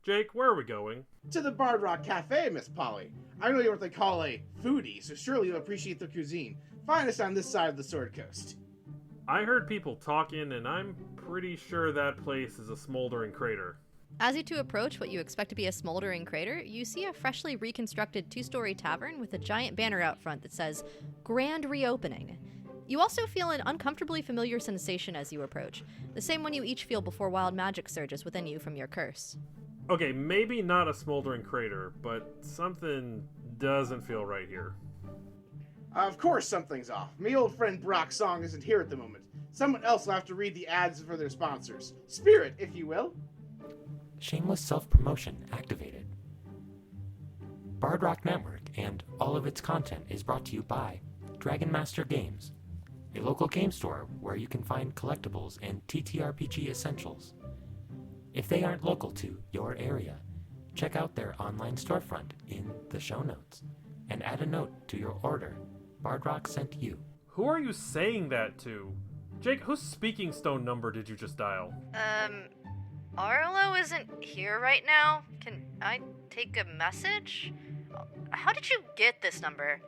Jake, where are we going? To the Bard Rock Cafe, Miss Polly. I know you're what they call a foodie, so surely you'll appreciate their cuisine. Find us on this side of the Sword Coast. I heard people talking, and I'm pretty sure that place is a smoldering crater. As you two approach what you expect to be a smoldering crater, you see a freshly reconstructed two-story tavern with a giant banner out front that says, Grand Reopening. You also feel an uncomfortably familiar sensation as you approach, the same one you each feel before wild magic surges within you from your curse. Okay, maybe not a smoldering crater, but something doesn't feel right here. Of course something's off. My old friend Brock Song isn't here at the moment. Someone else will have to read the ads for their sponsors. Spirit, if you will. Shameless self-promotion activated. Bard Rock Network and all of its content is brought to you by Dragon Master Games, a local game store where you can find collectibles and TTRPG essentials. If they aren't local to your area, check out their online storefront in the show notes and add a note to your order. Bard Rock sent you. Who are you saying that to? Jake, whose speaking stone number did you just dial? Arlo isn't here right now. Can I take a message? How did you get this number?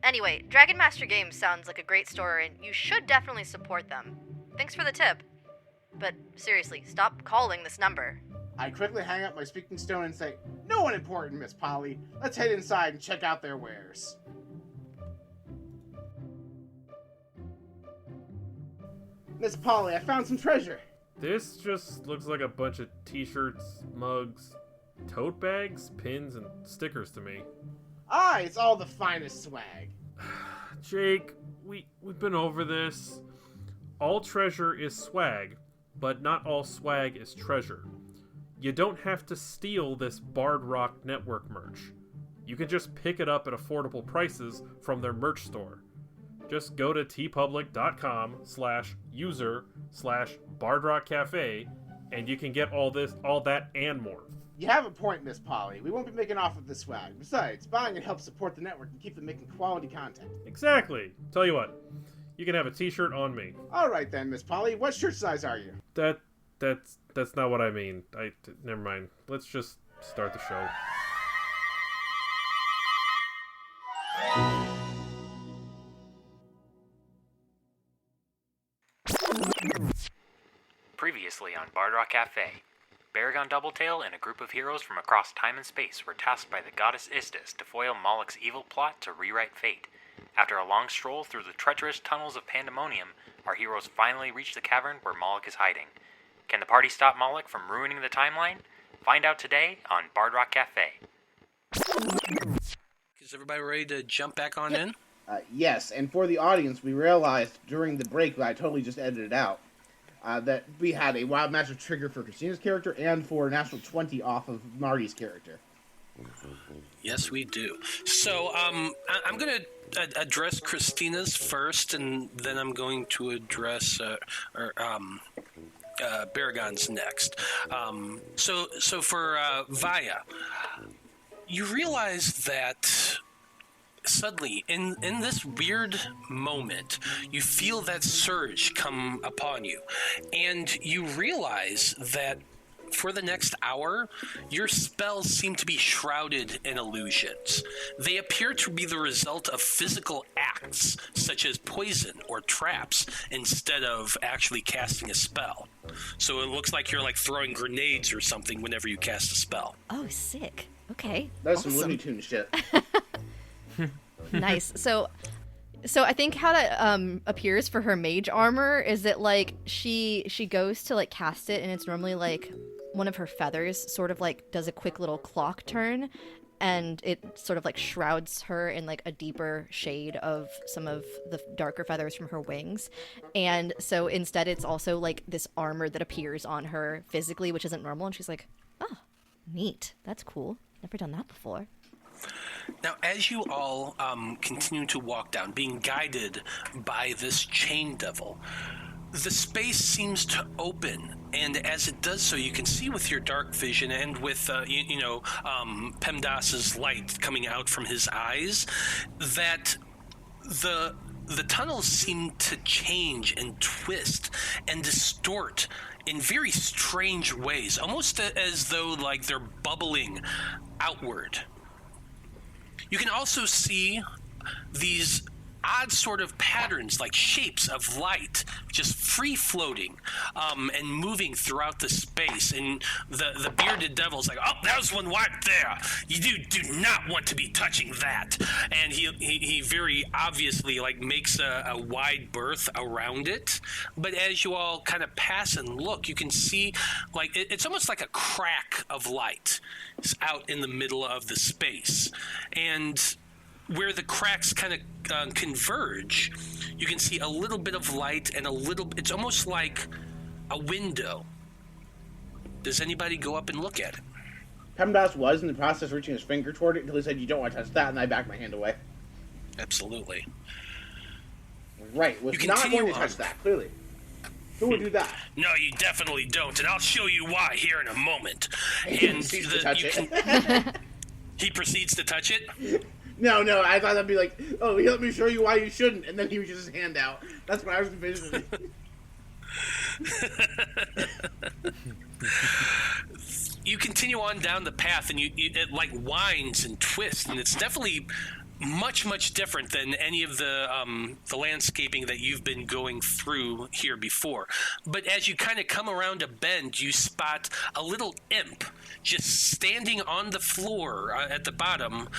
Anyway, Dragon Master Games sounds like a great store, and you should definitely support them. Thanks for the tip. But seriously, stop calling this number. I quickly hang up my speaking stone and say, No one important, Miss Polly. Let's head inside and check out their wares. Miss Polly, I found some treasure. This just looks like a bunch of t-shirts, mugs, tote bags, pins, and stickers to me. It's all the finest swag. Jake, we've been over this. All treasure is swag, but not all swag is treasure. You don't have to steal this Bard Rock Network merch. You can just pick it up at affordable prices from their merch store. Just go to tpublic.com/user/BardRockCafe and you can get all that and more. You have a point, Miss Polly. We won't be making off with this swag. Besides, buying it helps support the network and keep them making quality content. Exactly. Tell you what, you can have a t-shirt on me. Alright then, Miss Polly. What shirt size are you? That's not what I mean. Never mind. Let's just start the show. Previously on Bard Rock Cafe, Baragon Doubletail and a group of heroes from across time and space were tasked by the goddess Istis to foil Moloch's evil plot to rewrite fate. After a long stroll through the treacherous tunnels of Pandemonium, our heroes finally reach the cavern where Moloch is hiding. Can the party stop Moloch from ruining the timeline? Find out today on Bard Rock Cafe. Is everybody ready to jump back on in? Yes, and for the audience, we realized during the break that I totally just edited out, that we had a wild magic trigger for Christina's character and for a natural 20 off of Marty's character. Yes, we do. So, I'm going to address Christina's first, and then I'm going to address Baragon's next. So for Vaya, you realize that suddenly, in this weird moment, you feel that surge come upon you, and you realize that for the next hour, your spells seem to be shrouded in illusions. They appear to be the result of physical acts, such as poison or traps, instead of actually casting a spell. So it looks like you're like throwing grenades or something whenever you cast a spell. Oh, sick. Okay. That's awesome. some Looney Tunes shit. Nice. So I think how that appears for her mage armor is that like she goes to like cast it, and it's normally like one of her feathers sort of like does a quick little clock turn, and it sort of like shrouds her in like a deeper shade of some of the darker feathers from her wings. And so instead it's also like this armor that appears on her physically, which isn't normal, and she's like, oh, neat. That's cool. Never done that before. Now, as you all continue to walk down, being guided by this chain devil, the space seems to open, and as it does so, you can see with your dark vision and with, PEMDAS's light coming out from his eyes, that the tunnels seem to change and twist and distort in very strange ways, almost as though like they're bubbling outward. You can also see these odd sort of patterns, like shapes of light, just free floating and moving throughout the space. And the bearded devil's like, oh, there's one right there. You do not want to be touching that. And he very obviously like makes a wide berth around it. But as you all kind of pass and look, you can see like it's almost like a crack of light out in the middle of the space. And where the cracks kind of converge, you can see a little bit of light and it's almost like a window. Does anybody go up and look at it? PEMDAS was in the process of reaching his finger toward it until he said, "You don't want to touch that," and I backed my hand away. Absolutely. Right, was not going to touch that, clearly. Who would do that? No, you definitely don't, and I'll show you why here in a moment. He proceeds to touch it. He proceeds to touch it? No, I thought that'd be like, oh, let me show you why you shouldn't, and then he reaches his hand out. That's what I was envisioning. You continue on down the path, and it like winds and twists, and it's definitely much different than any of the landscaping that you've been going through here before. But as you kind of come around a bend, you spot a little imp just standing on the floor at the bottom,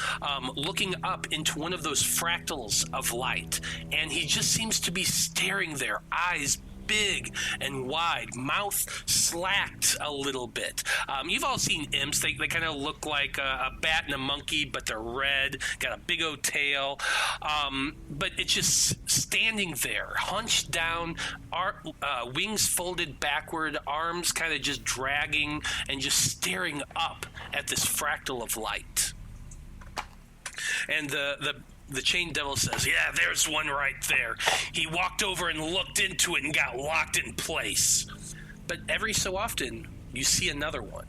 looking up into one of those fractals of light. And he just seems to be staring there, eyes big and wide, mouth slacked a little bit. You've all seen imps. They kind of look like a bat and a monkey, but they're red, got a big old tail. But it's just standing there, hunched down, wings folded backward, arms kind of just dragging and just staring up at this fractal of light. And the chain devil says, yeah, there's one right there. He walked over and looked into it and got locked in place. But every so often, you see another one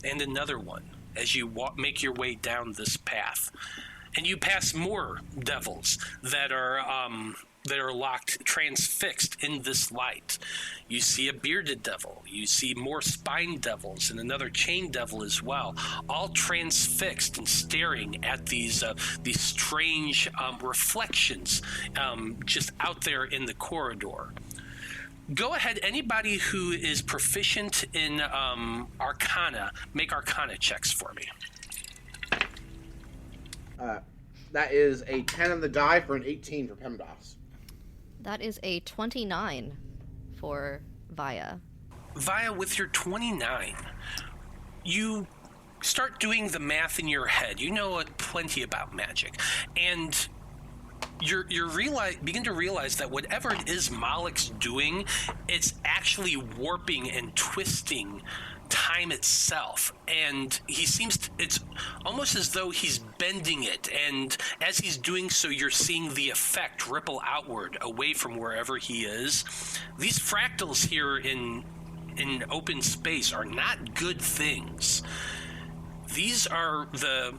and another one as you make your way down this path. And you pass more devils that are locked, transfixed in this light. You see a bearded devil. You see more spine devils and another chain devil as well, all transfixed and staring at these strange reflections just out there in the corridor. Go ahead, anybody who is proficient in Arcana, make Arcana checks for me. That is a 10 on the die for an 18 for PEMDAS. That is a 29 for Vaya. Vaya, with your 29, you start doing the math in your head. You know plenty about magic. And you begin to realize that whatever it is Moloch's doing, it's actually warping and twisting time itself, and it's almost as though he's bending it, and as he's doing so, you're seeing the effect ripple outward away from wherever he is. These fractals here in open space are not good things. These are the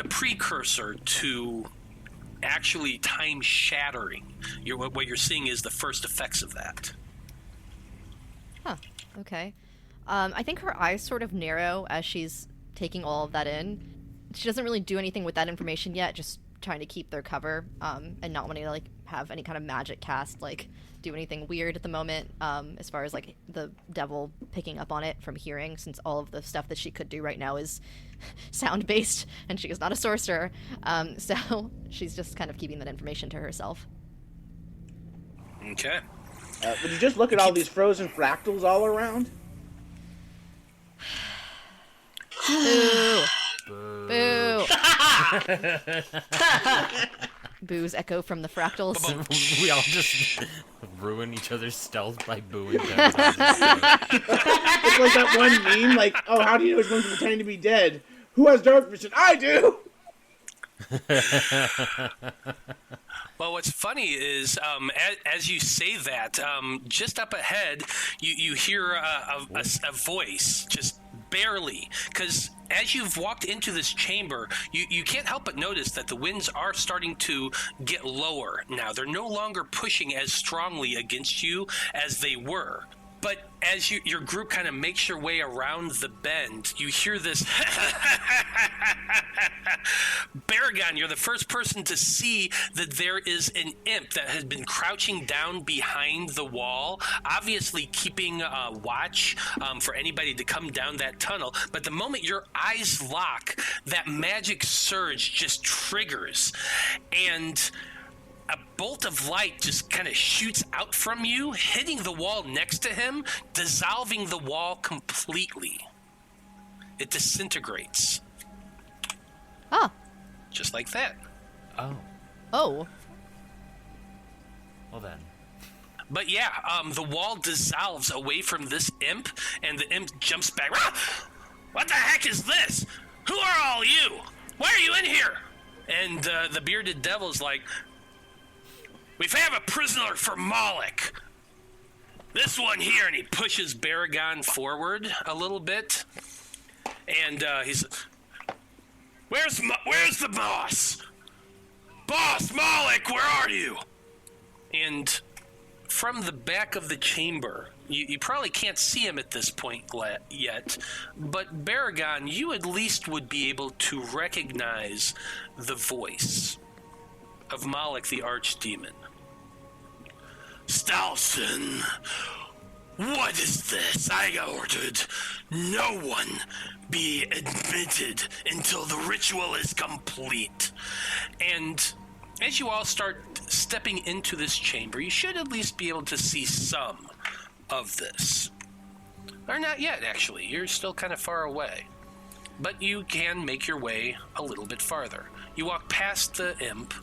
precursor to actually time shattering. What you're seeing is the first effects of that. Huh, okay. I think her eyes sort of narrow as she's taking all of that in. She doesn't really do anything with that information yet, just trying to keep their cover, and not wanting to like have any kind of magic cast, like do anything weird at the moment, as far as like the devil picking up on it from hearing, since all of the stuff that she could do right now is sound based and she is not a sorcerer. So she's just kind of keeping that information to herself. Okay. Would you just look at all these frozen fractals all around? Boo! Boo! Boos echo from the fractals. We all just ruin each other's stealth by booing them. It's like that one meme, like, oh, how do you know he's going to pretend to be dead? Who has dark vision? I do! Well, what's funny is, as you say that, just up ahead, you hear a voice, just barely, because as you've walked into this chamber, you can't help but notice that the winds are starting to get lower now. They're no longer pushing as strongly against you as they were. But as your group kind of makes your way around the bend, you hear this. Baragon, you're the first person to see that there is an imp that has been crouching down behind the wall, obviously keeping watch for anybody to come down that tunnel. But the moment your eyes lock, that magic surge just triggers, and a bolt of light just kind of shoots out from you, hitting the wall next to him, dissolving the wall completely. It disintegrates. Ah. Just like that. Oh. Oh. Well then. But yeah, the wall dissolves away from this imp, and the imp jumps back. Ah! What the heck is this? Who are all you? Why are you in here? And the bearded devil's like, we have a prisoner for Moloch. This one here, and he pushes Baragon forward a little bit, and he's, where's the boss? Boss Moloch, where are you? And from the back of the chamber, you probably can't see him at this point yet, but Baragon, you at least would be able to recognize the voice of Moloch the Archdemon. Stalson, what is this? I ordered no one be admitted until the ritual is complete. And as you all start stepping into this chamber, you should at least be able to see some of this. Or not yet, actually. You're still kind of far away. But you can make your way a little bit farther. You walk past the imp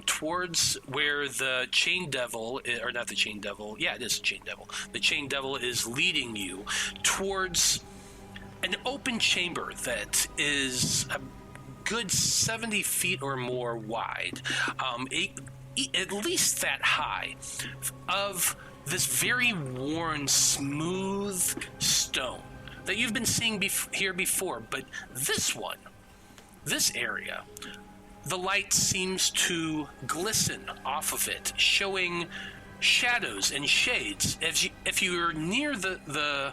towards where the chain devil, or not the chain devil, yeah, it is the chain devil. The chain devil is leading you towards an open chamber that is a good 70 feet or more wide, at least that high, of this very worn, smooth stone that you've been seeing here before. But this area, the light seems to glisten off of it, showing shadows and shades. If you're near the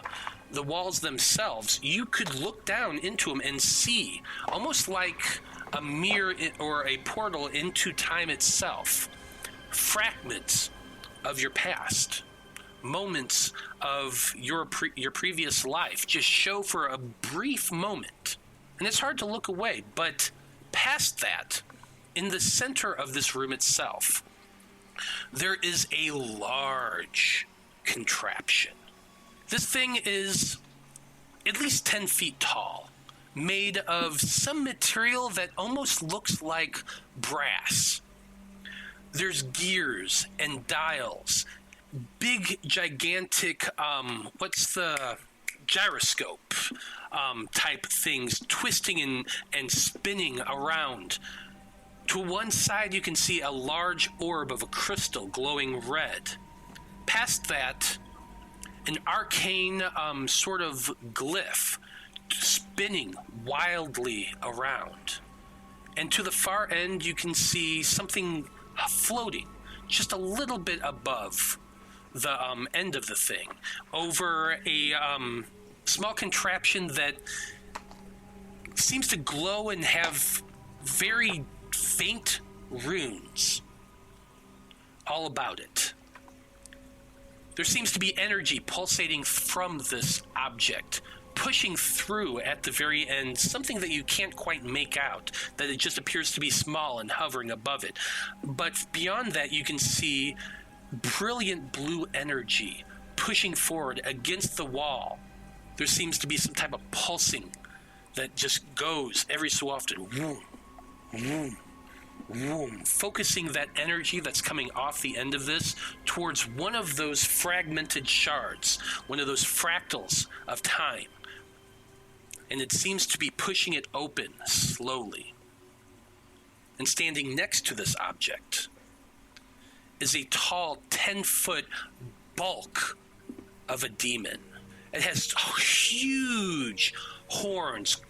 walls themselves, you could look down into them and see, almost like a mirror or a portal into time itself, fragments of your past, moments of your previous life just show for a brief moment. And it's hard to look away, but past that, in the center of this room itself, there is a large contraption. This thing is at least 10 feet tall, made of some material that almost looks like brass. There's gears and dials, big, gigantic, what's the gyroscope type things twisting and spinning around. To one side, you can see a large orb of a crystal glowing red. Past that, an arcane sort of glyph spinning wildly around. And to the far end, you can see something floating just a little bit above the end of the thing, over a small contraption that seems to glow and have very faint runes all about it. There seems to be energy pulsating from this object, pushing through at the very end, something that you can't quite make out, that it just appears to be small and hovering above it. But beyond that, you can see brilliant blue energy pushing forward against the wall. There seems to be some type of pulsing that just goes every so often, vroom, vroom, vroom, focusing that energy that's coming off the end of this towards one of those fragmented shards, one of those fractals of time. And it seems to be pushing it open slowly. And standing next to this object is a tall 10-foot bulk of a demon. It has huge horns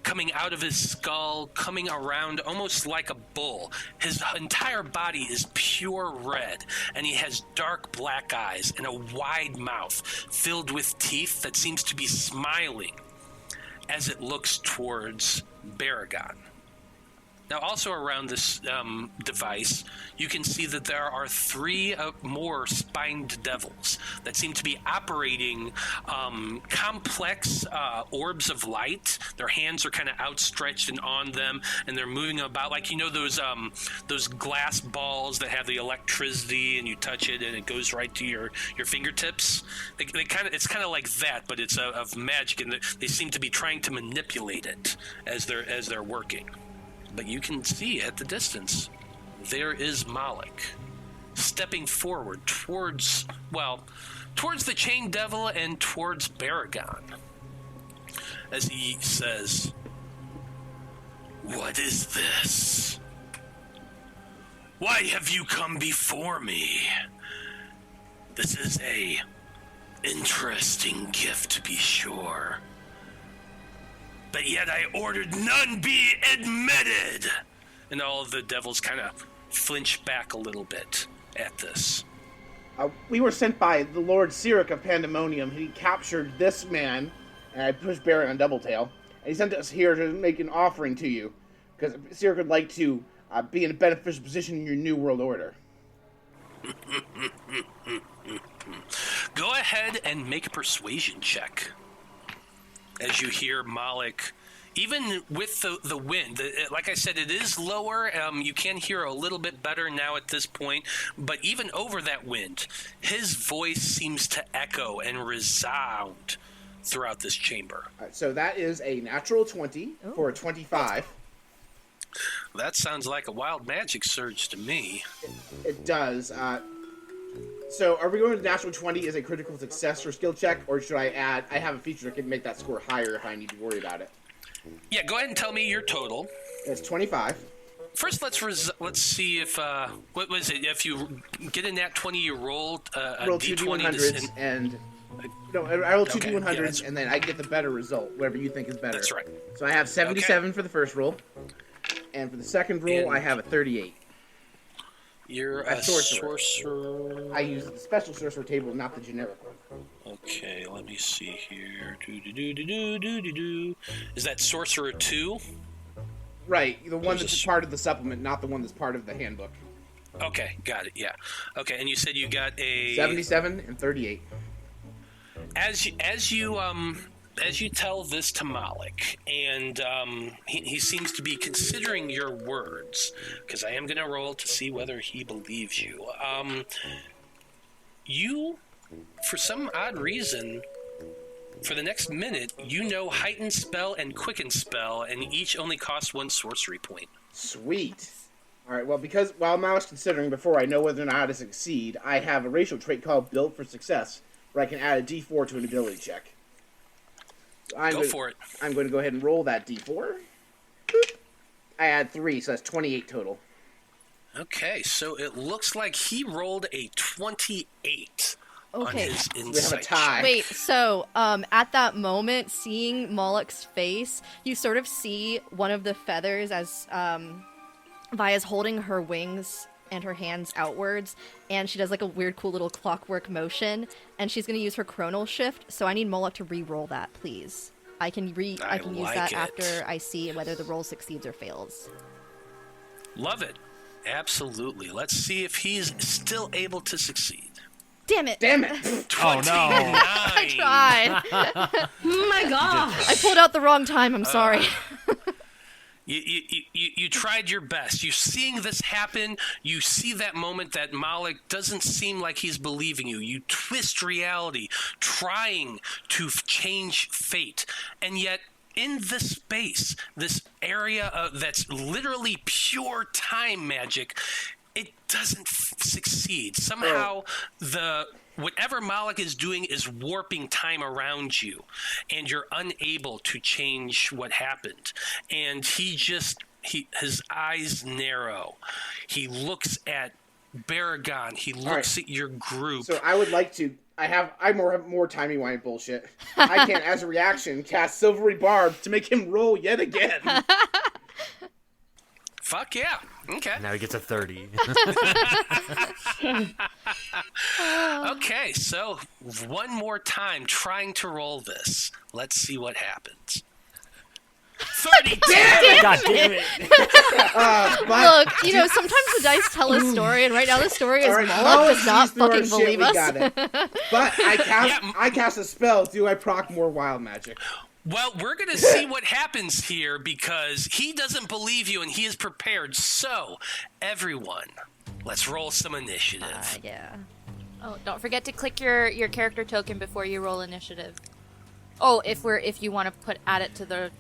coming out of his skull, coming around almost like a bull. His entire body is pure red, and he has dark black eyes and a wide mouth filled with teeth that seems to be smiling as it looks towards Baragon. Now, also around this device, you can see that there are 3 more spined devils that seem to be operating complex orbs of light. Their hands are kind of outstretched and on them, and they're moving about like, you know, those glass balls that have the electricity, and you touch it and it goes right to your fingertips. It's kind of like that, but it's of magic, and they seem to be trying to manipulate it as they're working. But you can see at the distance, there is Moloch, stepping forward towards the Chain Devil and towards Baragon. As he says, "What is this? Why have you come before me? This is a interesting gift, to be sure. But yet I ordered none be admitted." And all of the devils kind of flinch back a little bit at this. We were sent by the Lord Sirik of Pandemonium. He captured this man, and I pushed Barrett on Doubletail. And he sent us here to make an offering to you, because Sirik would like to be in a beneficial position in your new world order. Go ahead and make a persuasion check. As you hear Moloch, even with the wind, like I said, it is lower. You can hear a little bit better now at this point, but even over that wind, his voice seems to echo and resound throughout this chamber. So that is a natural 20 for a 25. That sounds like a wild magic surge to me. It does. So are we going to natural 20 as a critical success or skill check, or should I add? I have a feature that can make that score higher if I need to worry about it. Yeah, go ahead and tell me your total. It's 25. First, let's see if what was it? If you get a nat 20, you roll a roll 2 d20 D100s and no, I roll 2 Okay, D100s yeah, and then I get the better result, whatever you think is better. That's right. So I have 77 for the first roll, and for the second roll, I have a 38. You're a sorcerer. I use the special sorcerer table, not the generic one. Okay, let me see here. Is that sorcerer 2? Right, the one that's part of the supplement, not the one that's part of the handbook. Okay, got it. Yeah. Okay, and you said you got a 77 and 38. As you tell this to Moloch, and he seems to be considering your words, because I am going to roll to see whether he believes you. You, for some odd reason, for the next minute, you know Heighten Spell and Quicken Spell, and each only cost 1 sorcery point. Sweet. All right, well, because while Moloch's considering before I know whether or not to succeed, I have a racial trait called Built for Success, where I can add a D4 to an ability check. So for it. I'm going to go ahead and roll that D4. Boop. I add 3, so that's 28 total. Okay, so it looks like he rolled a 28 on Okay. his We have a insight. tie. Wait, so at that moment, seeing Moloch's face, you sort of see one of the feathers as Vaya's holding her wings and her hands outwards, and she does like a weird, cool little clockwork motion, and she's going to use her chronal shift. So I need Moloch to re-roll that, please. I can use like that it. after I see whether the roll succeeds or fails. Love it. Absolutely. Let's see if he's still able to succeed. Damn it! Damn it! Oh, no. I tried. Oh my god! I pulled out the wrong time. I'm sorry. You tried your best. You seeing this happen, you see that moment that Moloch doesn't seem like he's believing you. You twist reality, trying to change fate. And yet, in this space, this area that's literally pure time magic, it doesn't succeed. Somehow, whatever Moloch is doing is warping time around you, and you're unable to change what happened. And his eyes narrow. He looks at Baragon. He looks at your group. So I would like to I more timey-wimey bullshit. I can, as a reaction, cast Silvery Barb to make him roll yet again. Fuck yeah. Okay. Now he gets a 30. Okay, so one more time trying to roll this. Let's see what happens. 30. God damn it! But Look, you know, sometimes the dice tell a story, and right now the story is All right, Moloch does not through our fucking shit, believe we us. got it. But I cast a spell. Do I proc more wild magic? Well, we're going to see what happens here because he doesn't believe you and he is prepared. So, everyone, let's roll some initiative. Yeah. Oh, don't forget to click your character token before you roll initiative. Oh, if you want to add it to the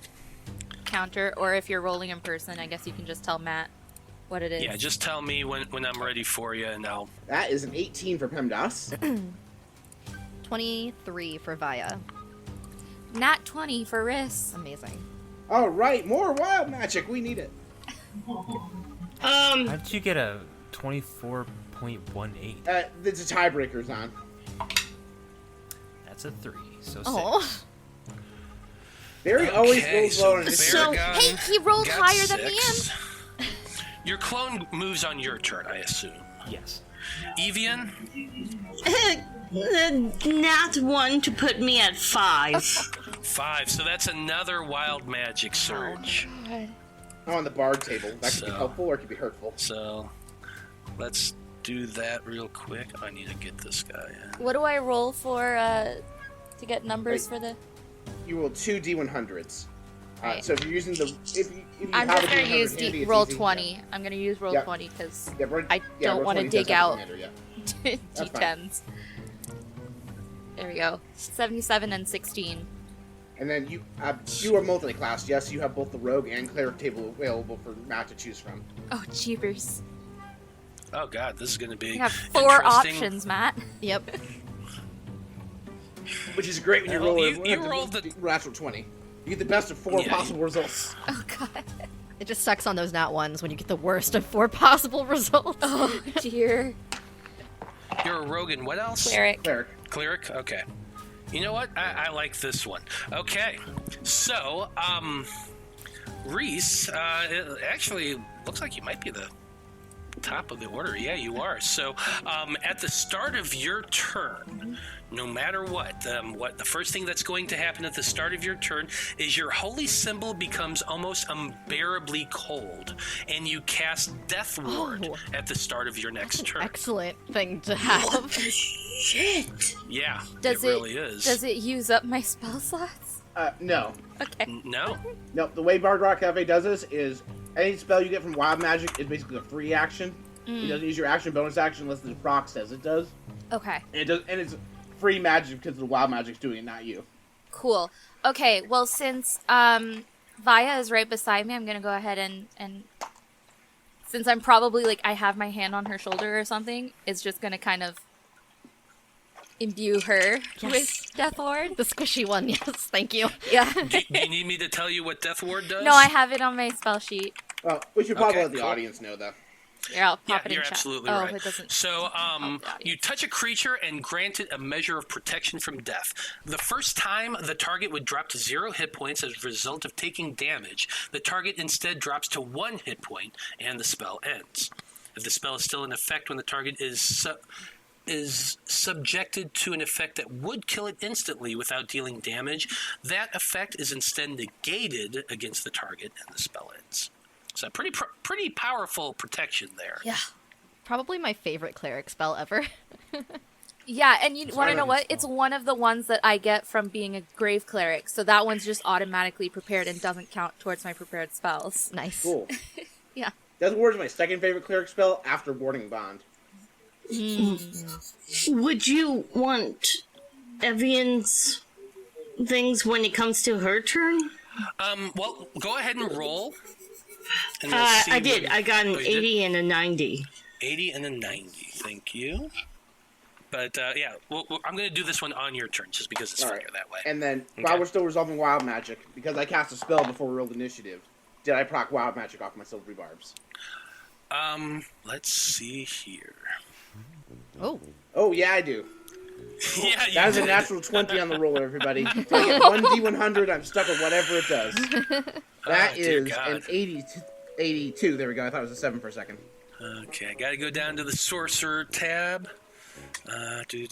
counter, or if you're rolling in person, I guess you can just tell Matt what it is. Yeah, just tell me when I'm ready for you, and I'll... That is an 18 for PEMDAS. 23 for Vaya. Nat 20 for Riss. Amazing. All right, more wild magic. We need it. How did you get a 24.18? It's a tiebreaker, Zon. That's a 3, so 6. Oh. Barry always Okay, rolls low on so initiative. Baragon Hey, he rolled got higher than me. 6. Your clone moves on your turn, I assume. Yes. Evian? Nat 1 to put me at 5. 5, so that's another wild magic surge. Oh, on the bard table. That could be So- helpful or it could be hurtful. So, let's do that real quick. I need to get this guy in. What do I roll for to get numbers for the? You roll 2 D100s. Right. So if you're using the... If you I'm have just a gonna D100 use handy, it's roll easy. 20. I'm gonna use roll Yeah. 20 because Yeah, I don't roll want to 20 dig does have out commander, yeah. That's D10s. There we go. 77 and 16. And then you are multi-class. Yes, you have both the rogue and cleric table available for Matt to choose from. Oh, jeepers. Oh god, this is going to be You have 4 interesting. options, Matt. Yep. Which is great when you Well, roll you rolled the- natural 20. You get the best of 4 Yeah, possible results. Oh, God. It just sucks on those nat ones when you get the worst of 4 possible results. Oh, dear. You're a rogue and what else? Cleric. Cleric? Okay. You know what? I like this one. Okay. So, Reese, it actually looks like you might be the top of the order. Yeah, you are. So, at the start of your turn, no matter what, the first thing that's going to happen at the start of your turn is your holy symbol becomes almost unbearably cold, and you cast Death Ward Oh. at the start of your next turn. Excellent thing to have. Shit. Yeah, Does it really is. Does it use up my spell slots? No. Okay. No. Nope, the way Bard Rock Cafe does this is any spell you get from Wild Magic is basically a free action. It doesn't use your action bonus action unless the proc says it does. Okay. And it's free magic because the Wild Magic's doing it, not you. Cool. Okay, well, since Vaya is right beside me, I'm going to go ahead and since I'm probably, like, I have my hand on her shoulder or something, it's just going to kind of imbue her with Death Ward. The squishy one, yes, thank you. Yeah. Do you need me to tell you what Death Ward does? No, I have it on my spell sheet. Well, we should probably Okay, let the cool. audience know, though. Here, I'll Yeah, pop it in you're chat. absolutely oh, right. It doesn't. So, the audience. you touch a creature and grant it a measure of protection from death. The first time, the target would drop to 0 hit points as a result of taking damage. The target instead drops to 1 hit point, and the spell ends. If the spell is still in effect when the target is subjected to an effect that would kill it instantly without dealing damage, that effect is instead negated against the target, and the spell ends. So, pretty powerful protection there. Yeah. Probably my favorite cleric spell ever. Yeah, and you want to know like what? this It's one of the ones that I get from being a grave cleric, so that one's just automatically prepared and doesn't count towards my prepared spells. Nice. Cool. Yeah. Death Ward is my second favorite cleric spell after Warding Bond. Would you want Evian's things when it comes to her turn? Well, go ahead and roll. And we'll see I did. what- I got an Oh, you did? 80 and a 90. 80 and a 90. Thank you. But, yeah, I'm going to do this one on your turn, just because it's All funnier right. that way. And then, Okay. while we're still resolving Wild Magic, because I cast a spell before we rolled initiative, did I proc Wild Magic off my Silvery Barbs? Let's see here. Oh. Oh, yeah, I do. Yeah, you That is a did. natural 20 on the roller, everybody. If I get 1d100, I'm stuck with whatever it does. That dear is God. an 82. There we go. I thought it was a 7 for a second. Okay, I gotta go down to the sorcerer tab. Do.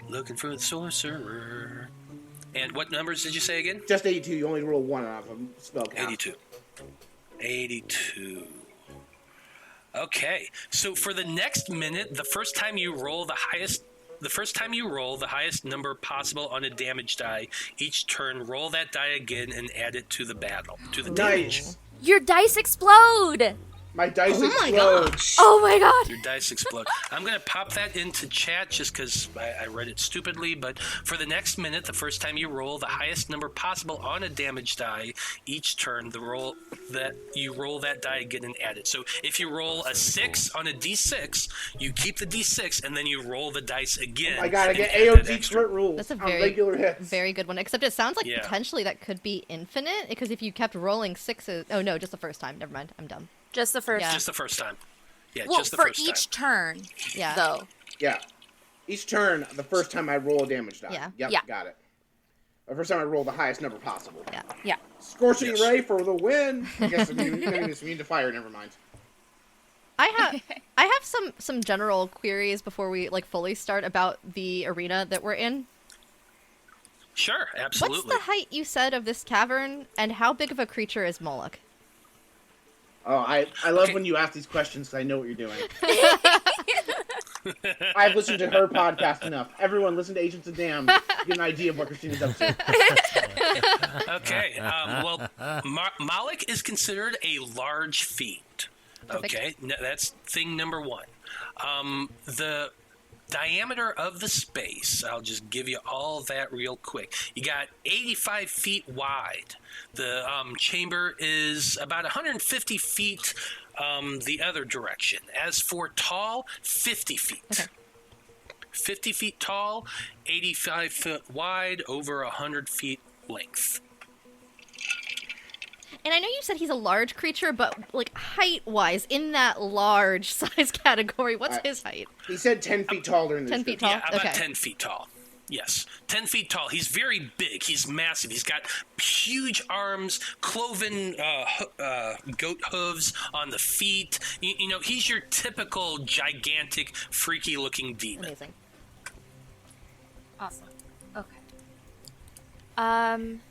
Looking for the sorcerer. And what numbers did you say again? Just 82. You only roll 1 off of spell count. 82. Okay, so for the next minute, the first time you roll the highest number possible on a damage die each turn, roll that die again and add it to the damage. Nice. Your dice explode! My dice Oh my explode. gosh. Oh my god! Your dice explode. I'm going to pop that into chat just because I read it stupidly, but for the next minute, the first time you roll the highest number possible on a damage die each turn, you roll that die again and add it. So if you roll a 6 on a d6, you keep the d6 and then you roll the dice again. I gotta and get add that AOT extra. crit rules That's a on regular hits. very good one. Except it sounds like Yeah. potentially that could be infinite, because if you kept rolling 6s... Oh, no, just the first time. Never mind. I'm dumb. Just the first. Yeah. Just the first time. Yeah, Well, just the for first each time. turn, Yeah. though. Yeah. Each turn, the first time I roll a damage die. Yeah. Yep, Yeah. got it. The first time I roll the highest number possible. Yeah. Yeah. Scorching Yes. Ray for the win. I guess I'm immune to fire. Never mind. I have some general queries before we fully start about the arena that we're in. Sure, absolutely. What's the height you said of this cavern, and how big of a creature is Moloch? Oh, I love Okay. when you ask these questions because I know what you're doing. I've listened to her podcast enough. Everyone, listen to Agents of Damn. Get an idea of what Christina's up to. Okay. Well, Moloch is considered a large feat. Perfect. Okay, that's thing number one. The diameter of the space, I'll just give you all that real quick. You got 85 feet wide. The chamber is about 150 feet the other direction. As for tall, 50 feet. Okay. 50 feet tall, 85 foot wide, over 100 feet length. And I know you said he's a large creature, but height-wise, in that large size category, what's his height? He said 10 feet tall during the 10 feet description. tall? Yeah, about Okay. 10 feet tall. Yes, 10 feet tall. He's very big. He's massive. He's got huge arms, cloven goat hooves on the feet. You know, he's your typical gigantic, freaky-looking demon. Amazing. Awesome. Okay.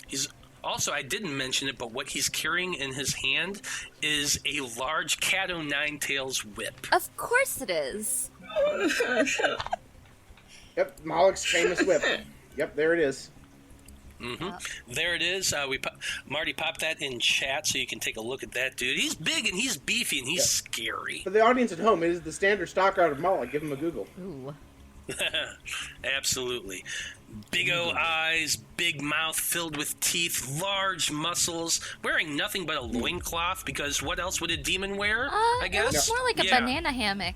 He's also, I didn't mention it, but what he's carrying in his hand is a large cat o' nine tails whip. Of course it is. Yep, Moloch's famous whip. Yep, there it is. There it is. Marty popped that in chat so you can take a look at that dude. He's big and he's beefy and he's scary. For the audience at home, it is the standard stock art of Moloch. Give him a Google. Ooh. Absolutely. Big O eyes, big mouth filled with teeth, large muscles, wearing nothing but a loincloth, because what else would a demon wear, I It guess? looks more like a Yeah. banana hammock.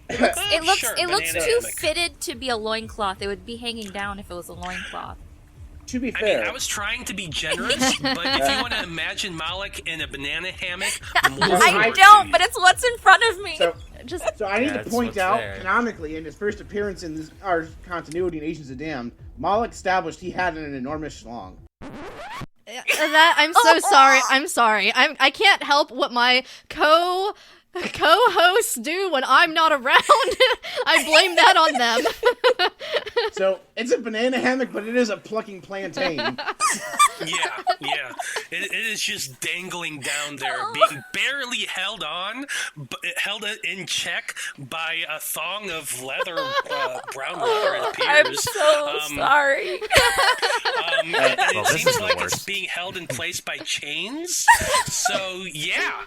It looks Sure, it looks banana too hammock. fitted to be a loincloth. It would be hanging down if it was a loincloth. To be I fair, mean, I was trying to be generous, but if you want to imagine Moloch in a banana hammock, more I power to don't, you. but it's what's in front of me. so I need to That's point what's out, there. canonically, in his first appearance in our continuity in Agents of Damned, Moloch established he had an enormous schlong. I'm so sorry. I'm sorry. I can't help what my co-hosts do when I'm not around. I blame that on them. So, it's a banana hammock, but it is a plucking plantain. Yeah. It is just dangling down there, being barely held held in check by a thong of leather, brown leather, it I'm appears. so sorry. And Well, it this seems is the like it's worst. being held in place by chains. So, yeah,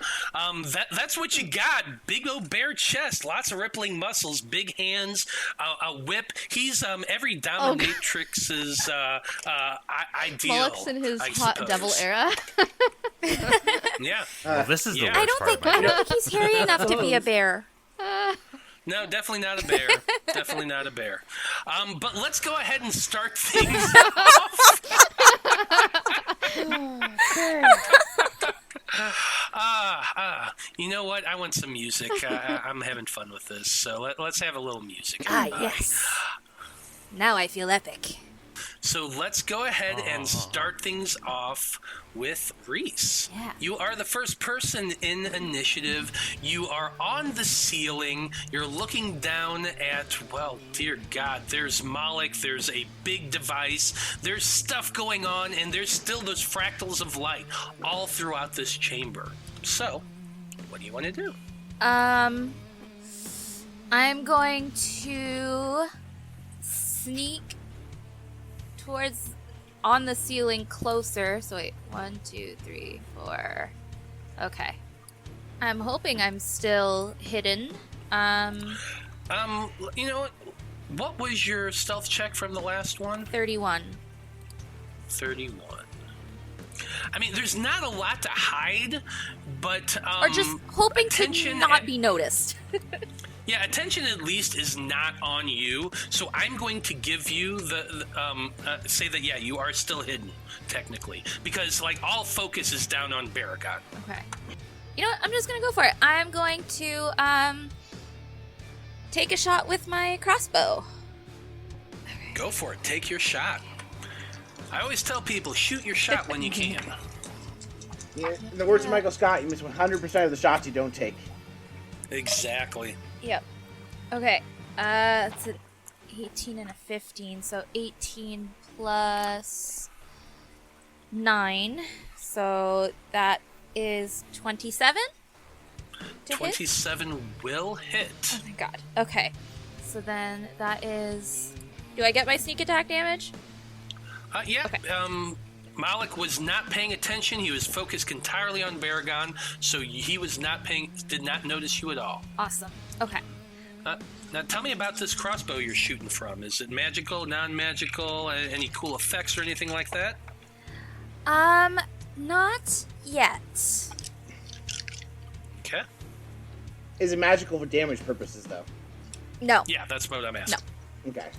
that's what you got. Big old bare chest, lots of rippling muscles, big hands, a whip. He's every dominatrix's ideal. Moloch's in his I hot suppose. devil era. Yeah. Well, this is the yeah. worst I don't part think of my he's hairy enough to be a bear. No, definitely not a bear. Definitely not a bear. But let's go ahead and start things off. You know what? I want some music. I'm having fun with this, so let's have a little music. Yes. Now I feel epic. So let's go ahead and start things off with Reese. Yeah. You are the first person in initiative. You are on the ceiling. You're looking down at, well, dear God, there's Moloch. There's a big device. There's stuff going on, and there's still those fractals of light all throughout this chamber. So, what do you want to do? I'm going to sneak towards on the ceiling closer. So wait, 1, 2, 3, 4. Okay. I'm hoping I'm still hidden. You know what was your stealth check from the last one? 31. 31. I mean, there's not a lot to hide, but Or just hoping to not be noticed. Yeah, attention at least is not on you, so I'm going to give you say that, yeah, you are still hidden, technically, because, like, all focus is down on Baragon. Okay. You know what? I'm just gonna go for it. I'm going to, take a shot with my crossbow. Okay. Go for it. Take your shot. I always tell people, shoot your shot when you can. Yeah, in the words of Michael Scott, you miss 100% of the shots you don't take. Exactly. Yep. Okay. It's an 18 and a 15, so 18 plus 9, so that is 27 to 27 hit? will hit. Oh my god. Okay. So then that is... Do I get my sneak attack damage? Yeah. Okay. Moloch was not paying attention. He was focused entirely on Baragon, so he was did not notice you at all. Awesome. Okay. Now tell me about this crossbow you're shooting from. Is it magical, non-magical, any cool effects or anything like that? Not yet. Okay. Is it magical for damage purposes, though? No. Yeah, that's what I'm asking. Okay.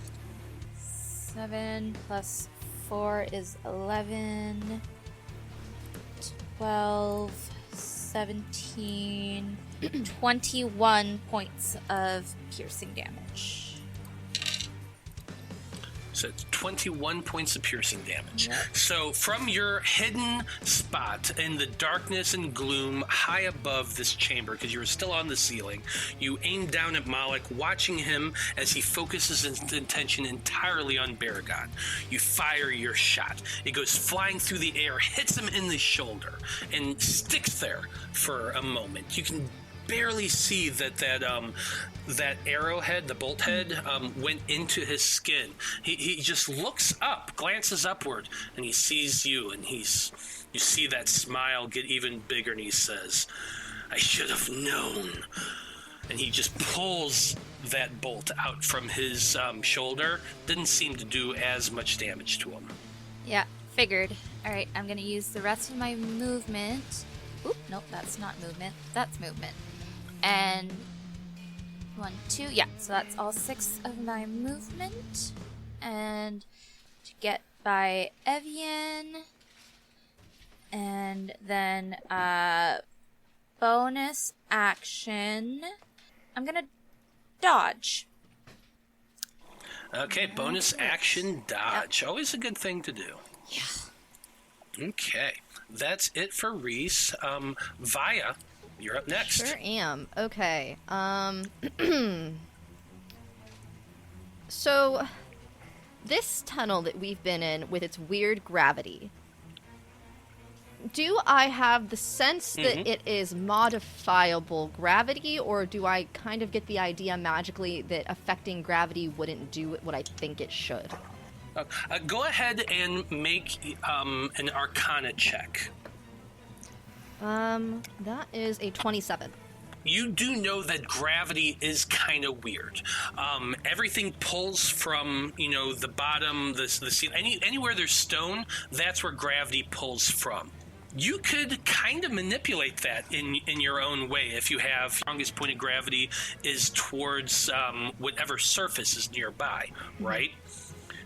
7 plus 4 is 11, 12, 17, 21 points of piercing damage. So it's 21 points of piercing damage. Yep. So from your hidden spot in the darkness and gloom high above this chamber, because you were still on the ceiling, you aim down at Moloch, watching him as he focuses his attention entirely on Baragon. You fire your shot. It goes flying through the air, hits him in the shoulder, and sticks there for a moment. You can barely see that arrowhead, the bolt head, went into his skin. He just looks up, glances upward, and he sees you, and you see that smile get even bigger, and he says, "I should have known." And he just pulls that bolt out from his shoulder. Didn't seem to do as much damage to him. Yeah, figured. Alright, I'm gonna use the rest of my movement. Oop, nope, that's not movement. That's movement. And 1, 2, yeah, so that's all 6 of my movement. And to get by Evian. And then bonus action. I'm gonna dodge. Okay, bonus action dodge. Yep. Always a good thing to do. Yeah. Okay, that's it for Reese. Vaya, you're up next. Sure am. Okay. So, this tunnel that we've been in with its weird gravity, do I have the sense that it is modifiable gravity, or do I kind of get the idea magically that affecting gravity wouldn't do what I think it should? Go ahead and make an Arcana check. That is a 27. You do know that gravity is kind of weird. Everything pulls from, the bottom, the ceiling. Anywhere there's stone, that's where gravity pulls from. You could kind of manipulate that in your own way if you have strongest point of gravity is towards whatever surface is nearby, right?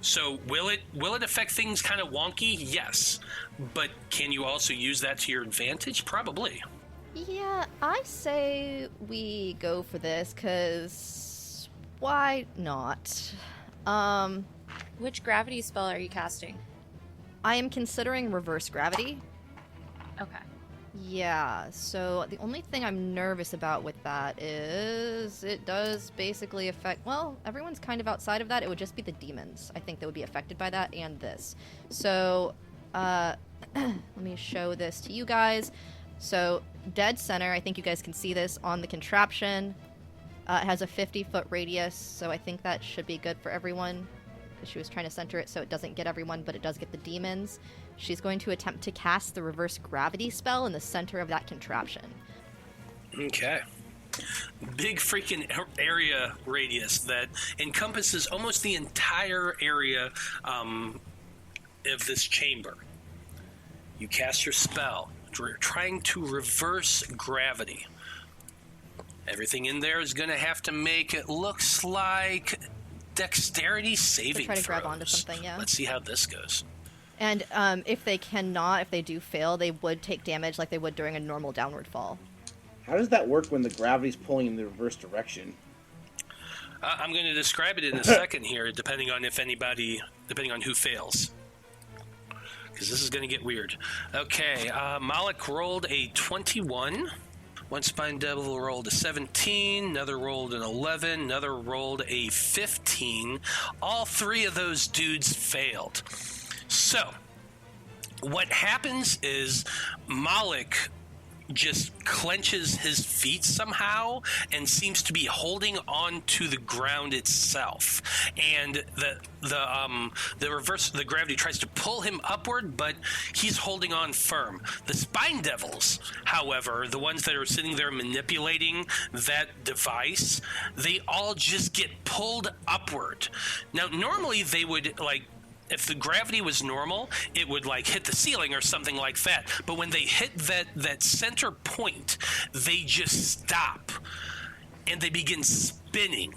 So will it affect things kind of wonky? Yes. But can you also use that to your advantage? Probably. Yeah, I say we go for this, because why not? Which gravity spell are you casting? I am considering reverse gravity. Okay. Yeah, so the only thing I'm nervous about with that is it does basically affect, well, everyone's kind of outside of that. It would just be the demons, I think, that would be affected by that, and this. So, let me show this to you guys. So, dead center, I think you guys can see this on the contraption. It has a 50-foot radius, so I think that should be good for everyone. Because she was trying to center it so it doesn't get everyone, but it does get the demons. She's going to attempt to cast the reverse gravity spell in the center of that contraption. Okay. Big freaking area radius that encompasses almost the entire area of this chamber. You cast your spell. You're trying to reverse gravity. Everything in there is going to have to make it looks like dexterity saving Try to throws. grab onto something, yeah. Let's see how this goes. And if they do fail, they would take damage like they would during a normal downward fall. How does that work when the gravity's pulling in the reverse direction? I'm going to describe it in a second here, depending on who fails. Because this is going to get weird. Okay, Moloch rolled a 21. One spine devil rolled a 17, another rolled an 11, another rolled a 15. All three of those dudes failed. So, what happens is Moloch just clenches his feet somehow and seems to be holding on to the ground itself. And the gravity tries to pull him upward, but he's holding on firm. The spine devils, however, the ones that are sitting there manipulating that device, they all just get pulled upward. Now, normally they would, if the gravity was normal, it would hit the ceiling or something like that. But when they hit that center point, they just stop and they begin spinning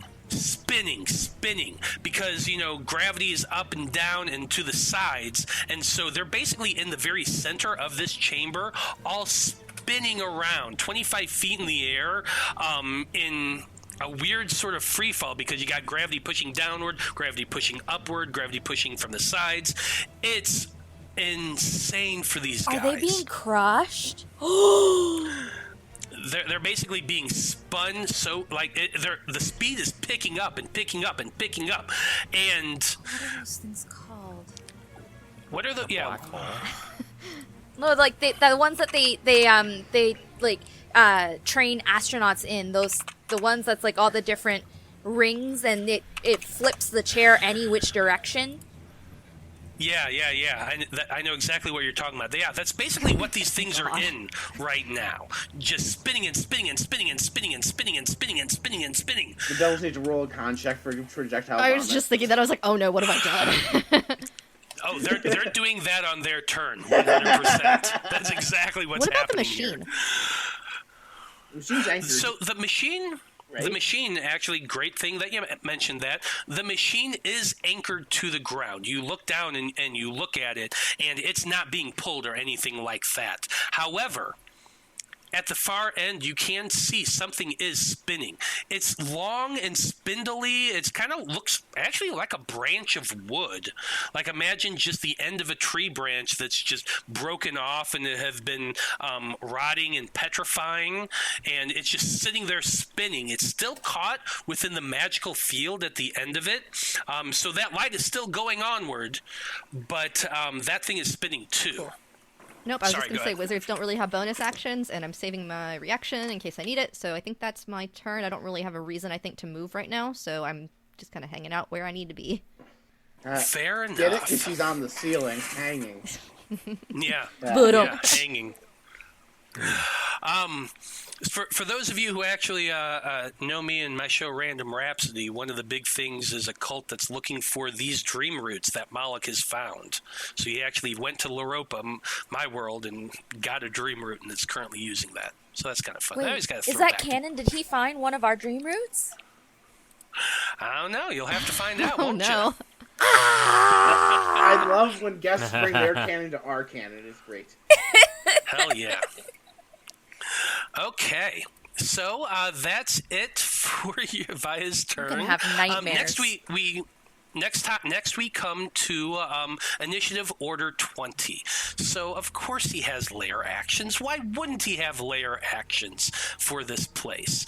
because gravity is up and down and to the sides, and so they're basically in the very center of this chamber, all spinning around 25 feet in the air in a weird sort of free fall, because you got gravity pushing downward, gravity pushing upward, gravity pushing from the sides. It's insane for these guys. Are they being crushed? They're basically being spun, so the speed is picking up and picking up and picking up. And What are those things called? what are the Black hole. No, the ones that they train astronauts in, the ones that's all the different rings, and it flips the chair any which direction. Yeah. I know exactly what you're talking about. Yeah, that's basically what these things are in right now. Just spinning and spinning and spinning and spinning and spinning and spinning and spinning and spinning. The devils need to roll a con check for projectile I was vomit. just thinking that. I was like, oh no, what have I done? Oh, they're doing that on their turn, 100%. That's exactly what's What about the happening machine? here. The machine's anchored. So the machine, Right? actually, great thing that you mentioned that. The machine is anchored to the ground. You look down and you look at it, and it's not being pulled or anything like that. However, at the far end, you can see something is spinning. It's long and spindly. It kind of looks actually like a branch of wood. Imagine just the end of a tree branch that's just broken off and it have been rotting and petrifying, and it's just sitting there spinning. It's still caught within the magical field at the end of it, so that light is still going onward, but that thing is spinning too. Cool. Nope, I was Sorry, just going to go say ahead. wizards don't really have bonus actions, and I'm saving my reaction in case I need it, so I think that's my turn. I don't really have a reason, I think, to move right now, so I'm just kind of hanging out where I need to be. Fair enough. Get it? Because she's on the ceiling, hanging. Yeah. But, Yeah, hanging. For those of you who actually know me and my show Random Rhapsody, one of the big things is a cult that's looking for these dream roots that Moloch has found. So he actually went to Laropa, my world, and got a dream root, and is currently using that. So that's kind of fun. I always gotta is throw that back to- canon? Did he find one of our dream roots? I don't know. You'll have to find out, Oh won't no. I love when guests bring their canon to our canon. It's great. Hell yeah. Okay. So that's it for Vaya's turn. I'm gonna have nightmares. Next we come to initiative order 20. So of course he has lair actions. Why wouldn't he have lair actions for this place?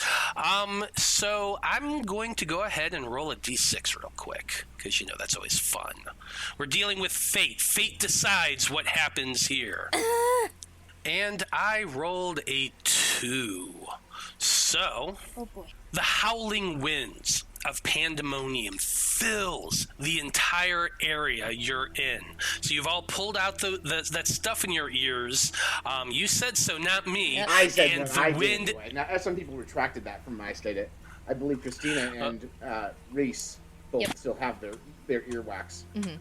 So I'm going to go ahead and roll a d6 real quick, because that's always fun. We're dealing with fate. Fate decides what happens here. And I rolled a 2. So, Oh boy. the howling winds of pandemonium fills the entire area you're in. So you've all pulled out that stuff in your ears. You said so, not me. Yep. I said and that. the I wind. did anyway. Now, some people retracted that from my statement. I believe Christina and Reese both still have their earwax. Mm-hmm.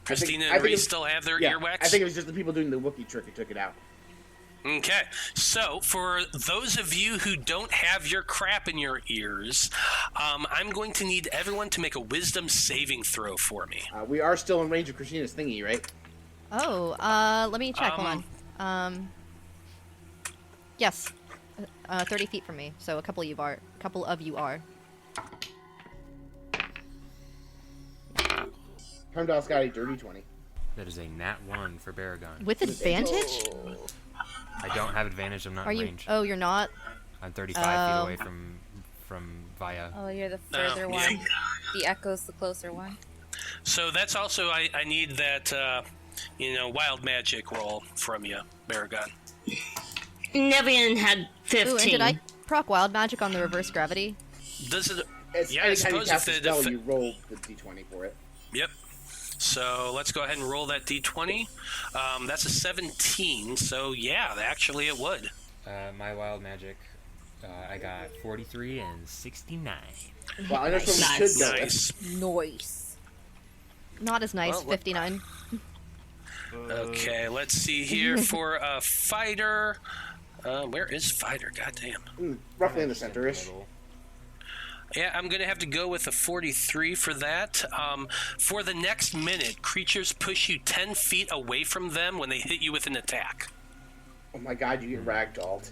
Christina I and think Reese still have their earwax? I think it was just the people doing the Wookie trick who took it out. Okay, so for those of you who don't have your crap in your ears, I'm going to need everyone to make a wisdom saving throw for me. We are still in range of Christina's thingy, right? Oh, let me check. Hold on. Yes, 30 feet from me. So a couple of you are. Heimdall's got a dirty 20. That is a nat 1 for Baragon. With advantage? I don't have advantage. I'm not Are in you? range. Oh, you're not. I'm 35 feet away from Vaya. Oh, you're the further one. The echo's the closer one. So that's also, I need that, wild magic roll from you, Baragon. Nevian had 15. Ooh, and did I proc wild magic on the reverse gravity? Does it? It's Yeah, I anytime you suppose cast a if spell, it. you roll the d20 for it. Yep. So let's go ahead and roll that d20. That's a 17. So yeah, actually it would. My wild magic, I got 43 and 69. Well, I know what we should go with. Nice. Nice. Not as nice. Well, 59. Okay, let's see here for a fighter. Where is fighter? Goddamn. Roughly in the center-ish. Yeah, I'm going to have to go with a 43 for that. For the next minute, creatures push you 10 feet away from them when they hit you with an attack. Oh my god, you get ragdolled.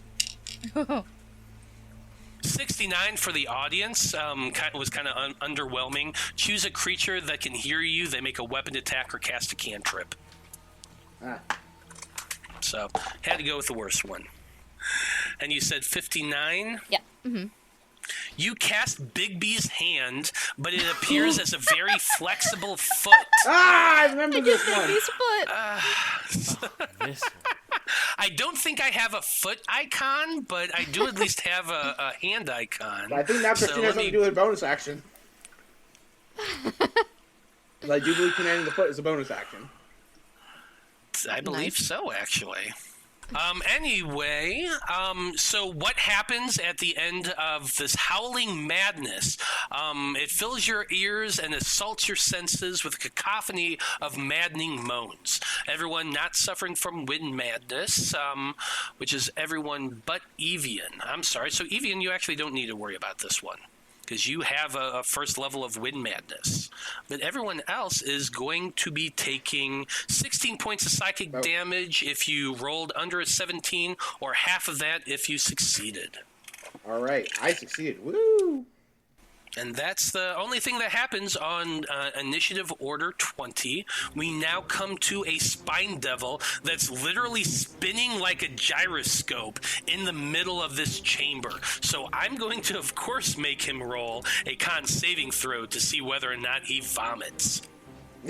69 for the audience was kind of underwhelming. Choose a creature that can hear you. They make a weapon attack or cast a cantrip. So, had to go with the worst one. And you said 59? Yeah. Mm-hmm. You cast Bigby's hand, but it appears as a very flexible foot. I remember this one. His foot. This one. I don't think I have a foot icon, but I do at least have a hand icon. I think now Christina has something to do with a bonus action. I do believe commanding the foot is a bonus action. I believe so, actually. Anyway, so what happens at the end of this howling madness? It fills your ears and assaults your senses with a cacophony of maddening moans. Everyone not suffering from wind madness, which is everyone but Evian. I'm sorry, so Evian, you actually don't need to worry about this one, because you have a first level of wind madness. But everyone else is going to be taking 16 points of psychic damage if you rolled under a 17, or half of that if you succeeded. All right, I succeeded. Woo! And that's the only thing that happens on Initiative Order 20. We now come to a Spine Devil that's literally spinning like a gyroscope in the middle of this chamber. So I'm going to, of course, make him roll a con saving throw to see whether or not he vomits.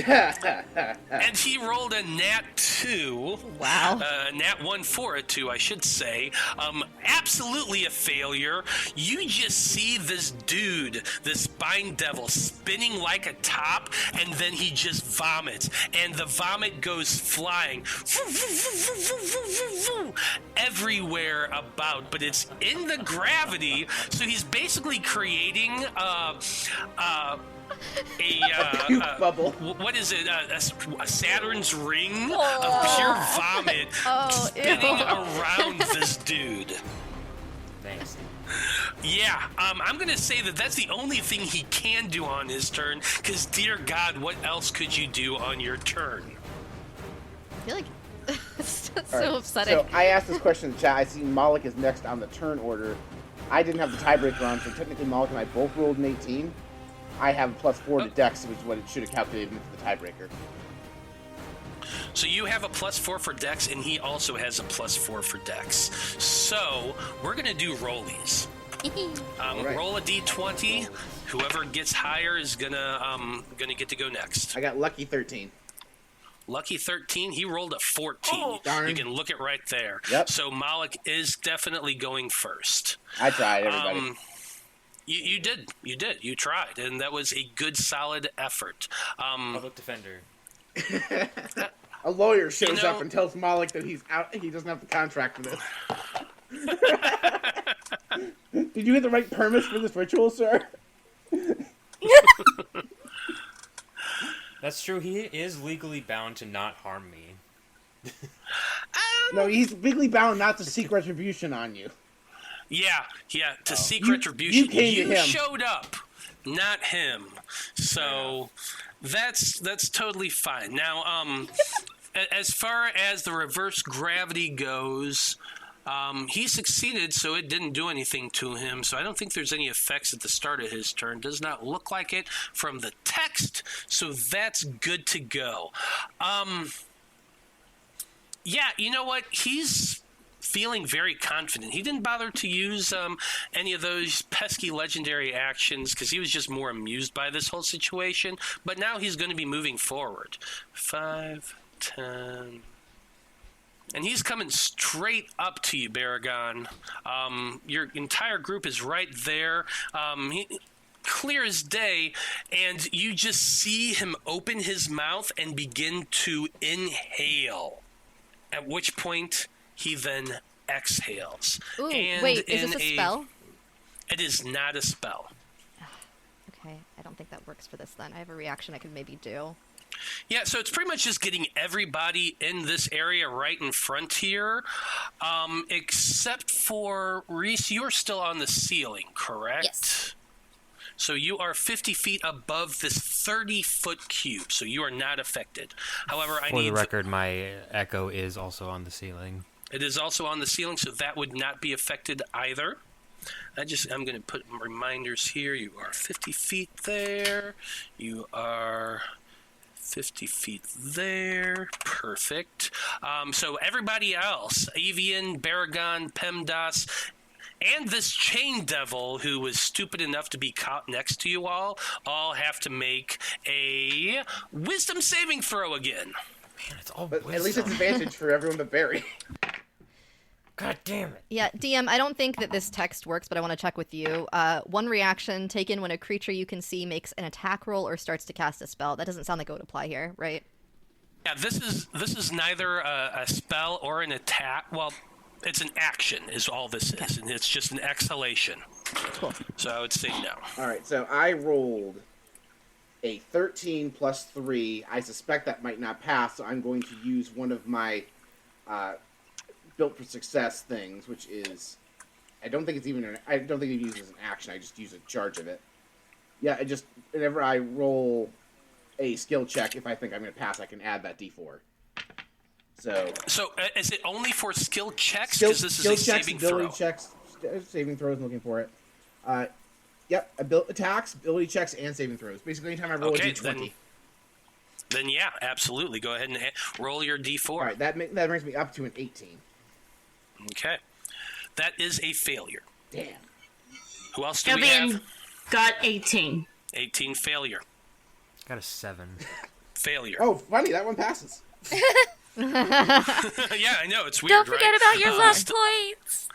And he rolled a nat 2. Wow. Nat 1 for a 2, I should say. Absolutely a failure. You just see this dude, this Spine Devil, spinning like a top, and then he just vomits. And the vomit goes flying everywhere about, but it's in the gravity, so he's basically creating bubble. What is it? A Saturn's ring of pure vomit spinning around this dude. Thanks. Yeah, I'm going to say that that's the only thing he can do on his turn, because, dear God, what else could you do on your turn? I feel like That's All so right, upsetting. So I asked this question in the chat. I see Moloch is next on the turn order. I didn't have the tiebreaker on, so technically Moloch and I both rolled an 18. I have a +4 to Dex, which is what it should have calculated into the tiebreaker. So you have a +4 for Dex, and he also has a +4 for Dex. So we're gonna do rollies. Right. Roll a d20. Whoever gets higher is gonna get to go next. I got lucky 13. Lucky 13. He rolled a 14. Oh, darn. You can look it right there. Yep. So Moloch is definitely going first. I tried, everybody. You did. You tried, and that was a good, solid effort. Public defender. A lawyer shows know- up and tells Moloch that he's out. He doesn't have the contract for this. Did you get the right permits for this ritual, sir? That's true. He is legally bound to not harm me. No, he's legally bound not to seek retribution on you. Yeah. To seek You- retribution. you came to him. Showed up, not him. So that's totally fine. Now, as far as the reverse gravity goes, he succeeded, so it didn't do anything to him. So I don't think there's any effects at the start of his turn. Does not look like it from the text. So that's good to go. Yeah, you know what? He's feeling very confident. He didn't bother to use any of those pesky legendary actions because he was just more amused by this whole situation. But now he's going to be moving forward. 5, 10... And he's coming straight up to you, Baragon. Your entire group is right there. Clear as day, and you just see him open his mouth and begin to inhale. At which point, he then exhales. Ooh, And wait, is in this a spell? It is not a spell. Okay, I don't think that works for this then. I have a reaction I could maybe do. Yeah, so it's pretty much just getting everybody in this area right in front here, except for Reese. You're still on the ceiling, correct? Yes. So you are 50 feet above this 30-foot cube, so you are not affected. However, For the record, my echo is also on the ceiling. It is also on the ceiling, so that would not be affected either. I'm going to put reminders here. You are 50 feet there. You are 50 feet there. Perfect. So everybody else, Avian, Baragon, Pemdas, and this chain devil who was stupid enough to be caught next to you all have to make a wisdom saving throw again. Man, it's all But wisdom. at least it's advantage for everyone but Barry. God damn it. Yeah, DM, I don't think that this text works, but I want to check with you. One reaction taken when a creature you can see makes an attack roll or starts to cast a spell. That doesn't sound like it would apply here, right? Yeah, this is neither a spell or an attack. Well, it's an action is all this is, and it's just an exhalation. Cool. So I would say no. All right, so I rolled a 13 plus 3. I suspect that might not pass, so I'm going to use one of my built for success things, which is I don't think it uses an action. I just use a charge of it. Yeah, whenever I roll a skill check, if I think I'm going to pass, I can add that D4. So is it only for skill checks? skill Because this is a checks, saving ability throw. checks, saving throws. I'm looking for it. Yep, attacks, ability checks, and saving throws. Basically, anytime I roll a D20. Then yeah, absolutely. Go ahead and roll your D4. All right, that brings me up to an 18. Okay, that is a failure. Damn. Who else do we Evian have? got 18. 18 failure. Got a 7. Failure. Oh, funny, that one passes. Yeah, I know it's weird. Don't forget right? about your luck points.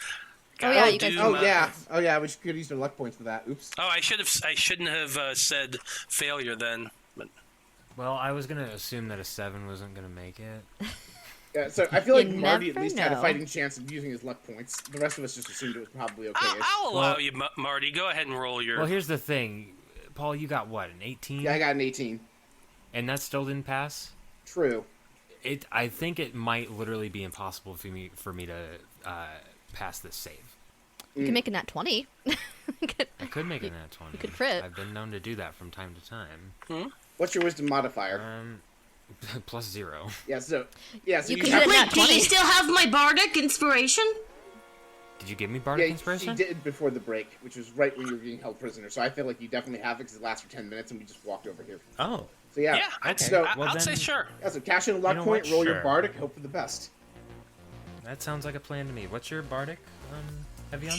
Oh, yeah, you guys- Oh yeah, we could use their luck points for that. Oops. Oh, I shouldn't have said failure then. But Well, I was going to assume that a 7 wasn't going to make it. Yeah, so I feel like You Marty at never least had a know. fighting chance of using his luck points. The rest of us just assumed it was probably okay. I'll allow you, Marty. Go ahead and roll your. Well, here's the thing. Paul, you got what, an 18? Yeah, I got an 18. And that still didn't pass? True. I think it might literally be impossible for me to pass this save. You can make a nat 20. I could make a nat 20. you could crit. I've been known to do that from time to time. What's your wisdom modifier? Plus 0. Yeah, so You can have get a nat Wait, do you 20. still have my bardic inspiration? Did you give me bardic yeah, inspiration? he did before the break, which was right when you were being held prisoner. So I feel like you definitely have it because it lasts for 10 minutes, and we just walked over here. Oh. So yeah, Yeah, I'd so say sure. yeah, so cash in a luck You know point, what? roll your Sure. bardic, hope for the best. That sounds like a plan to me. What's your bardic, Evian?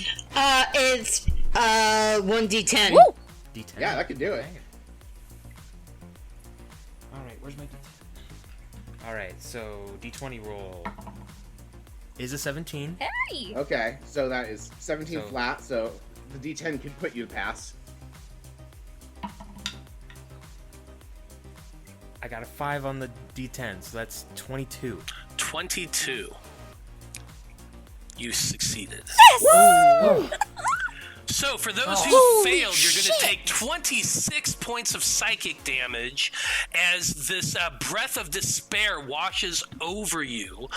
It's 1d10. Woo! D10. Yeah, that could do it. Alright, where's my D10? Alright, so D20 roll is a 17. Hey! Okay, so that is 17 So- flat. So the D10 could put you to pass. I got a 5 on the D10, so that's 22. 22. You succeeded. Oh. So, for those who Holy failed, you're going shit. to take 26 points of psychic damage as this breath of despair washes over you.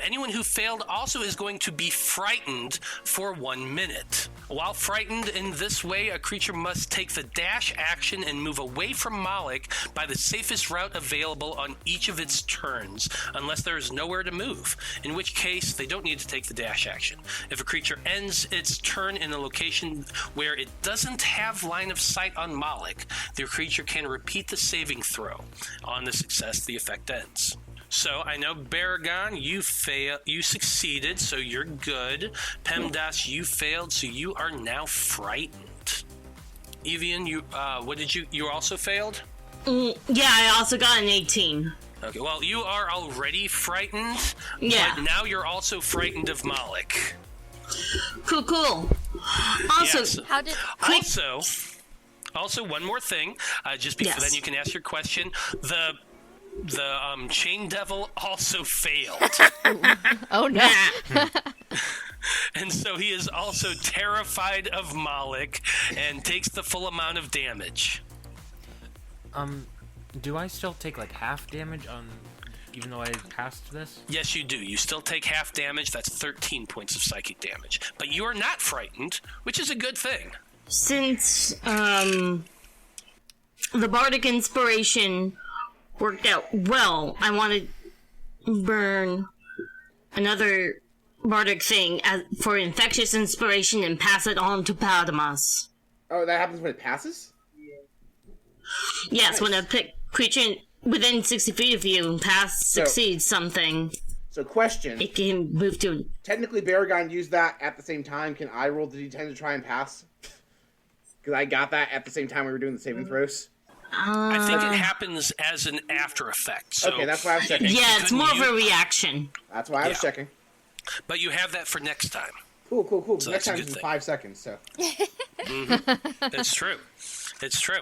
Anyone who failed also is going to be frightened for 1 minute. While frightened in this way, a creature must take the dash action and move away from Moloch by the safest route available on each of its turns, unless there is nowhere to move, in which case they don't need to take the dash action. If a creature ends its turn in a location where it doesn't have line of sight on Moloch, the creature can repeat the saving throw. On the success, the effect ends. So I know Baragon, you succeeded, so you're good. Pemdas, you failed, so you are now frightened. Evian, you also failed? Yeah, I also got an 18. Okay, well, you are already frightened, Yeah. but now you're also frightened of Moloch. Cool. Also, Yes. How did... Also, one more thing, just before Yes. then you can ask your question. The Chain Devil also failed. Oh no. And so he is also terrified of Moloch and takes the full amount of damage. Do I still take like half damage on, even though I passed this? Yes, you do. You still take half damage. That's 13 points of psychic damage. But you are not frightened, which is a good thing. since the bardic inspiration worked out well, I want to burn another bardic thing for infectious inspiration and pass it on to Padamas. Oh, that happens when it passes? Yes, when a creature within 60 feet of you succeeds something, So question, it can move to... technically Baragon used that at the same time. Can I roll the d10 to try and pass? Because I got that at the same time we were doing the saving throws. I think it happens as an after effect. So Okay, that's why I was checking. Yeah, it's more of a you- reaction. That's why I was Yeah. checking. But you have that for next time. Cool. So Next that's a time good is in thing. 5 seconds, so. It's true. It's true.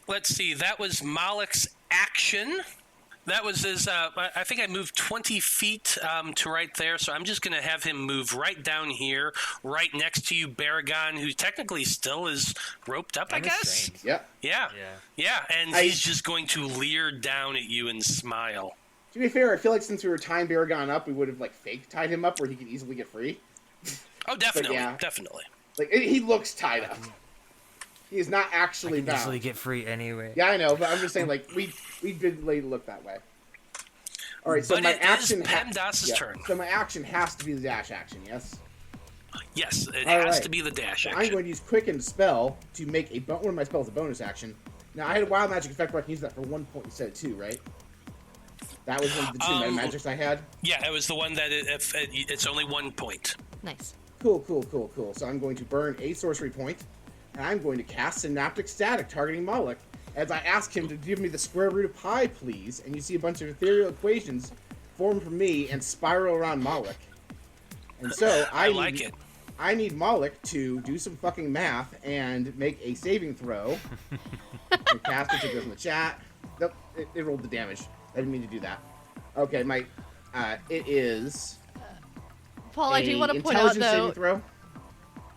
Let's see. That was Moloch's action. That was his. I think I moved 20 feet to right there, so I'm just going to have him move right down here, right next to you, Baragon, who technically still is roped up, I Kinda guess. strange. Yep. Yeah, and he's just going to leer down at you and smile. To be fair, I feel like since we were tying Baragon up, we would have, like, fake tied him up where he could easily get free. Oh, definitely, yeah. definitely. Like, he looks tied up. He is not actually bound. Easily get free anyway. Yeah, I know, but I'm just saying, like, we did lay look that way. All right, so But my it is action. PEMDAS's turn. So my action has to be the dash action. Yes. Yes, it All has right. to be the dash So I'm action. going to use Quicken Spell to make one of my spells a bonus action. Now I had a wild magic effect where I can use that for 1 point instead of 2, right? That was one of the two meta magics I had. Yeah, it was the one that it's only 1 point. Nice. Cool. So I'm going to burn a sorcery point, and I'm going to cast Synaptic Static, targeting Moloch, as I ask him to give me the square root of pi, please, and you see a bunch of ethereal equations form from me and spiral around Moloch. And so I like it. I need Moloch to do some fucking math and make a saving throw. And cast it, so it goes in the chat. Nope, it rolled the damage. I didn't mean to do that. Okay, it is... Paul, I do want to point out intelligence saving though, throw.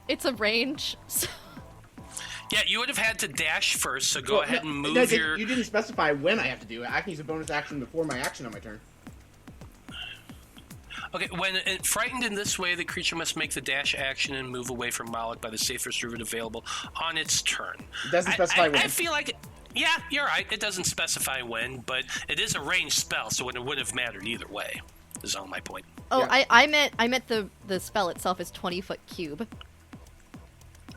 it's a range. So Yeah, you would have had to dash first, so go Well, ahead and move no, your... You didn't specify when I have to do it. I can use a bonus action before my action on my turn. Okay, when frightened in this way, the creature must make the dash action and move away from Moloch by the safest route available on its turn. It doesn't specify when. I feel like Yeah, you're right. It doesn't specify when, but it is a ranged spell, so it would have mattered either way. Is all my point. Oh, Yeah. I meant the spell itself is 20-foot cube.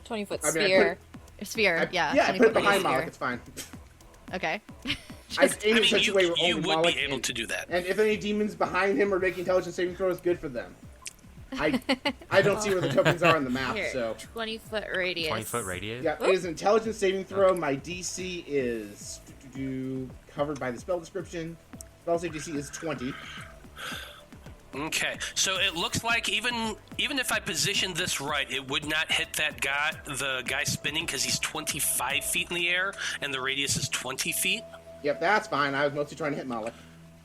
20-foot I mean, sphere. Sphere, yeah. Yeah, I 20 put it foot behind sphere. Moloch. It's fine. Okay. I aim in such a way you where only would Moloch be able to do that. And if any demons behind him are making intelligence saving throws, good for them. I don't see where the tokens are on the map, Here, so 20-foot radius. 20-foot radius? yeah, it is an intelligence saving throw. My DC is covered by the spell description. Spell save DC is 20. Okay, so it looks like even if I positioned this right, it would not hit the guy spinning because he's 25 feet in the air and the radius is 20 feet. Yep, that's fine. I was mostly trying to hit Moloch.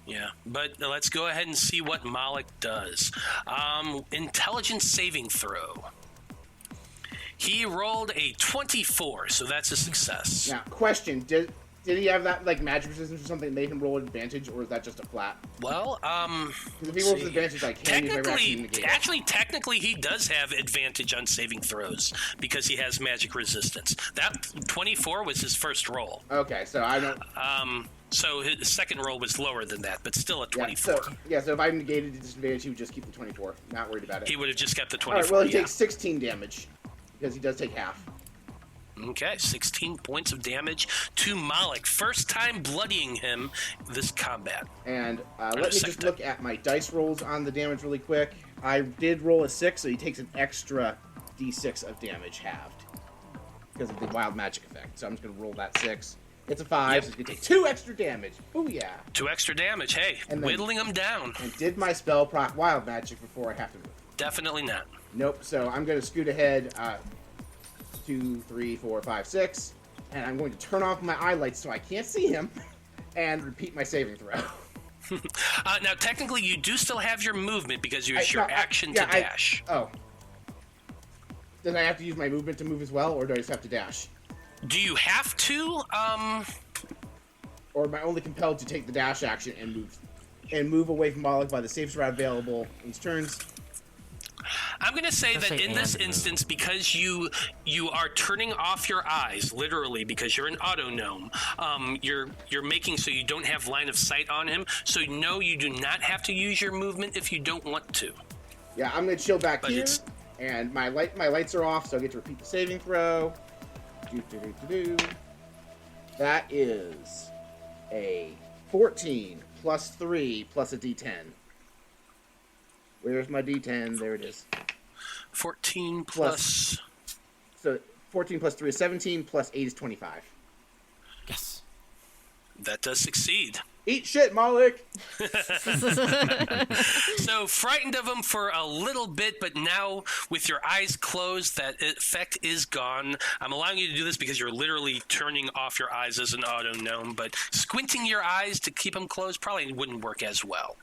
Yeah, but let's go ahead and see what Moloch does. Intelligence saving throw. He rolled a 24, so that's a success. Now, question: Did he have that like magic resistance or something that made him roll advantage, or is that just a flat? Well, Because if he rolls advantage, I can't use my reaction to negate it. Technically, he does have advantage on saving throws because he has magic resistance. That 24 was his first roll. Okay, so I don't. So his second roll was lower than that, but still a Yeah, 24. so if I negated the disadvantage, he would just keep the 24. Not worried about it. He would have just got the All 24. right, well, he yeah. takes 16 damage because he does take half. Okay, 16 points of damage to Moloch. First time bloodying him this combat. And let me second just look at my dice rolls on the damage really quick. I did roll a 6, so he takes an extra d6 of damage halved because of the wild magic effect. So I'm just going to roll that 6. It's a 5, Yep. so he's going to take 2 extra damage. Oh yeah. 2 extra damage. Hey, And then- whittling him down. And did my spell proc wild magic before I have to move? Definitely not. Nope. So I'm going to scoot ahead 2, 3, 4, 5, 6. And I'm going to turn off my eye lights so I can't see him and repeat my saving throw. Now, technically, you do still have your movement because you use your action to dash. Oh. Then I have to use my movement to move as well, or do I just have to dash? Do you have to? Or am I only compelled to take the dash action and move away from Moloch by the safest route available in his turns? I'm going to say Let's that say in this and move. instance, because you are turning off your eyes, literally, because you're an auto gnome, you're making so you don't have line of sight on him. So no, you do not have to use your movement if you don't want to. Yeah, I'm gonna chill back But here, it's- and my lights are off, so I get to repeat the saving throw. That is a 14 plus 3 plus a d10. Where's my d10? There it is. 14 plus. So 14 plus 3 is 17, plus 8 is 25. Yes. That does succeed. Eat shit, Moloch! So frightened of him for a little bit, but now with your eyes closed, that effect is gone. I'm allowing you to do this because you're literally turning off your eyes as an auto gnome, but squinting your eyes to keep them closed probably wouldn't work as well.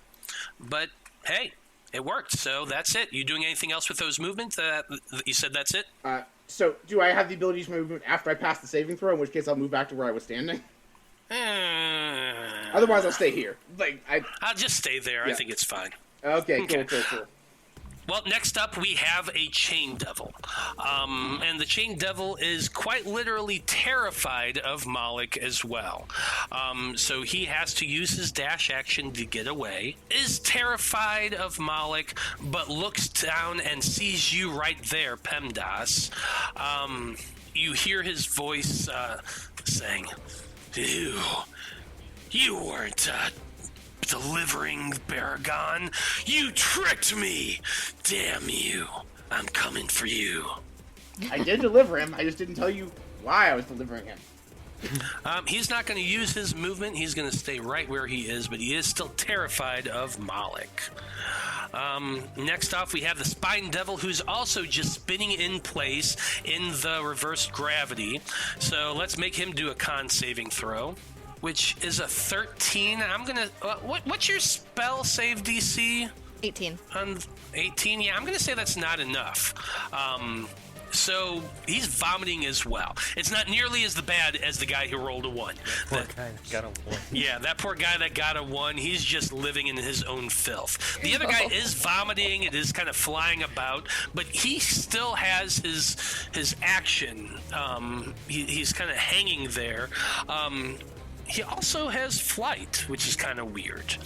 But hey, it worked. So that's it. You doing anything else with those movements? You said that's it? So do I have the ability to use my movement after I pass the saving throw, in which case I'll move back to where I was standing? Otherwise, I'll stay here. I'll just stay there. Yeah. I think it's fine. Okay, cool. Well, next up we have a chain devil. And the chain devil is quite literally terrified of Moloch as well. So he has to use his dash action to get away. Is terrified of Moloch, but looks down and sees you right there, Pemdas. You hear his voice saying, You weren't delivering Baragon. You tricked me. Damn you. I'm coming for you. I did deliver him. I just didn't tell you why I was delivering him. He's not going to use his movement. He's going to stay right where he is, but he is still terrified of Moloch. Next off, we have the Spine Devil, who's also just spinning in place in the reversed gravity. So let's make him do a con saving throw, which is a 13. I'm going to... what's your spell save DC? 18. 18? Yeah, I'm going to say that's not enough. So he's vomiting as well. It's not nearly as bad as the guy who rolled a 1. Poor guy that got a 1. Yeah, that poor guy that got a 1, he's just living in his own filth. The other guy is vomiting, it is kind of flying about, but he still has his action. He's kind of hanging there. He also has flight, which is kind of weird.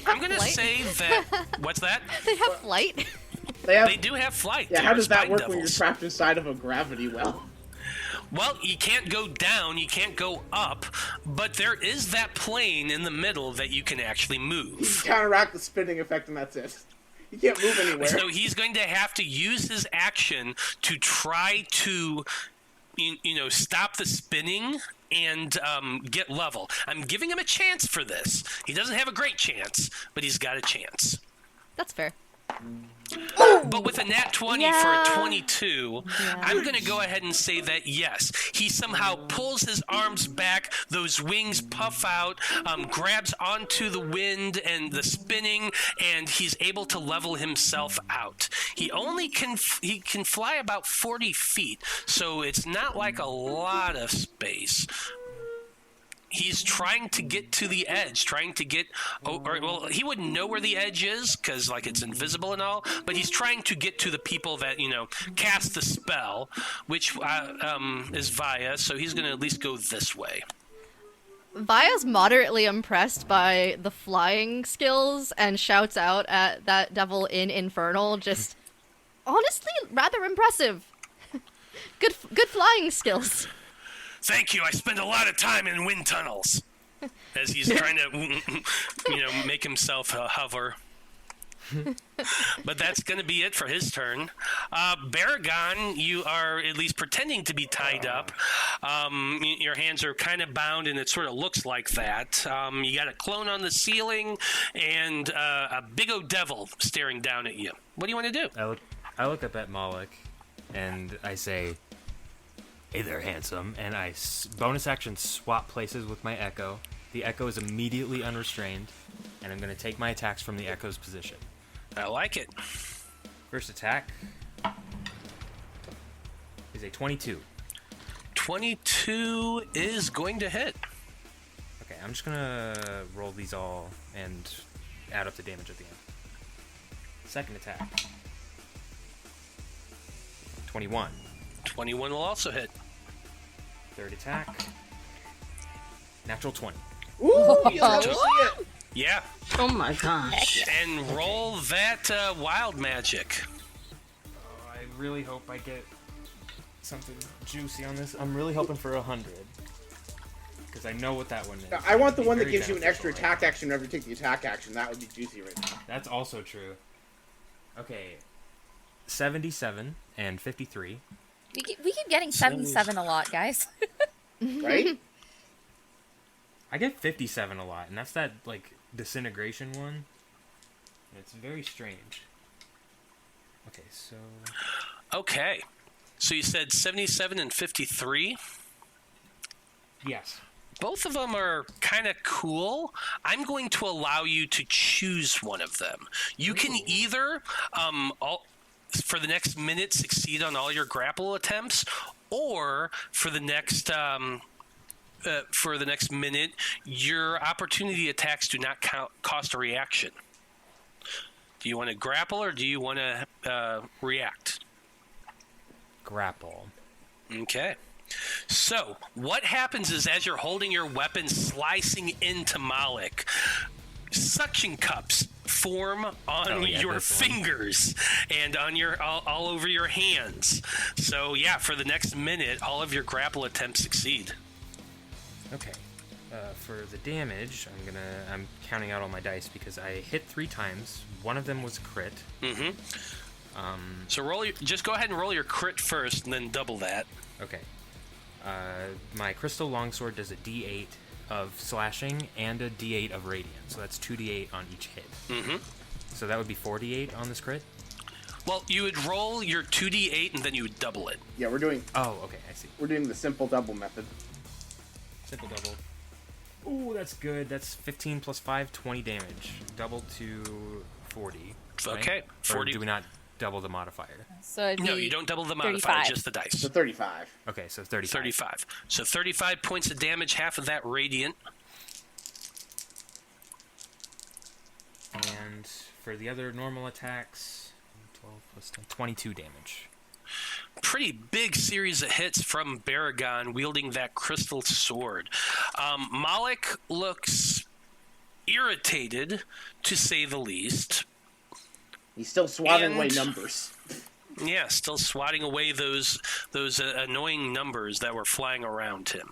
I'm going to say that... What's that? They have flight. They do have flight. Yeah, They're how does that spine work when you're devils. trapped inside of a gravity well? Well, you can't go down, you can't go up, but there is that plane in the middle that you can actually You move. counteract the spinning effect, and that's it. You can't move anywhere. So he's going to have to use his action to try to, stop the spinning and get level. I'm giving him a chance for this. He doesn't have a great chance, but he's got a chance. That's fair. But with a nat 20 for a 22, I'm going to go ahead and say that yes, he somehow pulls his arms back, those wings puff out, grabs onto the wind and the spinning, and he's able to level himself out. He only can fly about 40 feet, so it's not like a lot of space. He's trying to get to the edge, well, he wouldn't know where the edge is because, it's invisible and all, but he's trying to get to the people that, cast the spell, which is Vaya, so he's going to at least go this way. Vaya's moderately impressed by the flying skills and shouts out at that devil in Infernal, just honestly rather impressive. Good flying skills. Thank you. I spend a lot of time in wind tunnels. As he's trying to, make himself hover. But that's going to be it for his turn. Baragon, you are at least pretending to be tied up. Your hands are kind of bound, and it sort of looks like that. You got a clone on the ceiling and a big old devil staring down at you. What do you want to do? I look up at Moloch, and I say, "Hey there, handsome," and I bonus action swap places with my Echo. The Echo is immediately unrestrained, and I'm going to take my attacks from the Echo's position. I like it. First attack is a 22. 22 is going to hit. Okay, I'm just going to roll these all and add up the damage at the end. Second attack. 21. 21 will also hit. Third attack. Natural 20. Ooh, you love to see it. Yeah. Oh my gosh. And roll that wild magic. Oh, I really hope I get something juicy on this. I'm really hoping for 100. Because I know what that one is. I want the It'd be one that very gives you an extra beneficial, attack action whenever you take the attack action. That would be juicy right now. That's also true. Okay. 77 and 53. We keep getting 77 a lot, guys. Right? I get 57 a lot, and that's that, disintegration one. It's very strange. Okay, so... Okay. So you said 77 and 53? Yes. Both of them are kind of cool. I'm going to allow you to choose one of them. You can either, for the next minute, succeed on all your grapple attempts, or for the next minute, your opportunity attacks do not cost a reaction. Do you want to grapple or do you want to react? Grapple. Okay. So, what happens is as you're holding your weapon slicing into Moloch, suction cups form on your fingers and on your all over your hands. So, yeah, for the next minute, all of your grapple attempts succeed. Okay. For the damage, I'm counting out all my dice because I hit 3 times. One of them was crit. Mm-hmm. So just go ahead and roll your crit first, and then double that. Okay. My crystal longsword does a D8 of slashing and a D8 of radiant, so that's 2D8 on each hit. Mm-hmm. So that would be 4D8 on this crit. Well, you would roll your 2D8 and then you would double it. Yeah, we're doing Okay, I see. we're doing the simple double method. Simple double. Ooh, that's good. That's 15 plus 5, 20 damage. Double to 40. Right? Okay, Or 40. do we not double the modifier. So it'd No, be you don't double the modifier, 35. just the dice. So 35. Okay, so 35. 35. So 35 points of damage, half of that radiant. And for the other normal attacks, 12 plus 10, 22 damage. Pretty big series of hits from Baragon wielding that crystal sword. Moloch looks irritated, to say the least. He's still swatting And- away numbers. Yeah, still swatting away those annoying numbers that were flying around him.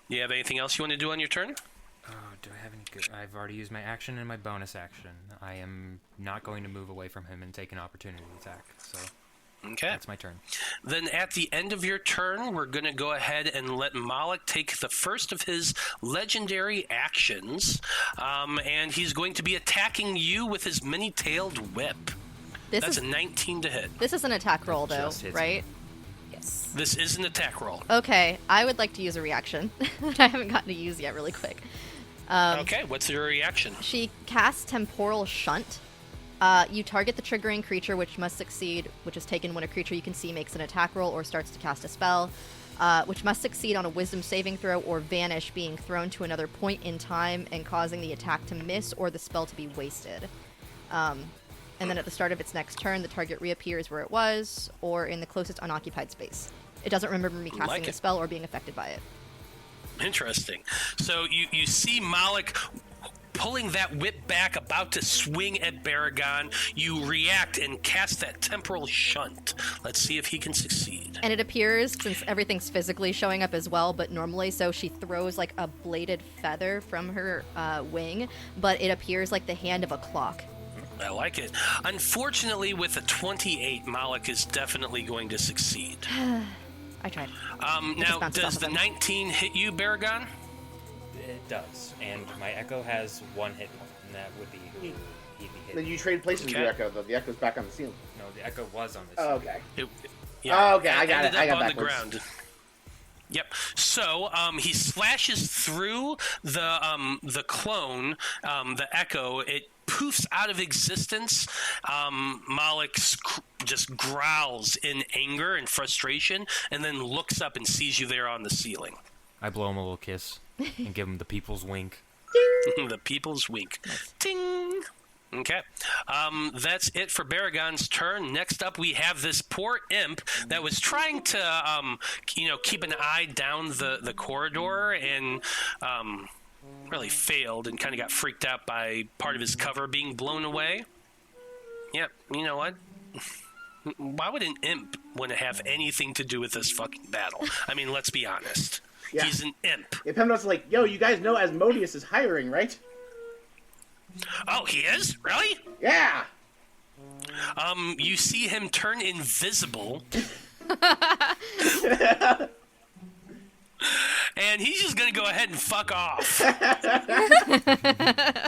You have anything else you want to do on your turn? Oh, do I have any good? I've already used my action and my bonus action. I am not going to move away from him and take an opportunity attack. So Okay. that's my turn. Then at the end of your turn, we're going to go ahead and let Moloch take the first of his legendary actions, and he's going to be attacking you with his many-tailed whip. That's a 19 to hit. This is an attack roll, though, just hits right? Yes. This is an attack roll. Okay, I would like to use a reaction that I haven't gotten to use yet really quick. Okay, what's your reaction? She casts Temporal Shunt. You target the triggering creature, which must succeed, which is taken when a creature you can see makes an attack roll or starts to cast a spell, which must succeed on a wisdom saving throw or vanish, being thrown to another point in time and causing the attack to miss or the spell to be wasted. And then at the start of its next turn, the target reappears where it was or in the closest unoccupied space. It doesn't remember me casting Like the it. spell or being affected by it. Interesting. So you see Moloch pulling that whip back, about to swing at Baragon. You react and cast that temporal shunt. Let's see if he can succeed. And it appears, since everything's physically showing up as well, but normally, so she throws like a bladed feather from her wing, but it appears like the hand of a clock. I like it. Unfortunately, with a 28, Moloch is definitely going to succeed. I tried. Now, bounces does off the of him. 19 hit you, Baragon? It does, and my echo has one hit point, and that would be who he'd be Then hitting. you trade places with Okay. your Echo, though. The Echo's back on the ceiling. No, the echo was on this. Oh, okay. Yeah, Okay, I got ended it. I up got on the backwards. ground. Yep. So he slashes through the clone, the echo. It poofs out of existence. Moloch just growls in anger and frustration, and then looks up and sees you there on the ceiling. I blow him a little kiss and give him the people's wink. The people's wink. Ting. Okay. That's it for Baragon's turn. Next up, we have this poor imp that was trying to, keep an eye down the corridor and really failed and kind of got freaked out by part of his cover being blown away. Yep. You know what? Why would an imp want to have anything to do with this fucking battle? I mean, let's be honest. Yeah. He's an imp. If Hemnot's like, yo, you guys know Asmodeus is hiring, right? Oh, he is? Really? Yeah! You see him turn invisible. And he's just gonna go ahead and fuck off.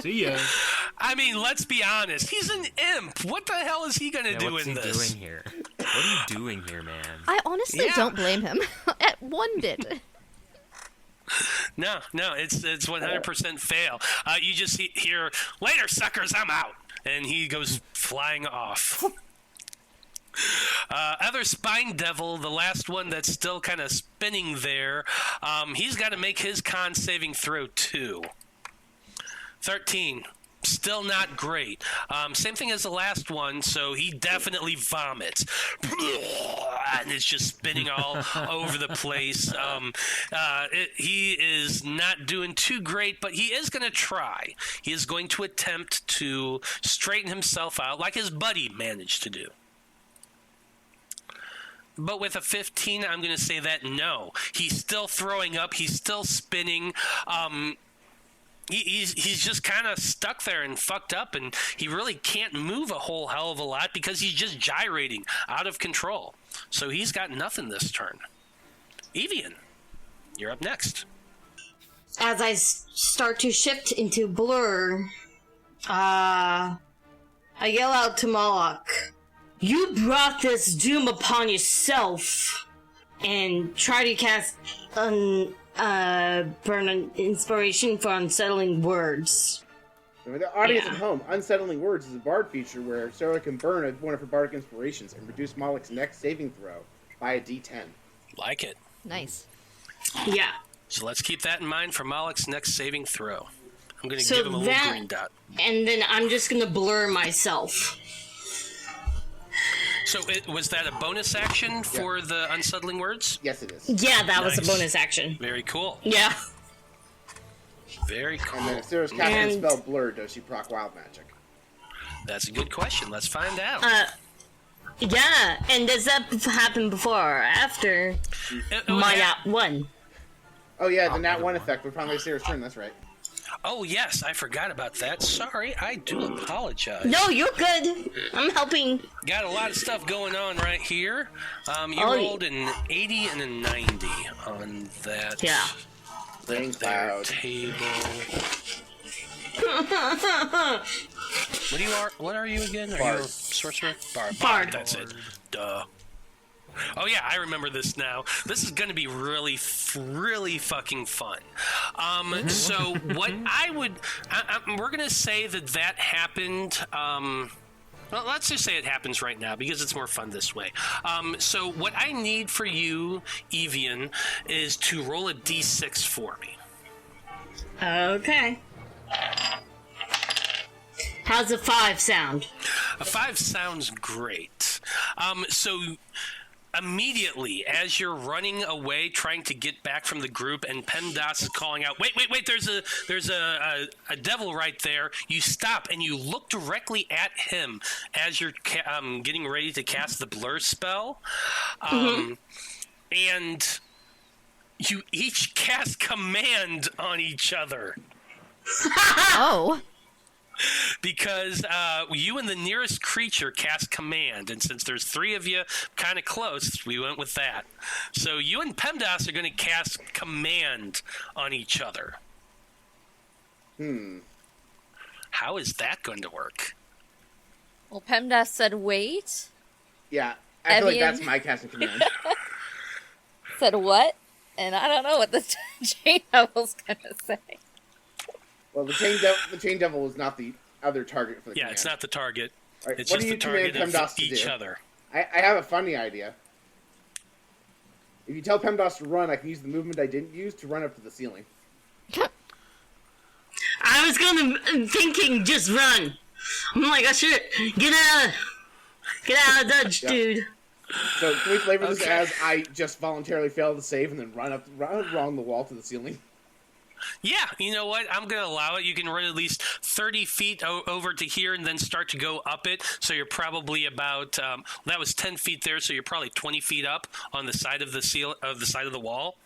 See ya. I mean, let's be honest. He's an imp. What the hell is he gonna do What's in he this? doing here? What are you doing here, man? I honestly Yeah. don't blame him. At one bit. No, it's 100% fail. You just hear, "Later, suckers, I'm out," and he goes flying off. Other Spine Devil, the last one that's still kind of spinning there, he's got to make his con saving throw too. 13. Still not great. Same thing as the last one, so he definitely vomits. And it's just spinning all over the place. He is not doing too great, but he is going to try. He is going to attempt to straighten himself out like his buddy managed to do. But with a 15, I'm going to say that no. He's still throwing up. He's still spinning. He's just kind of stuck there and fucked up, and he really can't move a whole hell of a lot because he's just gyrating out of control. So he's got nothing this turn. Evian, you're up next. As I start to shift into blur, I yell out to Moloch, "You brought this doom upon yourself," and try to cast burn an inspiration for unsettling words. So for the audience Yeah. at home, Unsettling Words is a bard feature where Sarah can burn one of her bardic inspirations and reduce Moloch's next saving throw by a d10. Like it. Nice. Yeah. So let's keep that in mind for Moloch's next saving throw. I'm going to So give him a little that- green dot. And then I'm just gonna blur myself. So was that a bonus action for the Unsettling Words? Yes, it is. Yeah, that was a Nice. bonus action. Very cool. Yeah. Very cool. And then if Sarah's casting a And- spell Blur, does she proc wild magic? That's a good question. Let's find out. Yeah, and does that happen before or after my yeah. one? Oh yeah, the Nat 1 effect. We're finally Sarah's turn, that's right. Oh, yes, I forgot about that. Sorry, I do apologize. No, you're good. I'm helping. Got a lot of stuff going on right here. You Oh, rolled an 80 and a 90 on that. Yeah. Rain There cloud. table. What are you again? Are you Bard. a sorcerer? Bard. Bard. That's it. Duh. Oh yeah, I remember this now. This is going to be really fucking fun. So what I would, we're going to say that happened. Well, let's just say it happens right now because it's more fun this way. So what I need for you, Evian, is to roll a d6 for me. Okay. How's a 5 sound? A 5 sounds great. So immediately, as you're running away, trying to get back from the group, and PEMDAS is calling out, "Wait! There's a devil right there." You stop and you look directly at him as you're getting ready to cast the blur spell, and you each cast command on each other. Oh. Because you and the nearest creature cast command, and since there's 3 of you kind of close, we went with that. So you and PEMDAS are going to cast command on each other. How is that going to work? Well, PEMDAS said wait. Yeah, I feel like Evian. that's my casting command. Said what? And I don't know what the chain devil's gonna say. Well, the chain devil is not the other target for the Yeah, command. it's not the target. All right, It's what just do the you command target of PEMDAS to each do? other. I have a funny idea. If you tell PEMDAS to run, I can use the movement I didn't use to run up to the ceiling. I was thinking just run. I'm like, oh shit, get out of Dutch, Yeah. dude. So can we flavor this Okay. as I just voluntarily failed to save and then run around the wall to the ceiling? Yeah, you know what? I'm going to allow it. You can run at least 30 feet over to here and then start to go up it. So you're probably about, that was 10 feet there, so you're probably 20 feet up on the side of the side of the wall.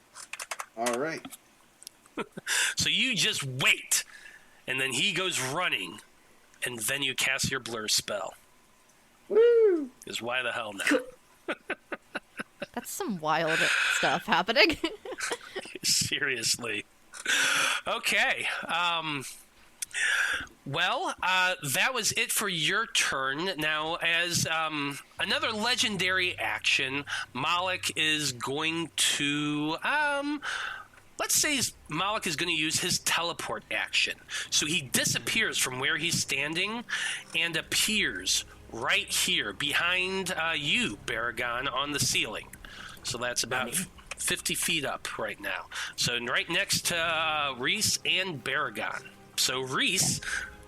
All right. So you just wait, and then he goes running, and then you cast your blur spell. Woo! Because why the hell not? That's some wild stuff happening. Seriously. Okay. Well, that was it for your turn. Now, as another legendary action, Moloch is going to... let's say Moloch is going to use his teleport action. So he disappears from where he's standing and appears right here behind you, Baragon, on the ceiling. So that's about 50 feet up right now. So right next to Reese and Baragon. So Reese,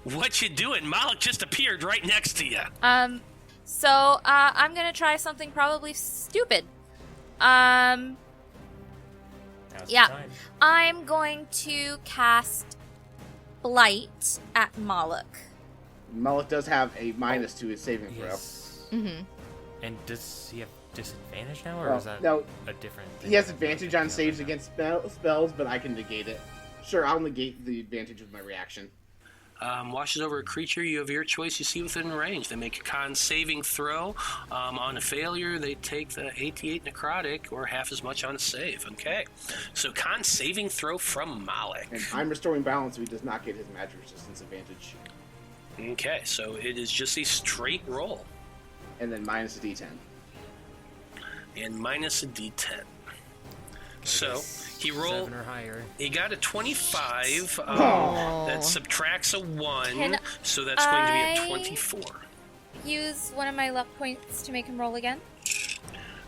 what you doing? Moloch just appeared right next to you. So I'm gonna try something probably stupid. Now's the Yeah. time. I'm going to cast Blight at Moloch. Moloch does have a minus to his saving throw. Yes. Mm-hmm. And does he have disadvantage now, or Well, is that no, a different thing? he has advantage on saves against spells, but I can negate it. Sure, I'll negate the advantage with my reaction. Washes over a creature you have your choice you see within range. They make a con saving throw. On a failure, they take the 88 necrotic or half as much on a save. Okay. So con saving throw from Moloch. And I'm restoring balance, so he does not get his magic resistance advantage. Okay, so it is just a straight roll. And then minus a d10. And minus a d10. So he rolled. 7 or higher. He got a 25. Oh. That subtracts a 1, Can so that's going to be a I- 24. Use one of my luck points to make him roll again.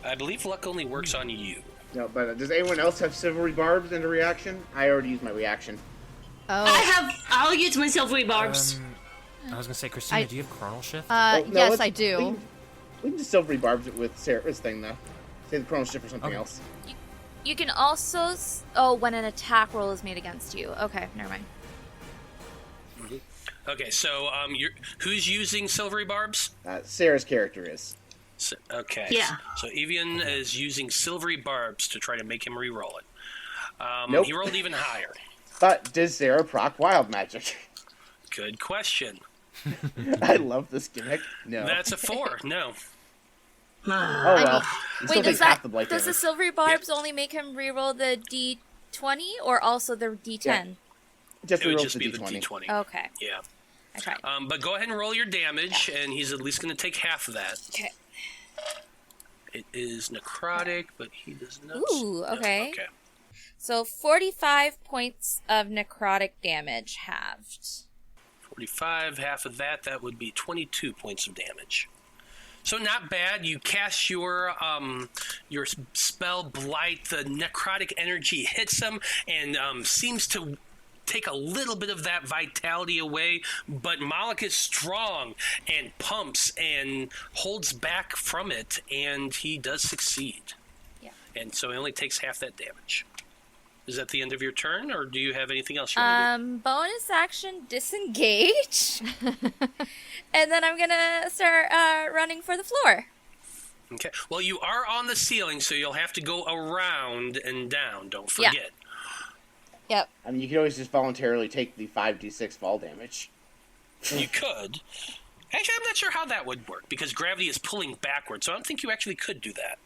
I believe luck only works on you. No, but does anyone else have silvery barbs into reaction? I already used my reaction. Oh. I'll use my silvery barbs. I was gonna say, Christina, do you have Chronal Shift? Oh, no, Yes, let's- I do. We can just silvery barbs it with Sarah's thing, though. Say the chrono shift or something Okay. else. You can also when an attack roll is made against you. Okay, never mind. Okay, so who's using silvery barbs? Sarah's character is. Okay. Yeah. So Evian is using silvery barbs to try to make him re-roll it. Nope. He rolled even higher. But does Sarah proc wild magic? Good question. I love this gimmick. No. That's a 4. No. Oh well. You still Wait, take half the blight does the damage. silvery barbs only make him reroll the D20 or also the D10? Yeah. Just It would reroll just the be the D20. D20. Okay, Yeah. I tried. But go ahead and roll your damage, and he's at least going to take half of that. Okay. It is necrotic, but he does not. Ooh, no, okay. Okay. So 45 points of necrotic damage halved. 45, half of that, that would be 22 points of damage. So not bad. You cast your spell Blight. The necrotic energy hits him and seems to take a little bit of that vitality away, but Moloch is strong and pumps and holds back from it, and he does succeed. Yeah. And so he only takes half that damage. Is that the end of your turn, or do you have anything else you want to do? Bonus action disengage. And then I'm gonna start running for the floor. Okay. Well, you are on the ceiling, so you'll have to go around and down. Don't Yeah. forget. Yep. I mean, you can always just voluntarily take the 5d6 fall damage. You could. Actually, I'm not sure how that would work, because gravity is pulling backwards, so I don't think you actually could do that.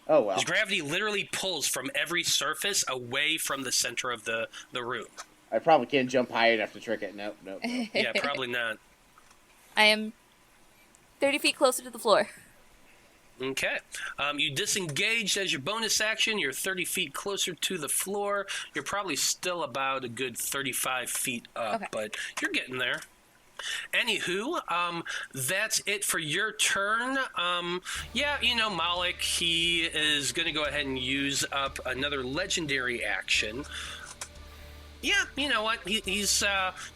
Oh well. Because gravity literally pulls from every surface away from the center of the room. I probably can't jump high enough to trick it. Nope. Yeah, probably not. I am 30 feet closer to the floor. Okay. You disengaged as your bonus action. You're 30 feet closer to the floor. You're probably still about a good 35 feet up, Okay. but you're getting there. Anywho, that's it for your turn. Moloch, he is going to go ahead and use up another legendary action. Yeah, you know what? He's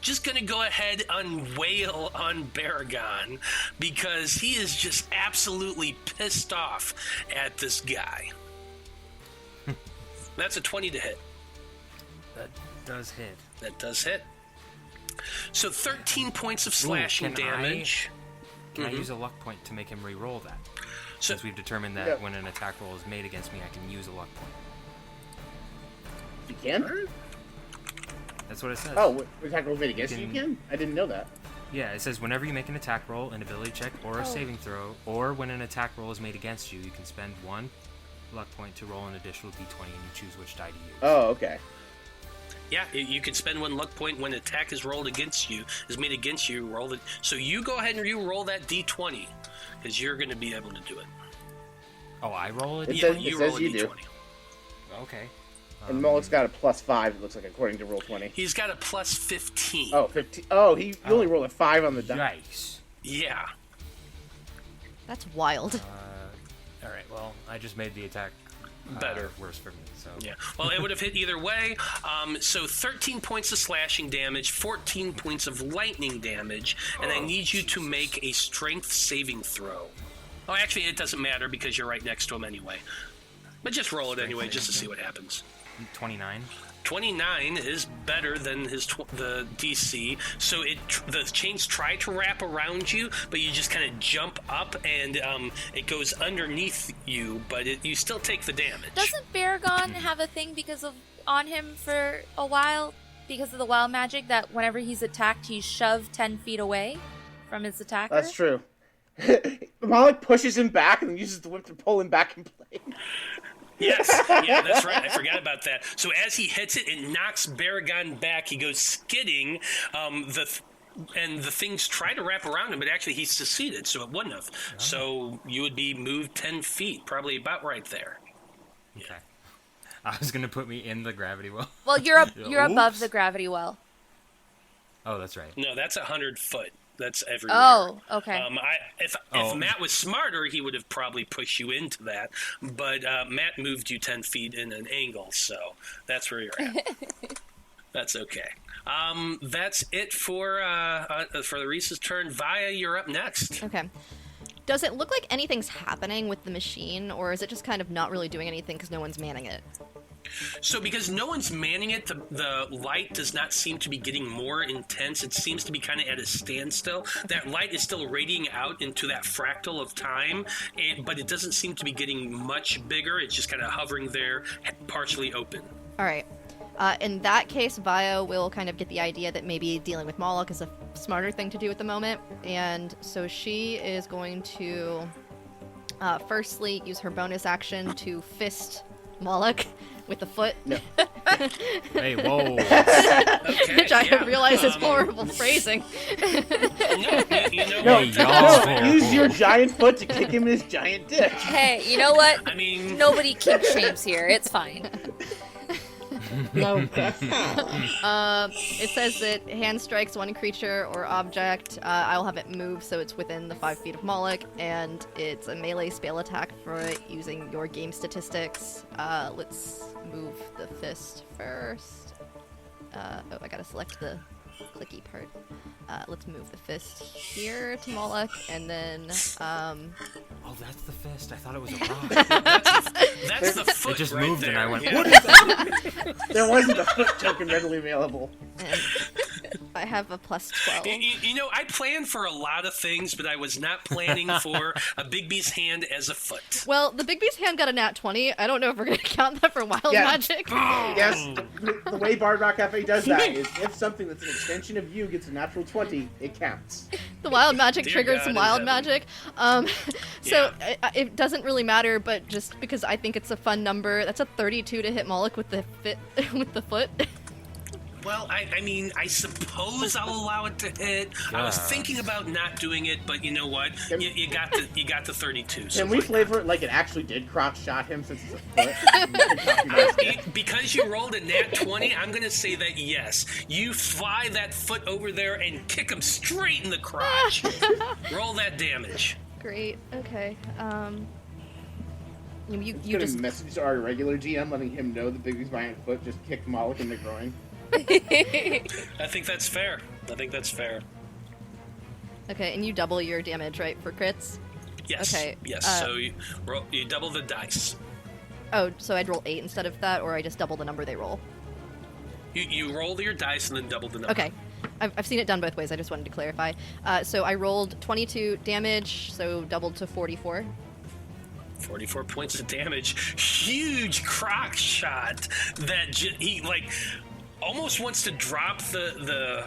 just going to go ahead and wail on Baragon because he is just absolutely pissed off at this guy. That's a 20 to hit. That does hit. That does hit. So 13 points of slashing can damage. Can I use a luck point to make him re-roll that? So- Since we've determined that Yeah. when an attack roll is made against me, I can use a luck point. You can? That's what it says. Oh, attack rolls made against you can- can? I didn't know that. Yeah, it says whenever you make an attack roll, an ability check, or a saving throw, or when an attack roll is made against you, you can spend 1 luck point to roll an additional d20 and you choose which die to use. Oh, okay. Yeah, you can spend 1 luck point when attack is rolled against you, is made against you, roll it. So you go ahead and you roll that d20, because you're going to be able to do it. Oh, I roll it? It Yeah, says- you it roll says a you do. d20. Okay. And Moloch's got a +5, it looks like, according to Roll 20. He's got a plus 15. Oh, 15. Oh, you only rolled a 5 on the die. Yikes. Yeah. That's wild. Alright, well, I just made the attack Better. worse for me, so... Yeah. Well, it would have hit either way. So 13 points of slashing damage, 14 points of lightning damage, and I need you to make a strength saving throw. Oh, actually, it doesn't matter because you're right next to him anyway. But just roll it anyway, just to see what happens. 29. 29 is better than the DC. So the chains try to wrap around you, but you just kind of jump up and it goes underneath you, but you still take the damage. Doesn't Baragon have a thing on him for a while because of the wild magic that whenever he's attacked, he's shoved 10 feet away from his attacker? That's true. Moloch pushes him back and then uses the whip to pull him back in place. Yes, yeah, that's right. I forgot about that. So as he hits it, it knocks Baragon back. He goes skidding. And the things try to wrap around him, but actually he succeeded, so it wouldn't have. So you would be moved 10 feet, probably about right there. Okay. I was gonna put me in the gravity well. Well, you're above Oops. the gravity well. Oh, that's right. No, that's 100 foot. That's everywhere. Oh, okay. If Matt was smarter, he would have probably pushed you into that. But Matt moved you 10 feet in an angle, so that's where you're at. That's okay. That's it for the Reese's turn. Vaya, you're up next. Okay. Does it look like anything's happening with the machine, or is it just kind of not really doing anything because no one's manning it? So because no one's manning it, the light does not seem to be getting more intense. It seems to be kind of at a standstill. That light is still radiating out into that fractal of time, but it doesn't seem to be getting much bigger. It's just kind of hovering there, partially open. All right. In that case, Vio will kind of get the idea that maybe dealing with Moloch is a smarter thing to do at the moment. And so she is going to firstly use her bonus action to fist Moloch with the foot. No. Hey, whoa. Okay, Which I yeah. realize is horrible phrasing. No, Hey, y'all. no, use your giant foot to kick him in his giant dick. Hey, you know what? I mean, Nobody kink shames here. It's fine. No, that's not. It says that hand strikes one creature or object. I'll have it move so it's within the 5 feet of Moloch, and it's a melee spell attack for it using your game statistics. Let's move the fist first. I gotta select the clicky part. Let's move the fist here to Moloch, and then Oh, that's the fist. I thought it was a rock. that's the foot. It just right moved there. and I went, Yeah. what is that? There wasn't a foot token readily available. and I have a plus 12. You know, I planned for a lot of things, but I was not planning for a Bigby's hand as a foot. Well, the Big B's hand got a nat 20. I don't know if we're gonna count that for wild Yeah. magic. Yes, the way Bard Rock Cafe does that is if something that's an extension of you gets a natural 20, it counts. The wild magic Dear triggered God some in wild heaven. magic. So it doesn't really matter, but just because I think it's a fun number, that's a 32 to hit Moloch with the with the foot. Well, I mean, I suppose I'll allow it to hit. I was thinking about not doing it, but you know what? You got the 32. So Can we why flavor it like it actually did crotch shot him since it's a foot? not? Because you rolled a nat 20, I'm going to say that yes. You fly that foot over there and kick him straight in the crotch. Roll that damage. Great. Okay. You Gonna just message our regular GM letting him know the Bigby's giant foot just kicked Moloch in the groin. I think that's fair. okay, and you double your damage, right, for crits? Yes. Okay, Yes. So you double the dice. Oh, so I'd roll 8 instead of that, or I just double the number they roll. You roll your dice and then double the number. Okay. I've seen it done both ways. I just wanted to clarify. So I rolled 22 damage, so doubled to 44. 44 points of damage. Huge crock shot that he like almost wants to drop the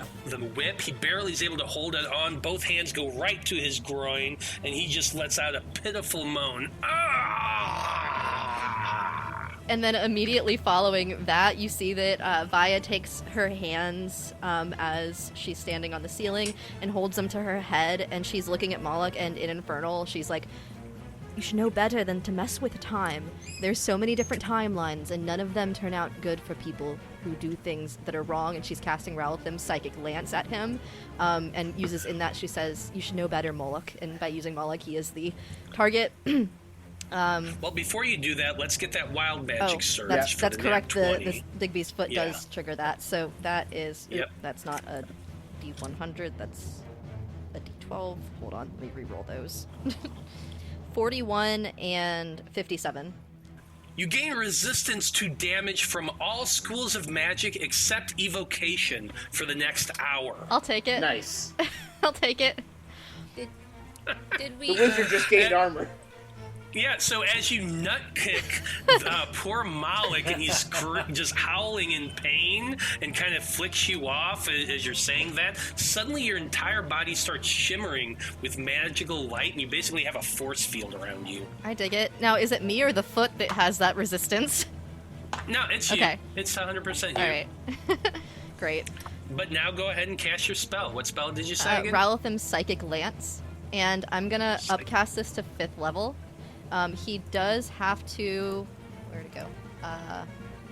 whip. He barely is able to hold it on. Both hands go right to his groin, and he just lets out a pitiful moan. Ah! And then immediately following that, you see that Vaya takes her hands as she's standing on the ceiling and holds them to her head, and she's looking at Moloch, and in Infernal, she's like, "You should know better than to mess with time. There's so many different timelines, and none of them turn out good for people who do things that are wrong." And she's casting Ralathim's Psychic Lance at him, and uses in that, she says, "You should know better, Moloch." And by using Moloch, he is the target. Well, before you do that, let's get that wild magic surge. That's for the correct. nat The 20. Digby's foot Yeah. does trigger that. So that is, Yep. that's not a D100. That's a D12. Hold on, let me re-roll those. 41 and 57. You gain resistance to damage from all schools of magic except evocation for the next hour. I'll take it. Nice. I'll take it. Did The we? wizard just gained armor. Yeah, so as you nut kick poor Moloch, and he's just howling in pain and kind of flicks you off as you're saying that, suddenly your entire body starts shimmering with magical light, and you basically have a force field around you. I dig it. Now, is it me or the foot that has that resistance? No, it's you. Okay. It's 100% you. All right. Great. But now go ahead and cast your spell. What spell did you say again? Ralathim's Psychic Lance. And I'm going to upcast this to 5th level. He does have to... Where'd it go?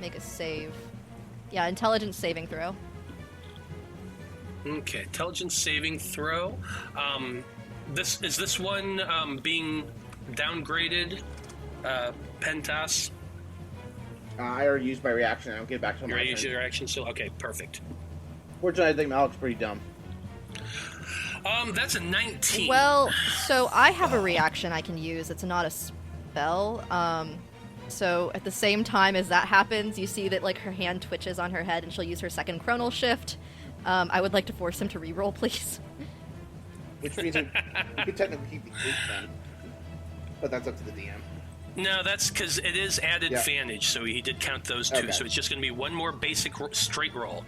make a save. Yeah, intelligence saving throw. Okay, intelligence saving throw. This one being downgraded? Pentas? I already used my reaction. I'll get back to You my already used turn. your action, so okay, perfect. Fortunately, I think Malik's pretty dumb. That's a 19. Well, so I have a reaction I can use. It's not a spell. So at the same time as that happens, you see that like her hand twitches on her head, and she'll use her second chronal shift. I would like to force him to reroll, please. Which means we could technically keep the 8 then. But that's up to the DM. No, that's because it is added Yeah. advantage, so he did count those two. Okay. So it's just going to be one more basic straight roll.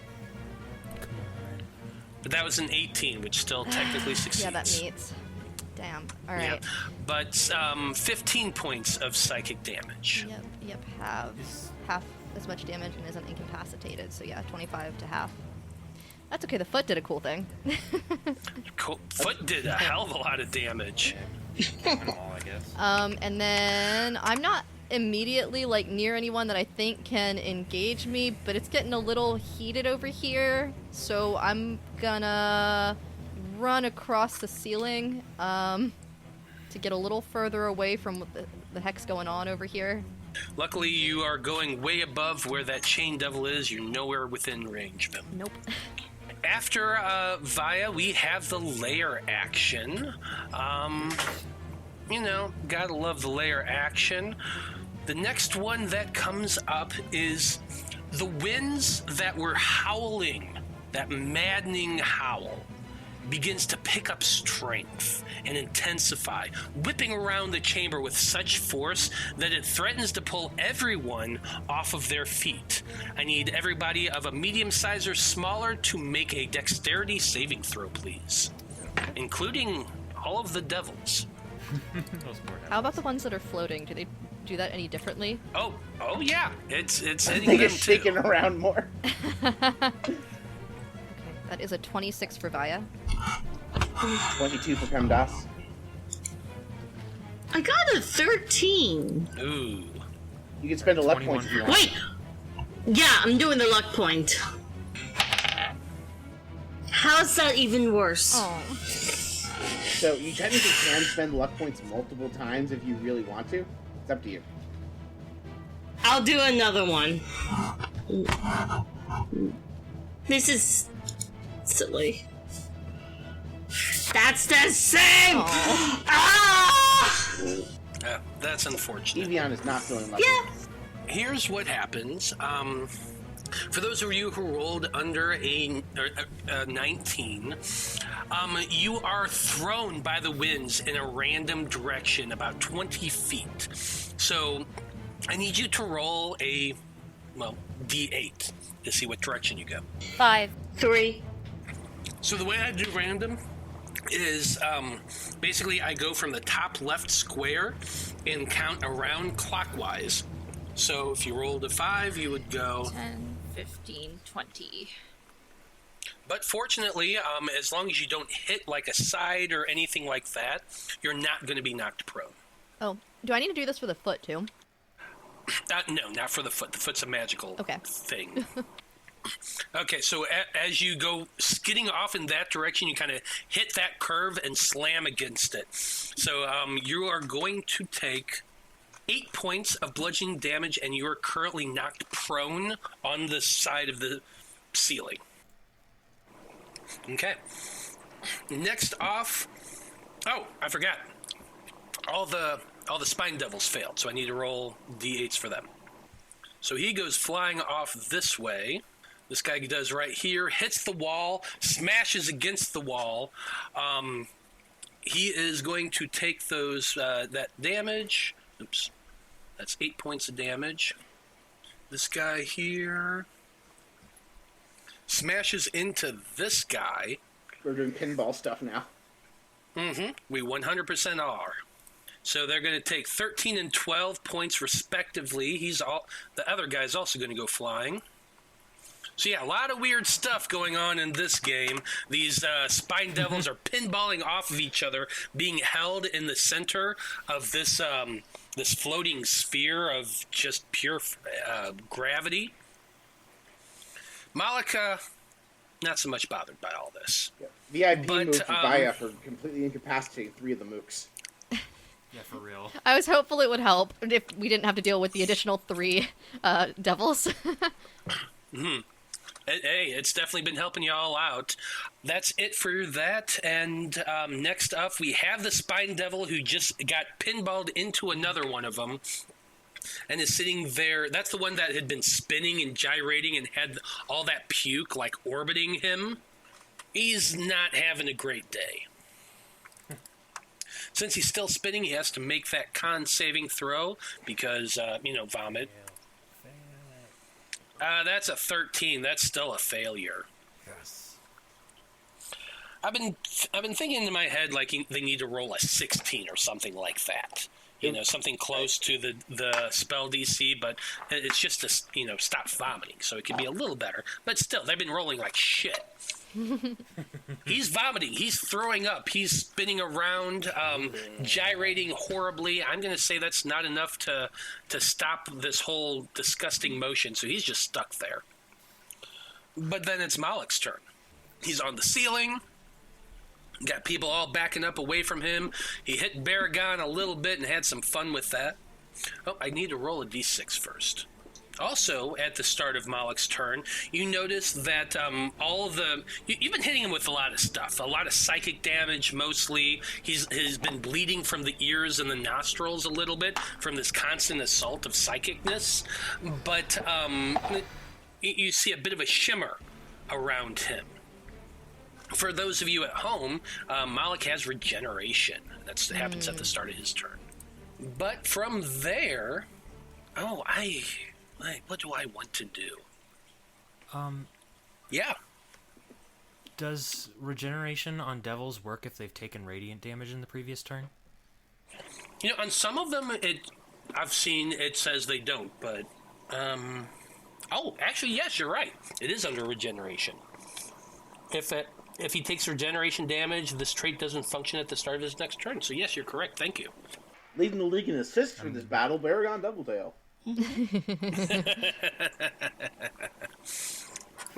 But that was an 18, which still technically succeeds. Yeah, that meets. Damn. All Yeah. right. But 15 points of psychic damage. Yep. Half as much damage and isn't incapacitated. So yeah, 25 to half. That's okay. The foot did a cool thing. Cool. Foot did a hell of a lot of damage. All, I guess. And then I'm not immediately like near anyone that I think can engage me, but it's getting a little heated over here, so I'm gonna run across the ceiling to get a little further away from what the heck's going on over here. Luckily, you are going way above where that chain devil is. You're nowhere within range of him. Nope. After Vaya, we have the Lair action. Gotta love the Lair action. The next one that comes up is the winds that were howling, that maddening howl, begins to pick up strength and intensify, whipping around the chamber with such force that it threatens to pull everyone off of their feet. I need everybody of a medium size or smaller to make a dexterity saving throw, please, including all of the devils. How about the ones that are floating? Do they do that any differently? Oh yeah, it's I hitting think them it's shaking too. around more. Okay, that is a 26 for Vaya. 22 for Pemdas. I got a 13. Ooh. You can spend a luck point if you want. Wait! Yeah, I'm doing the luck point. How's that even worse? Oh. So you technically can spend luck points multiple times if you really want to. It's up to you. I'll do another one. This is silly. That's the same! Ah! That's unfortunate. Evian is not feeling lucky. Yeah. Here's what happens. For those of you who rolled under a 19, you are thrown by the winds in a random direction about 20 feet. So I need you to roll a, D8 to see what direction you go. 5. 3. So the way I do random is basically I go from the top left square and count around clockwise. So if you rolled a 5, you would go... 10, 15, 20. But fortunately, as long as you don't hit like a side or anything like that, you're not going to be knocked prone. Oh, do I need to do this for the foot too? No, not for the foot. The foot's a magical thing. Okay, so as you go skidding off in that direction, you kind of hit that curve and slam against it. So you are going to take 8 points of bludgeoning damage, and you are currently knocked prone on the side of the ceiling. Okay. Next off... Oh, I forgot. All the spine devils failed, so I need to roll d8s for them. So he goes flying off this way. This guy does right here, hits the wall, smashes against the wall. He is going to take that damage. Oops. That's 8 points of damage. This guy here smashes into this guy. We're doing pinball stuff now. Mm-hmm. We 100% are. So they're going to take 13 and 12 points respectively. The other guy's also going to go flying. So yeah, a lot of weird stuff going on in this game. These spine devils are pinballing off of each other, being held in the center of this this floating sphere of just pure gravity. Moloch, not so much bothered by all this. Yeah. VIP move to Vaya for completely incapacitating 3 of the mooks. Yeah, for real. I was hopeful it would help if we didn't have to deal with the additional 3 devils. Hey, it's definitely been helping you all out. That's it for that. And next up, we have the Spine Devil who just got pinballed into another one of them and is sitting there. That's the one that had been spinning and gyrating and had all that puke like orbiting him. He's not having a great day. Since he's still spinning, he has to make that con saving throw because, vomit. That's a 13. That's still a failure. Yes. I've been thinking in my head like they need to roll a 16 or something like that. Something close to the spell DC, but it's just to stop vomiting, so it can be a little better. But still, they've been rolling like shit. He's vomiting. He's throwing up. He's spinning around, gyrating horribly. I'm going to say that's not enough to stop this whole disgusting motion, so he's just stuck there. But then it's Moloch's turn. He's on the ceiling. Got people all backing up away from him. He hit Baragon a little bit and had some fun with that. Oh, I need to roll a d6 first. Also, at the start of Moloch's turn, you notice that you've been hitting him with a lot of stuff, a lot of psychic damage mostly. He's been bleeding from the ears and the nostrils a little bit from this constant assault of psychicness. But you see a bit of a shimmer around him. For those of you at home, Moloch has regeneration. That happens at the start of his turn. But from there, what do I want to do? Yeah. Does regeneration on devils work if they've taken radiant damage in the previous turn? On some of them, I've seen it says they don't, but actually, yes, you're right. It is under regeneration. If he takes regeneration damage, this trait doesn't function at the start of his next turn. So yes, you're correct. Thank you. Leading the league in assists for this battle, Baragon Doubletail.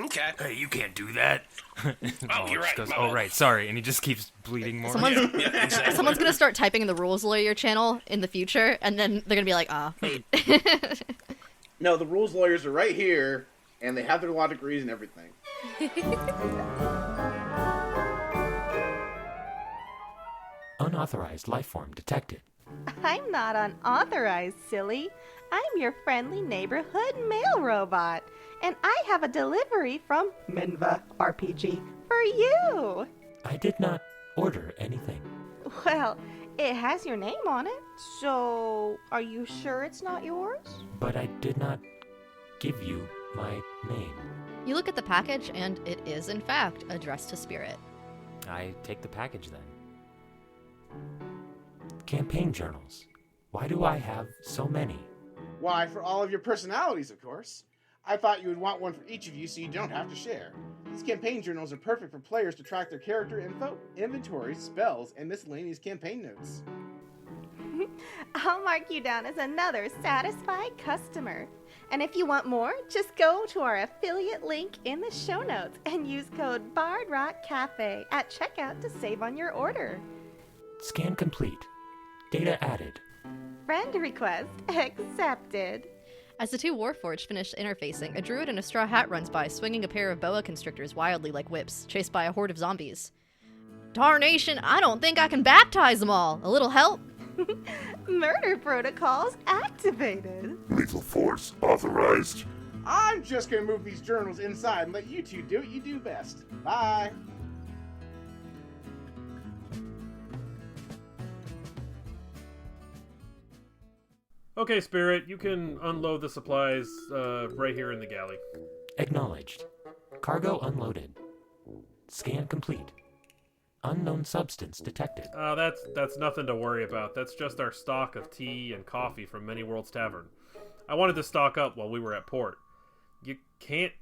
Okay. Hey, you can't do that. You're right. Goes, right, sorry. And he just keeps bleeding more. Someone's going to start typing in the Rules Lawyer channel in the future, and then they're going to be like, wait. No, the rules lawyers are right here, and they have their law degrees and everything. Unauthorized lifeform detected. I'm not unauthorized, silly. I'm your friendly neighborhood mail robot, and I have a delivery from Minva RPG for you. I did not order anything. Well, it has your name on it, so are you sure it's not yours? But I did not give you my name. You look at the package, and it is, in fact, addressed to Spirit. I take the package then. Campaign journals. Why do I have so many? Why, for all of your personalities, of course. I thought you would want one for each of you so you don't have to share. These campaign journals are perfect for players to track their character info, inventories, spells, and miscellaneous campaign notes. I'll mark you down as another satisfied customer. And if you want more, just go to our affiliate link in the show notes and use code BardRockCafe at checkout to save on your order. Scan complete. Data added. Friend request accepted. As the two Warforged finish interfacing, a druid in a straw hat runs by, swinging a pair of boa constrictors wildly like whips, chased by a horde of zombies. Tarnation, I don't think I can baptize them all. A little help? Murder protocols activated. Lethal force authorized. I'm just gonna move these journals inside and let you two do what you do best. Bye. Okay, Spirit, you can unload the supplies right here in the galley. Acknowledged. Cargo unloaded. Scan complete. Unknown substance detected. That's nothing to worry about. That's just our stock of tea and coffee from Many Worlds Tavern. I wanted to stock up while we were at port. You can't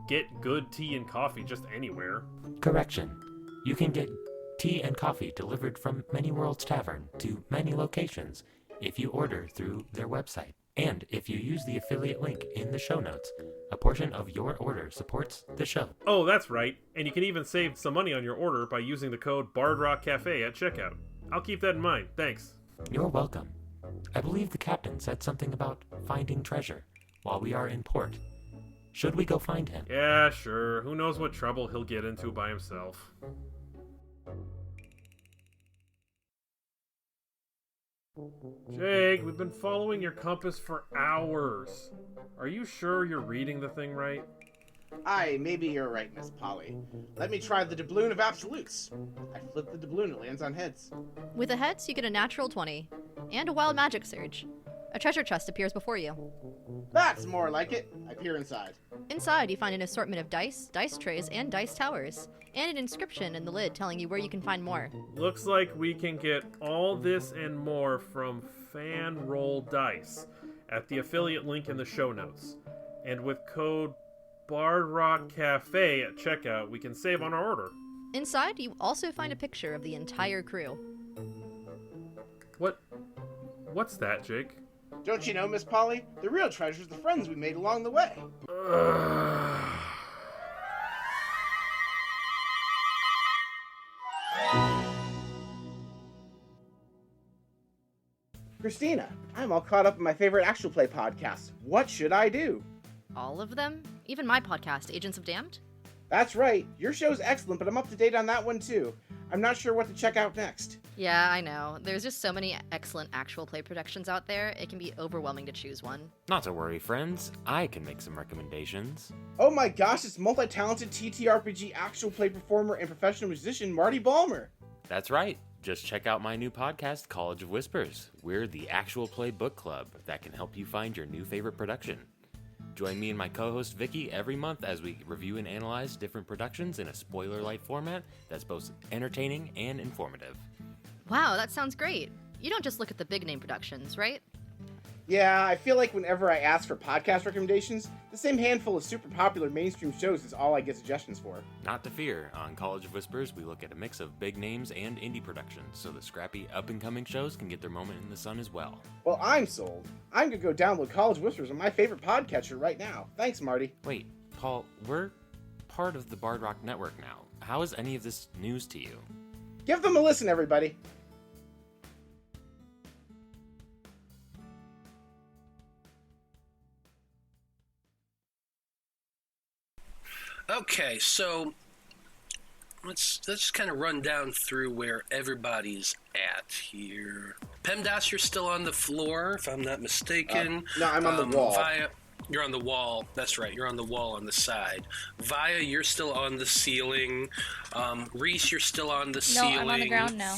get good tea and coffee just anywhere. Correction. You can get tea and coffee delivered from Many Worlds Tavern to many locations if you order through their website. And if you use the affiliate link in the show notes, a portion of your order supports the show. Oh, that's right. And you can even save some money on your order by using the code BardRockCafe at checkout. I'll keep that in mind. Thanks. You're welcome. I believe the captain said something about finding treasure while we are in port. Should we go find him? Yeah, sure. Who knows what trouble he'll get into by himself. Jake, we've been following your compass for hours. Are you sure you're reading the thing right? Aye, maybe you're right, Miss Polly. Let me try the doubloon of absolutes. I flip the doubloon, it lands on heads. With the heads, you get a natural 20 and a wild magic surge. A treasure chest appears before you. That's more like it. I peer inside. Inside, you find an assortment of dice, dice trays, and dice towers, and an inscription in the lid telling you where you can find more. Looks like we can get all this and more from Fan Roll Dice at the affiliate link in the show notes. And with code BardRockCafe at checkout, we can save on our order. Inside, you also find a picture of the entire crew. What's that, Jake? Don't you know, Miss Polly? The real treasure's the friends we made along the way. Christina, I'm all caught up in my favorite actual play podcast. What should I do? All of them? Even my podcast, Agents of Damned? That's right. Your show's excellent, but I'm up to date on that one too. I'm not sure what to check out next. Yeah, I know. There's just so many excellent actual play productions out there, it can be overwhelming to choose one. Not to worry, friends. I can make some recommendations. Oh my gosh, it's multi-talented TTRPG actual play performer and professional musician Marty Balmer. That's right. Just check out my new podcast, College of Whispers. We're the actual play book club that can help you find your new favorite production. Join me and my co-host Vicky every month as we review and analyze different productions in a spoiler-light format that's both entertaining and informative. Wow, that sounds great. You don't just look at the big name productions, right? Yeah, I feel like whenever I ask for podcast recommendations, the same handful of super popular mainstream shows is all I get suggestions for. Not to fear, on College of Whispers, we look at a mix of big names and indie productions, so the scrappy up-and-coming shows can get their moment in the sun as well. Well, I'm sold. I'm gonna go download College Whispers on my favorite podcatcher right now. Thanks, Marty. Wait, Paul, we're part of the Bard Rock Network now. How is any of this news to you? Give them a listen, everybody. Okay, so let's just kind of run down through where everybody's at here. PEMDAS, you're still on the floor, if I'm not mistaken. No, I'm on the wall. Via, you're on the wall. That's right. You're on the wall on the side. Via, you're still on the ceiling. Reese, you're still on the ceiling. No, I'm on the ground now.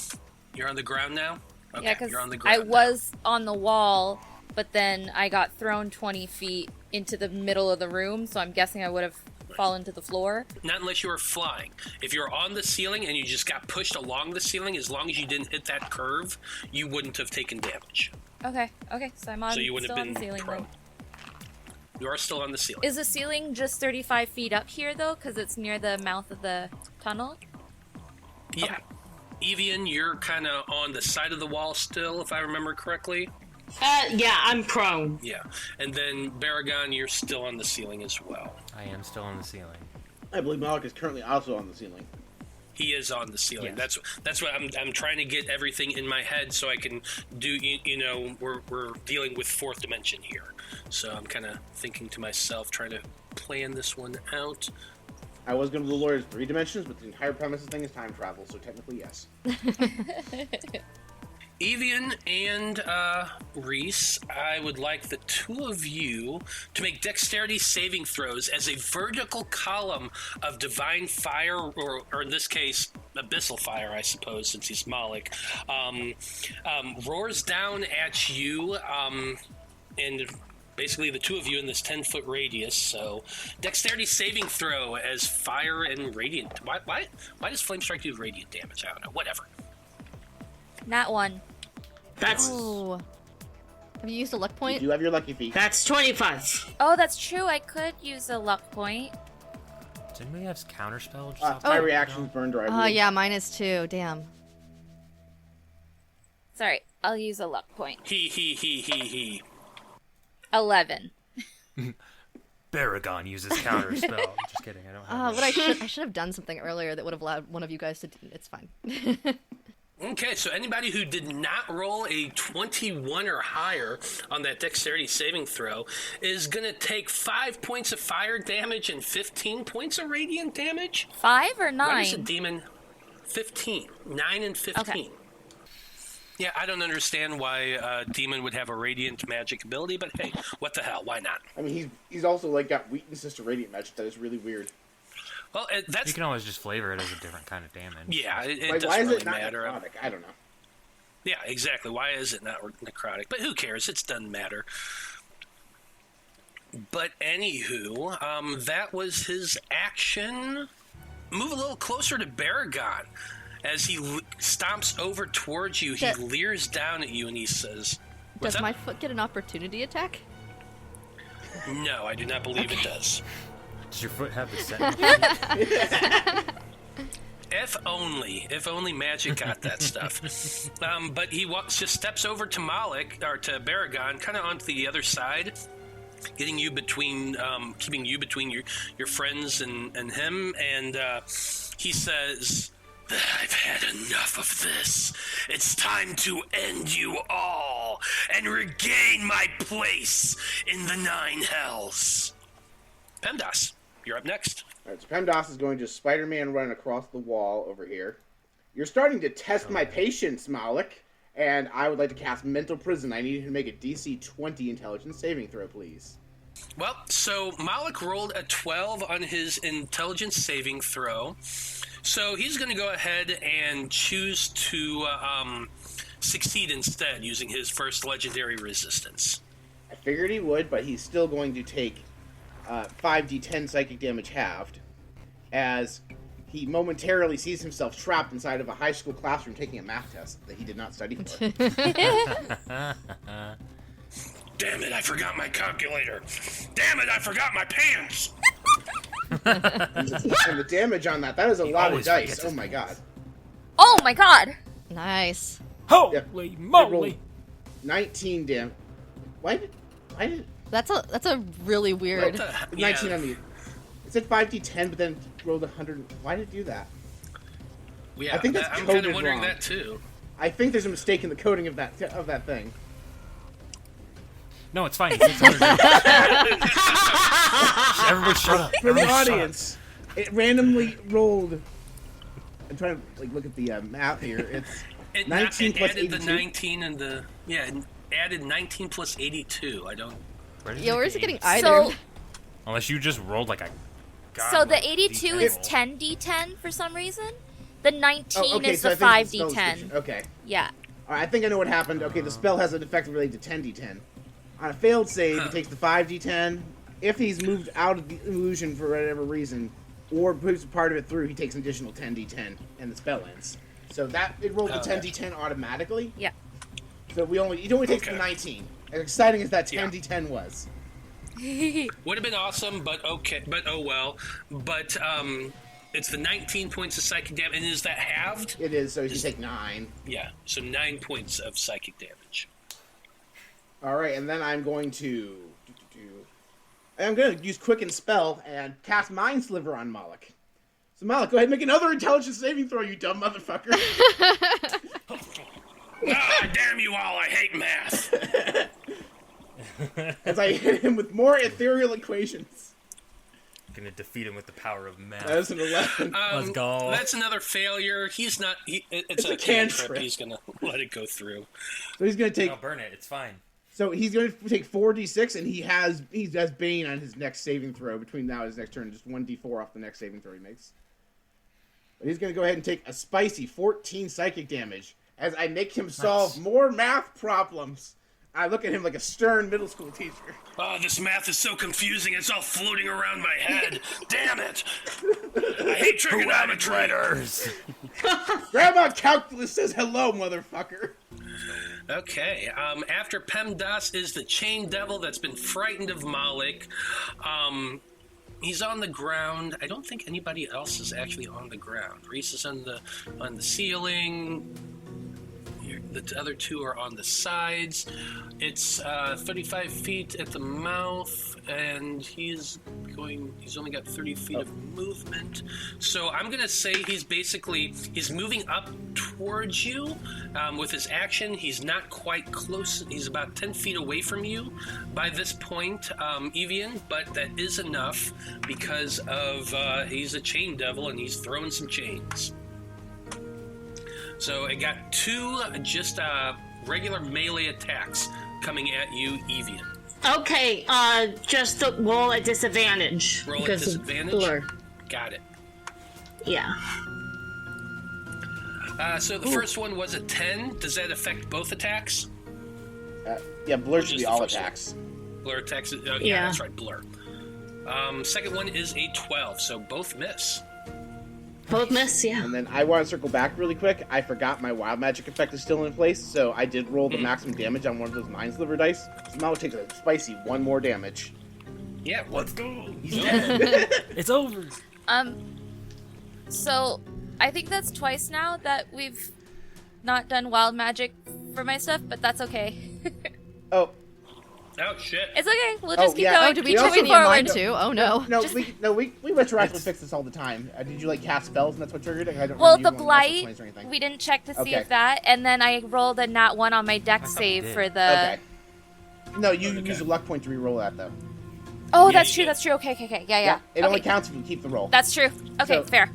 You're on the ground now? Okay, Yeah, because you're on the I ground was on the wall, but then I got thrown 20 feet into the middle of the room, so I'm guessing I would have fallen to the floor. Not unless you were flying. If you're on the ceiling and you just got pushed along the ceiling, as long as you didn't hit that curve, you wouldn't have taken damage. Okay, so I'm on, So you wouldn't still have on been the ceiling prone. then. You are still on the ceiling. Is the ceiling just 35 feet up here, though, because it's near the mouth of the tunnel? Yeah. Okay. Evian, you're kind of on the side of the wall still, if I remember correctly. Yeah, I'm prone. Yeah. And then Baragon, you're still on the ceiling as well. I am still on the ceiling. I believe Moloch is currently also on the ceiling. He is on the ceiling. Yes. That's what I'm trying to get everything in my head so I can do. You know, we're dealing with fourth dimension here, so I'm kind of thinking to myself, trying to plan this one out. I was going to do the Lair's 3 dimensions, but the entire premise of the thing is time travel, so technically yes. Evian and Reese, I would like the two of you to make dexterity saving throws as a vertical column of divine fire, or in this case, abyssal fire, I suppose, since he's Moloch, roars down at you, and basically the two of you in this 10-foot radius. So, dexterity saving throw as fire and radiant. Why does flame strike do radiant damage? I don't know. Whatever. Nat 1. That's Oh. Have you used a luck You point? do have your lucky feet. that's 25. Oh, that's true. I could use a luck point. Does anybody have counterspell? Just My reaction's burned dry. Oh, yeah, mine is too. Damn. Sorry, I'll use a luck point. He. 11. Baragon uses counterspell. Just kidding, I don't have But I should have done something earlier that would have allowed one of you guys to. It's fine. Okay, so anybody who did not roll a 21 or higher on that dexterity saving throw is going to take 5 points of fire damage and 15 points of radiant damage. 5 or 9? Why is a demon 15? 9 and 15. Okay. Yeah, I don't understand why a demon would have a radiant magic ability, but hey, what the hell? Why not? I mean, he's also like got weaknesses to radiant magic. That is really weird. Well, that's... You can always just flavor it as a different kind of damage. Yeah, it Like, doesn't why is really it not matter. necrotic? I don't know. Yeah, exactly. Why is it not necrotic? But who cares? It doesn't matter. But anywho, that was his action. Move a little closer to Baragon. As he stomps over towards you, he leers down at you and he says... Does my foot get an opportunity attack? No, I do not believe it does. Does your foot have the set? If only Magic got that stuff. But he just steps over to Moloch, or to Baragon, kind of onto the other side, getting you between, keeping you between your friends and him, and he says, I've had enough of this. It's time to end you all and regain my place in the 9 hells. PEMDAS, you're up next. All right, so PEMDAS is going to Spider-Man run across the wall over here. You're starting to test my patience, Moloch, and I would like to cast Mental Prison. I need you to make a DC 20 intelligence saving throw, please. Well, so Moloch rolled a 12 on his intelligence saving throw. So he's going to go ahead and choose to succeed instead using his first legendary resistance. I figured he would, but he's still going to take 5d10 psychic damage halved, as he momentarily sees himself trapped inside of a high school classroom taking a math test that he did not study for. Damn it, I forgot my calculator. Damn it, I forgot my pants. And the damage on that is a lot of dice. Oh my god. Oh my god! Nice. Holy moly! 19 damage. Why did That's a really weird. 19 on the... It said 5d10, but then rolled 100. Why did it do that? Yeah, I think that's I'm coded kind of wondering wrong. that too. I think there's a mistake in the coding of that thing. No, it's fine. Everybody shut up. For the audience, it randomly rolled. I'm trying to look at the math here. It's 19 plus added 82. the 19 and the added 19 plus 82. I don't. Yeah, where's it getting either? So, Unless you just rolled like a. so the 82 is 10d10 for some reason. The 19 is so the I think it's 5d10. Okay. Yeah. All right, I think I know what happened. Okay, the spell has an effect related to 10d10. On a failed save, he takes the 5d10. If he's moved out of the illusion for whatever reason, or puts part of it through, he takes an additional 10d10, and the spell ends. So that it rolled the 10d10 automatically. Yeah. So it only takes the 19. As exciting as that 10d10 was. Would have been awesome, but okay, but oh well. But it's the 19 points of psychic damage, and is that halved? It is. So you can take 9. Yeah, so 9 points of psychic damage. All right, and then I'm going to use Quicken Spell and cast Mind Sliver on Moloch. So Moloch, go ahead and make another intelligence saving throw, you dumb motherfucker. Damn you all, I hate math. As I hit him with more ethereal equations. Gonna defeat him with the power of math. That is an 11. Let's go. That's another failure. He's not. It's a cantrip. He's gonna let it go through. So he's gonna take. I'll burn it. It's fine. So he's going to take 4d6, and he has Bane on his next saving throw between now and his next turn. Just 1d4 off the next saving throw he makes. But he's going to go ahead and take a spicy 14 psychic damage as I make him solve more math problems. I look at him like a stern middle school teacher. Oh, this math is so confusing. It's all floating around my head. Damn it! I hate trigonometry. Grandma Calculus says hello, motherfucker. Okay, after PEMDAS is the Chain Devil that's been frightened of Moloch. He's on the ground. I don't think anybody else is actually on the ground. Reese is on the ceiling. The other two are on the sides. It's 35 feet at the mouth, and he's only got 30 feet of movement. So I'm gonna say he's moving up towards you with his action. He's not quite close. He's about 10 feet away from you by this point, Evian, but that is enough because of he's a chain devil and he's throwing some chains. So I got 2 just regular melee attacks coming at you, Evian. Okay, just roll at disadvantage. Roll at because of disadvantage? Blur. Got it. Yeah. So the first one was a 10. Does that affect both attacks? Yeah, blur should Just be the all first attacks. Blur attacks. Oh, yeah, Yeah. that's right, blur. Second one is a 12, so both miss. Both miss, yeah. And then I want to circle back really quick. I forgot my wild magic effect is still in place, so I did roll the maximum damage on one of those mind sliver dice. So Moloch takes a spicy 1 more damage. Yeah, let's go. It's over. So I think that's twice now that we've not done wild magic for my stuff, but that's okay. Oh, Oh shit. It's okay. We'll just keep yeah. going. Oh, did we We check also any need of forward. mine too? Oh no. we retroactively fix this all the time. Did you like cast spells and that's what triggered it? I don't Well, remember the you rolling natural blight, 20s or anything. we didn't check to see Okay. if that, and then I rolled a nat 1 on my deck save did. for the. Okay. No, you use a luck point to re-roll that though. Oh, Yeah, that's you true. did. That's true. Okay. Yeah. It only Okay. counts if you keep the roll. That's true. Okay, So- fair.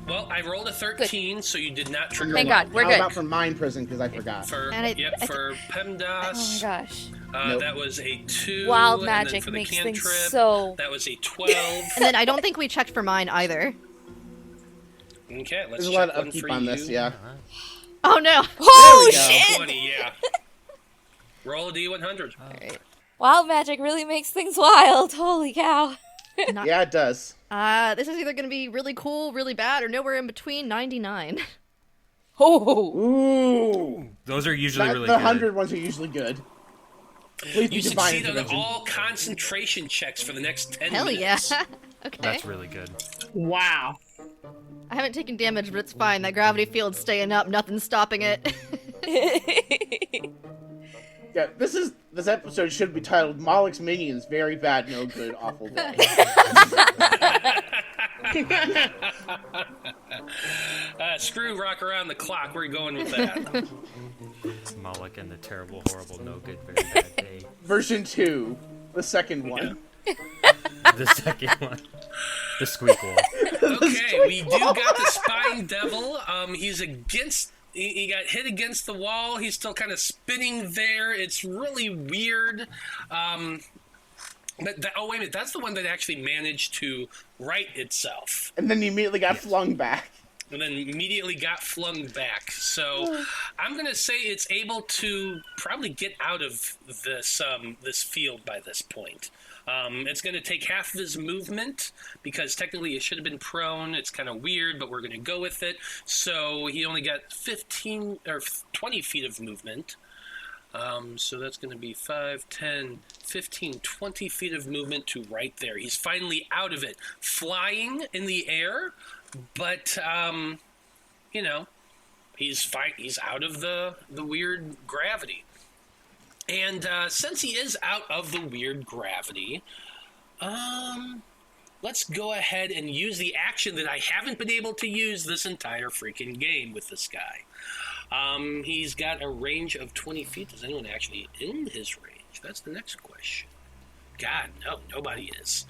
Well, I rolled a 13, so you did not trigger. Thank one. God, we're How good. about for Mind Prison, because I forgot. For And I for PEMDAS, Oh my gosh. Nope. that was a 2. Wild and then magic for the makes things cantrip, so- That was a 12. And then I don't think we checked for mine either. Okay, let's There's a check lot of one upkeep for on you. this, yeah. Oh no. Oh go. shit! 20, yeah. Roll a D100. Wild magic really makes things wild. Holy cow. Yeah, it does. This is either going to be really cool, really bad, or nowhere in between. 99. Oh. Ooh. Those are usually really The good. 100 ones are usually good. Please be You divine succeed on intervention. all concentration checks for the next 10 Hell yeah. minutes. Okay. That's really good. Wow. I haven't taken damage, but it's fine. That gravity field's staying up. Nothing's stopping it. Yeah, this episode should be titled Moloch's Minions, Very Bad, No Good, Awful Day. Screw rock around the clock. Where are you going with that? Moloch and the terrible, horrible, no good, very bad day. Version 2, the second one. The second one. The squeak wall. Okay, we do got the Spine Devil. He's against. He got hit against the wall. He's still kind of spinning there. It's really weird. But oh wait a minute, that's the one that actually managed to right itself, And then he immediately got flung back. and then immediately got flung back. So I'm gonna say it's able to probably get out of this this field by this point. It's going to take half of his movement because technically it should have been prone. It's kind of weird, but we're going to go with it. So he only got 15 or 20 feet of movement. So that's going to be 5, 10, 15, 20 feet of movement to right there. He's finally out of it, flying in the air, but you know, he's out of the weird gravity. And since he is out of the weird gravity, let's go ahead and use the action that I haven't been able to use this entire freaking game with this guy. He's got a range of 20 feet. Is anyone actually in his range? That's the next question. God, no, nobody is.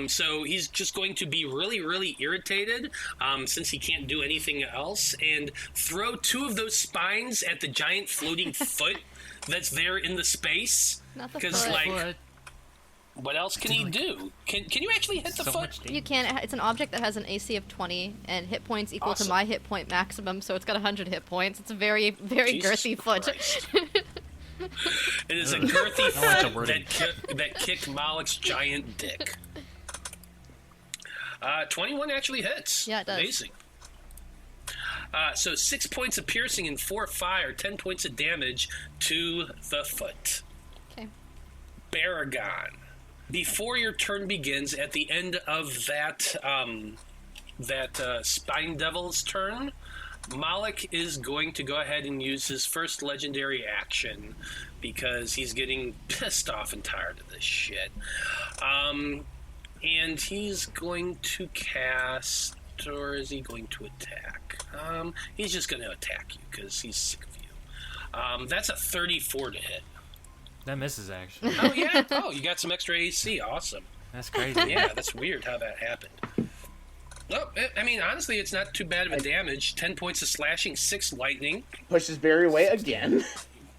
So he's just going to be really, really irritated since he can't do anything else and throw 2 of those spines at the giant floating foot that's there in the space. Not the Because, foot. like, what else can he do? Can you actually hit the So foot? much damage. You can. It's an object that has an AC of 20 and hit points equal Awesome. to my hit point maximum, so it's got 100 hit points. It's a very, very Jesus girthy foot. Christ. It is a girthy I like the foot wording. that kicked Moloch's giant dick. 21 actually hits. Yeah, it does. Amazing. So 6 points of piercing and 4 fire, 10 points of damage to the foot. Okay. Baragon. before your turn begins, at the end of that Spine Devil's turn, Moloch is going to go ahead and use his first legendary action because he's getting pissed off and tired of this shit. And he's going to cast, or is he going to attack? He's just going to attack you because he's sick of you. That's a 34 to hit. That misses, actually. Oh, yeah? Oh, you got some extra AC. Awesome. That's crazy. Yeah, that's weird how that happened. No, I mean, honestly, it's not too bad of a damage. 10 points of slashing, 6 lightning. Pushes Barry away again.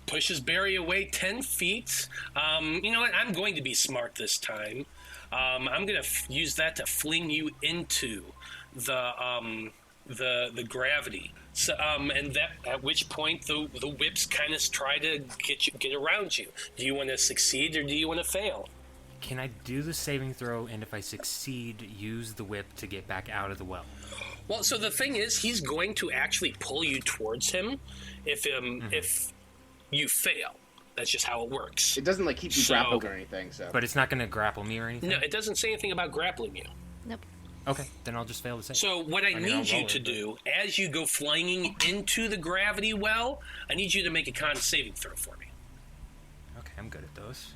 Pushes Barry away 10 feet. You know what? I'm going to be smart this time. I'm going to use that to fling you into the gravity. So, and that at which point the whips kind of try to get around you. Do you want to succeed or do you want to fail? Can I do the saving throw, and if I succeed, use the whip to get back out of the well? Well, so the thing is, he's going to actually pull you towards him if you fail. That's just how it works. It doesn't like keep you grappled or anything. So, but it's not going to grapple me or anything. No, it doesn't say anything about grappling you. Nope. Okay, then I'll just fail the save. So what I need you to do, as you go flying into the gravity well, I need you to make a con saving throw for me. Okay, I'm good at those.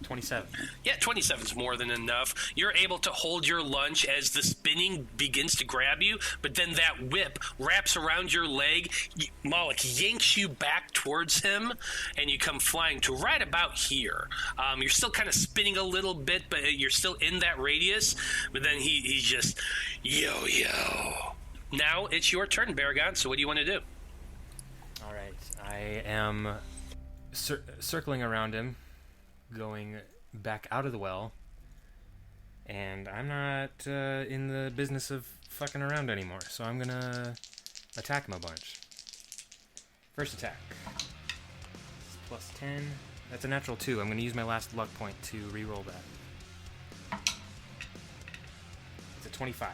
27. Yeah, 27's more than enough. You're able to hold your lunge as the spinning begins to grab you, but then that whip wraps around your leg. Moloch yanks you back towards him, and you come flying to right about here. You're still kind of spinning a little bit, but you're still in that radius. But then he's just, yo. Now it's your turn, Baragon, so what do you want to do? All right, I am circling around him, going back out of the well, and I'm not in the business of fucking around anymore, so I'm gonna attack him a bunch. First attack. Plus 10. That's a natural 2. I'm gonna use my last luck point to re-roll that. It's a 25.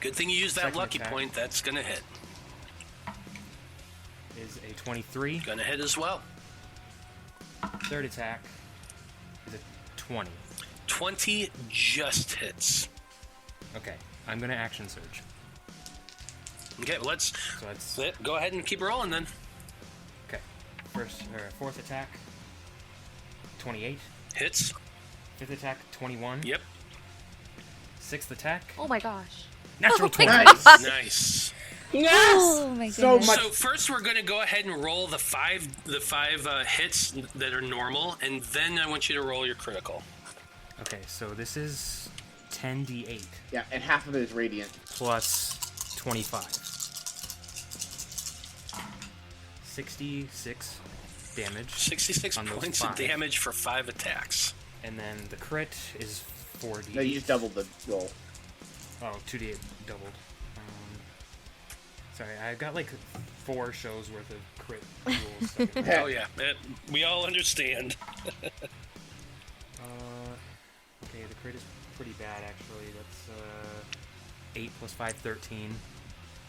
Good thing you used that Second lucky attack point. That's going to hit. Is a 23. Going to hit as well. Third attack is a 20. 20 just hits. Okay, I'm gonna action surge. Okay, well, So that's go ahead and keep rolling then. okay. Fourth attack, 28. Hits. Fifth attack, 21. Yep. Sixth attack, Oh my gosh. natural 20. Nice. Oh my goodness. So much. So first, we're going to go ahead and roll the five hits that are normal, and then I want you to roll your critical. Okay, so this is 10d8 Yeah, and half of it is radiant. plus 25. 66 damage. 66 on those points of 5. damage for 5 attacks. And then the crit is 4d. No, you just doubled the roll. Oh, 2d8 doubled. Sorry, I've got like 4 shows worth of crit rules stuck in there. Oh yeah, we all understand. Okay, the crit is pretty bad actually. That's 8 plus 5, 13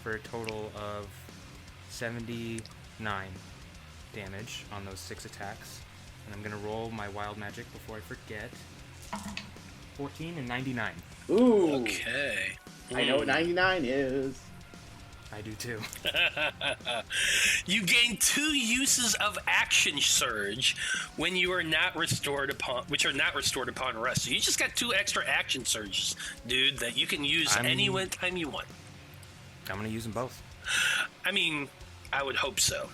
for a total of 79 damage on those 6 attacks. And I'm gonna roll my wild magic before I forget. 14 and 99. Ooh. Okay. I know what 99 is. I do too. You gain 2 uses of action surge when you are not restored upon, which are not restored upon rest. So you just got 2 extra action surges, dude, that you can use any time you want. I'm gonna use them both. I mean, I would hope so.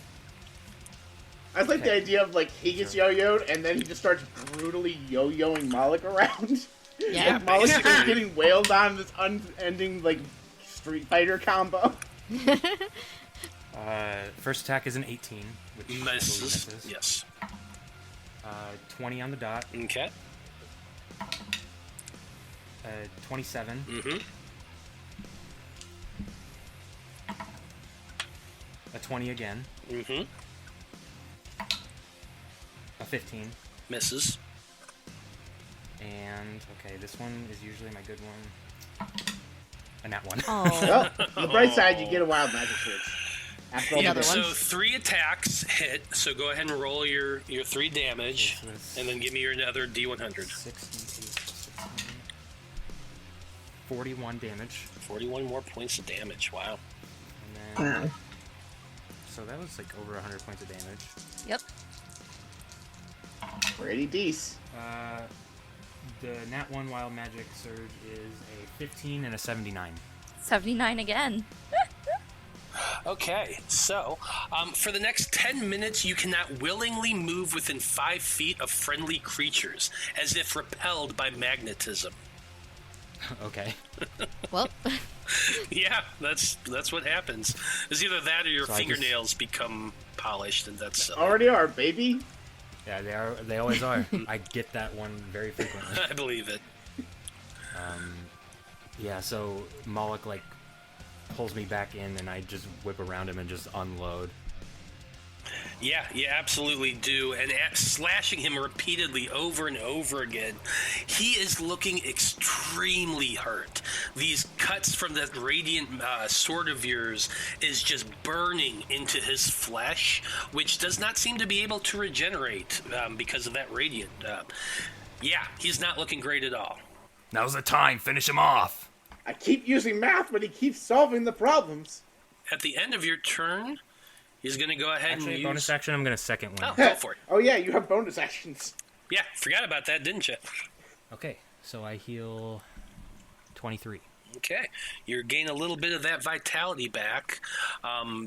I like the idea of like he gets yo-yoed and then he just starts brutally yo-yoing Moloch around. Yeah. Moloch is getting wailed on this unending like Street Fighter combo. First attack is an 18, which I believe Misses. misses. Yes. 20 on the dot. Okay. 27. Mm-hmm. A 20 again. Mm-hmm. A 15. Misses. And, okay, this one is usually my good one. A nat 1. Oh. Well, on the bright side, you get a wild magic switch. After all Another the one. So 3 attacks hit. So go ahead and roll your 3 damage, Okay, so that's and then give me your another D100. 41 damage. 41 more points of damage. Wow. And then, Wow. so that was like over 100 points of damage. Yep. pretty decent. The Nat 1 Wild Magic Surge is a 15 and a 79. 79 again. Okay, so for the next 10 minutes, you cannot willingly move within 5 feet of friendly creatures, as if repelled by magnetism. Okay. Well, Yeah, that's what happens. It's either that or your So I just- fingernails become polished, and that's Already are, baby. Yeah, they are. They always are. I get that one very frequently. I believe it. Yeah, so Moloch like pulls me back in, and I just whip around him and just unload. Yeah, you absolutely do. And slashing him repeatedly over and over again, he is looking extremely hurt. These cuts from that radiant sword of yours is just burning into his flesh, which does not seem to be able to regenerate because of that radiant. Yeah, he's not looking great at all. Now's the time. Finish him off. I keep using math, but he keeps solving the problems. At the end of your turn, he's going to go ahead Actually, and bonus use... action. I'm gonna second one. Oh, go for it. Oh yeah, you have bonus actions. Yeah, forgot about that, didn't you? Okay, so I heal 23. Okay, you're gaining a little bit of that vitality back,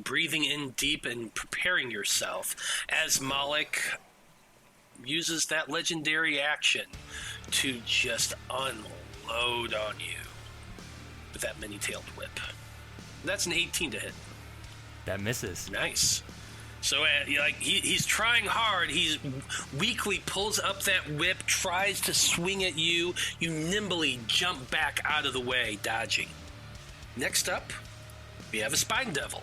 breathing in deep and preparing yourself as Moloch uses that legendary action to just unload on you with that many-tailed whip. That's an 18 to hit. That misses. Nice. So, he's trying hard. He's weakly pulls up that whip, tries to swing at you. You nimbly jump back out of the way, dodging. Next up, we have a Spine Devil,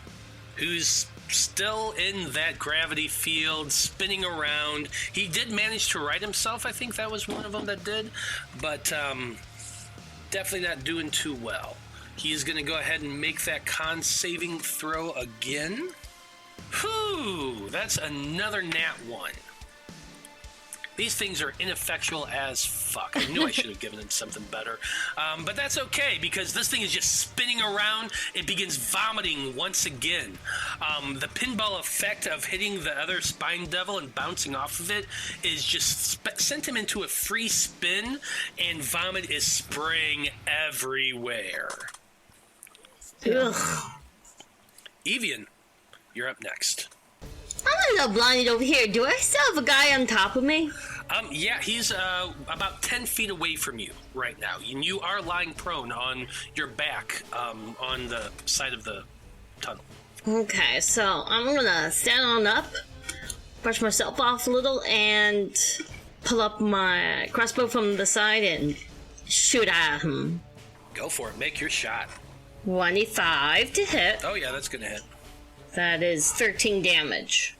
who's still in that gravity field, spinning around. He did manage to right himself. I think that was one of them that did, but definitely not doing too well. He's going to go ahead and make that con saving throw again. Whew, that's another nat 1. These things are ineffectual as fuck. I knew I should have given him something better. But that's okay, because this thing is just spinning around. It begins vomiting once again. The pinball effect of hitting the other Spine Devil and bouncing off of it is just sent him into a free spin, and vomit is spraying everywhere. Ugh. Evian, you're up next. I'm a little blinded over here. Do I still have a guy on top of me? Yeah, he's about 10 feet away from you right now. You are lying prone on your back on the side of the tunnel. Okay, so I'm gonna stand on up, brush myself off a little, and pull up my crossbow from the side and shoot at him. Go for it. Make your shot. 25 to hit. Oh, yeah, that's going to hit. That is 13 damage.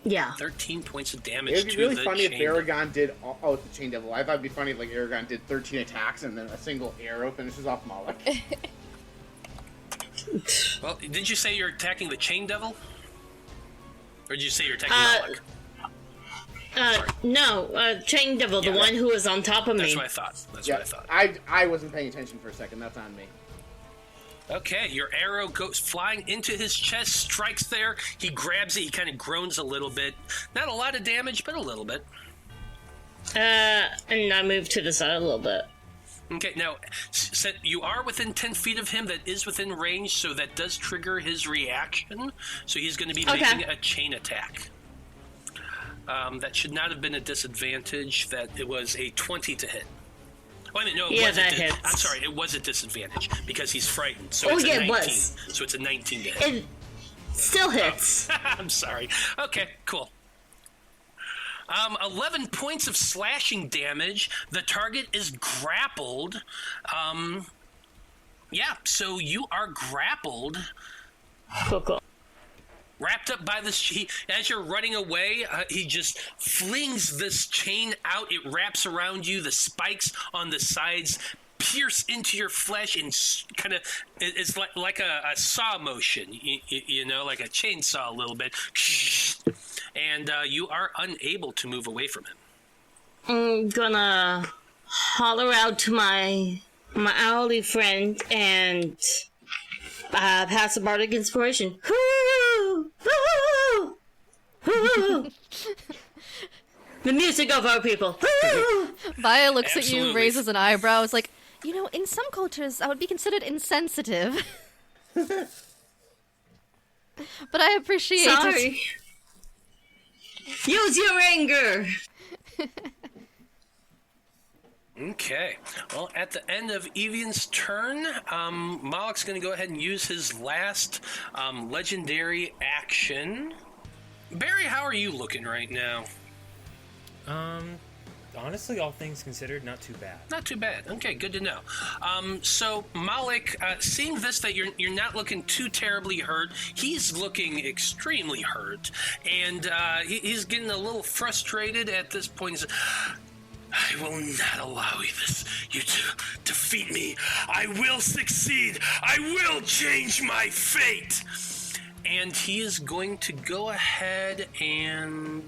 Yeah. 13 points of damage It would be to really the funny if chain. Aragon did. Oh, it's the Chain Devil. I thought it'd be funny if like Aragon did 13 attacks and then a single arrow finishes off Moloch. Well, did you say you're attacking the Chain Devil? Or did you say you're attacking Moloch? No, Chain Devil, the Yeah. one who was on top of That's me. what I thought. That's Yeah, what I thought. I wasn't paying attention for a second. That's on me. Okay, your arrow goes flying into his chest, strikes there. He grabs it. He kind of groans a little bit. Not a lot of damage, but a little bit. And I move to the side a little bit. Okay, now, you are within 10 feet of him. That is within range, so that does trigger his reaction. So he's going to be making a chain attack. That should not have been a disadvantage. That it was a 20 to hit. Oh, I mean, no, Yeah, that hits. I'm sorry, it was a disadvantage because he's frightened. So Oh, it's a yeah, it 19. was. So it's a 19 to hit. It still hits. I'm sorry. Okay, cool. 11 points of slashing damage. The target is grappled. Yeah, so you are grappled. Cool. Wrapped up by this, as you're running away, he just flings this chain out. It wraps around you. The spikes on the sides pierce into your flesh and kind of, it's like a saw motion, you know, like a chainsaw a little bit. And you are unable to move away from him. I'm gonna holler out to my owly friend and pass a bardic inspiration. Hoo! Hoo! Hoo! The music of our people. Vaya looks at Absolutely. you, raises an eyebrow, is like, you know, in some cultures, that would be considered insensitive. But I appreciate it. Sorry. Use your anger. Okay. Well, at the end of Evian's turn, Moloch's going to go ahead and use his last legendary action. Barry, how are you looking right now? Honestly, all things considered, not too bad. Not too bad. Okay, good to know. So Moloch, seeing this, that you're not looking too terribly hurt, he's looking extremely hurt, and he's getting a little frustrated at this point. He says, I will not allow you to defeat me. I will succeed. I will change my fate. And he is going to go ahead and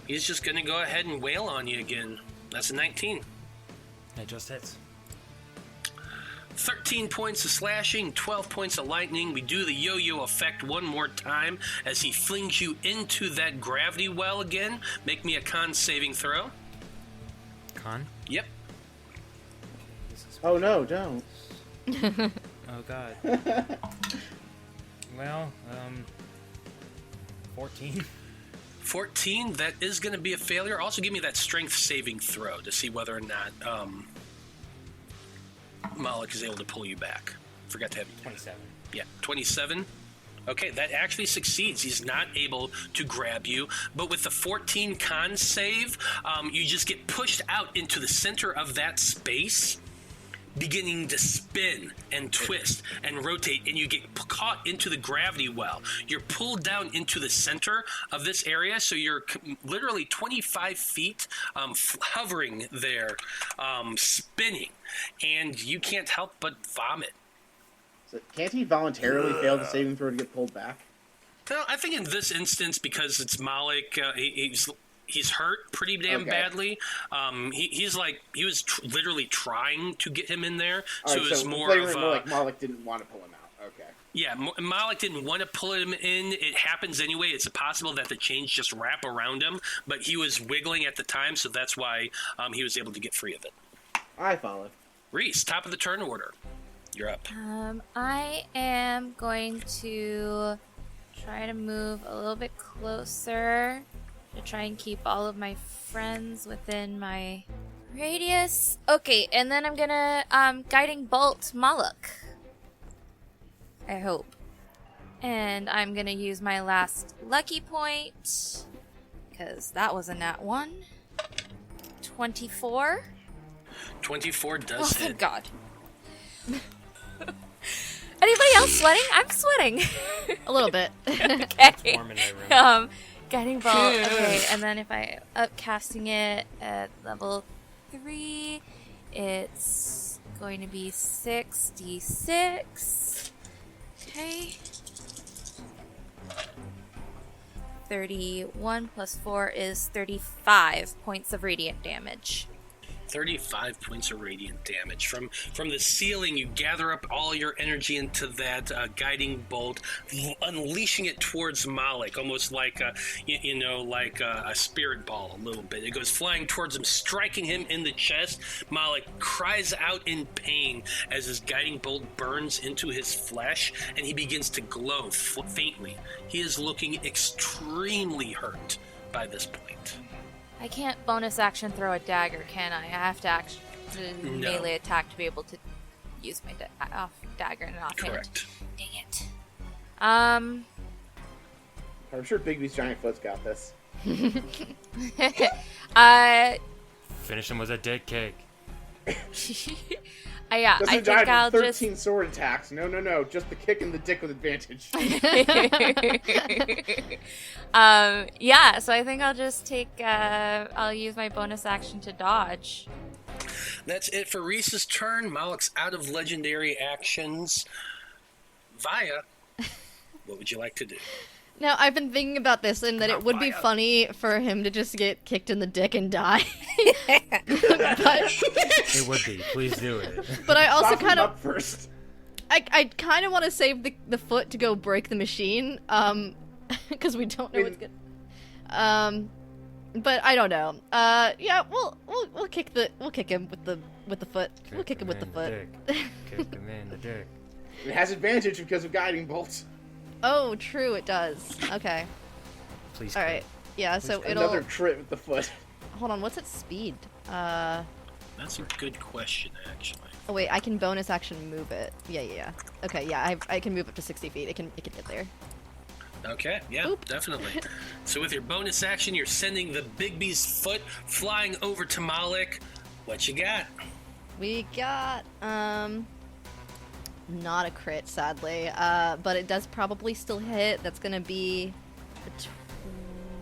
he's just going to go ahead and wail on you again. That's a 19. It just hits. 13 points of slashing, 12 points of lightning. We do the yo-yo effect one more time as he flings you into that gravity well again. Make me a con saving throw. Con? Yep. Oh no, don't. Oh god. Well, 14. 14, that is going to be a failure. Also give me that strength saving throw to see whether or not Moloch is able to pull you back. Forgot to have you. 27. Yeah, 27. Okay, that actually succeeds. He's not able to grab you, but with the 14 con save, you just get pushed out into the center of that space, beginning to spin and twist and rotate, and you get caught into the gravity well. You're pulled down into the center of this area, so you're literally 25 feet hovering there, spinning, and you can't help but vomit. So can't he voluntarily fail the saving throw to get pulled back? Well, I think in this instance, because it's Moloch, he's hurt pretty damn badly. He was literally trying to get him in there, so it was more like Moloch didn't want to pull him out. Okay. Yeah, Moloch didn't want to pull him in. It happens anyway. It's possible that the chains just wrap around him, but he was wiggling at the time, so that's why he was able to get free of it. I follow. Reese, top of the turn order. You're up. I am going to try to move a little bit closer to try and keep all of my friends within my radius. Okay, and then I'm gonna guiding bolt Moloch. I hope. And I'm gonna use my last lucky point, because that was a nat 1. 24. 24 does Oh, hit. thank God. Anybody else sweating? I'm sweating. A little bit. Okay. Warm in my room. Guiding bolt. Okay, and then if I upcasting it at level 3, it's going to be 6d6. Okay. 31 plus 4 is 35 points of radiant damage. 35 points of radiant damage. From the ceiling, you gather up all your energy into that guiding bolt, unleashing it towards Moloch, almost like a spirit ball a little bit. It goes flying towards him, striking him in the chest. Moloch cries out in pain as his guiding bolt burns into his flesh, and he begins to glow faintly. He is looking extremely hurt by this point. I can't bonus action throw a dagger, can I? I have to melee attack to be able to use my dagger and offhand. Correct. Dang it. I'm sure Bigby's giant foot's got this. Finish him with a dick kick. I think I'll 13 sword attacks. No. Just the kick in the dick with advantage. Yeah, so I think I'll just take, I'll use my bonus action to dodge. That's it for Reese's turn. Moloch's out of legendary actions. Via, what would you like to do? Now, I've been thinking about this and that it would be funny for him to just get kicked in the dick and die. But, It would be. Please do it. but I also Soften kind up of... first. I kind of want to save the foot to go break the machine, because we don't know what's good. But I don't know. Yeah, we'll kick him with the foot. We'll kick him with the foot. Kick him in the dick. It has advantage because of guiding bolts. Oh, true, it does. Okay. Please. All right. Yeah, so it'll. Another crit with the foot. Hold on. What's its speed? That's a good question, actually. Oh wait, I can bonus action move it. Yeah. Okay, yeah, I can move up to 60 feet. It can get there. Okay, yeah, Oop. definitely. So with your bonus action, you're sending the Big B's foot flying over to Moloch. What you got? We got not a crit, sadly. But it does probably still hit. That's gonna be a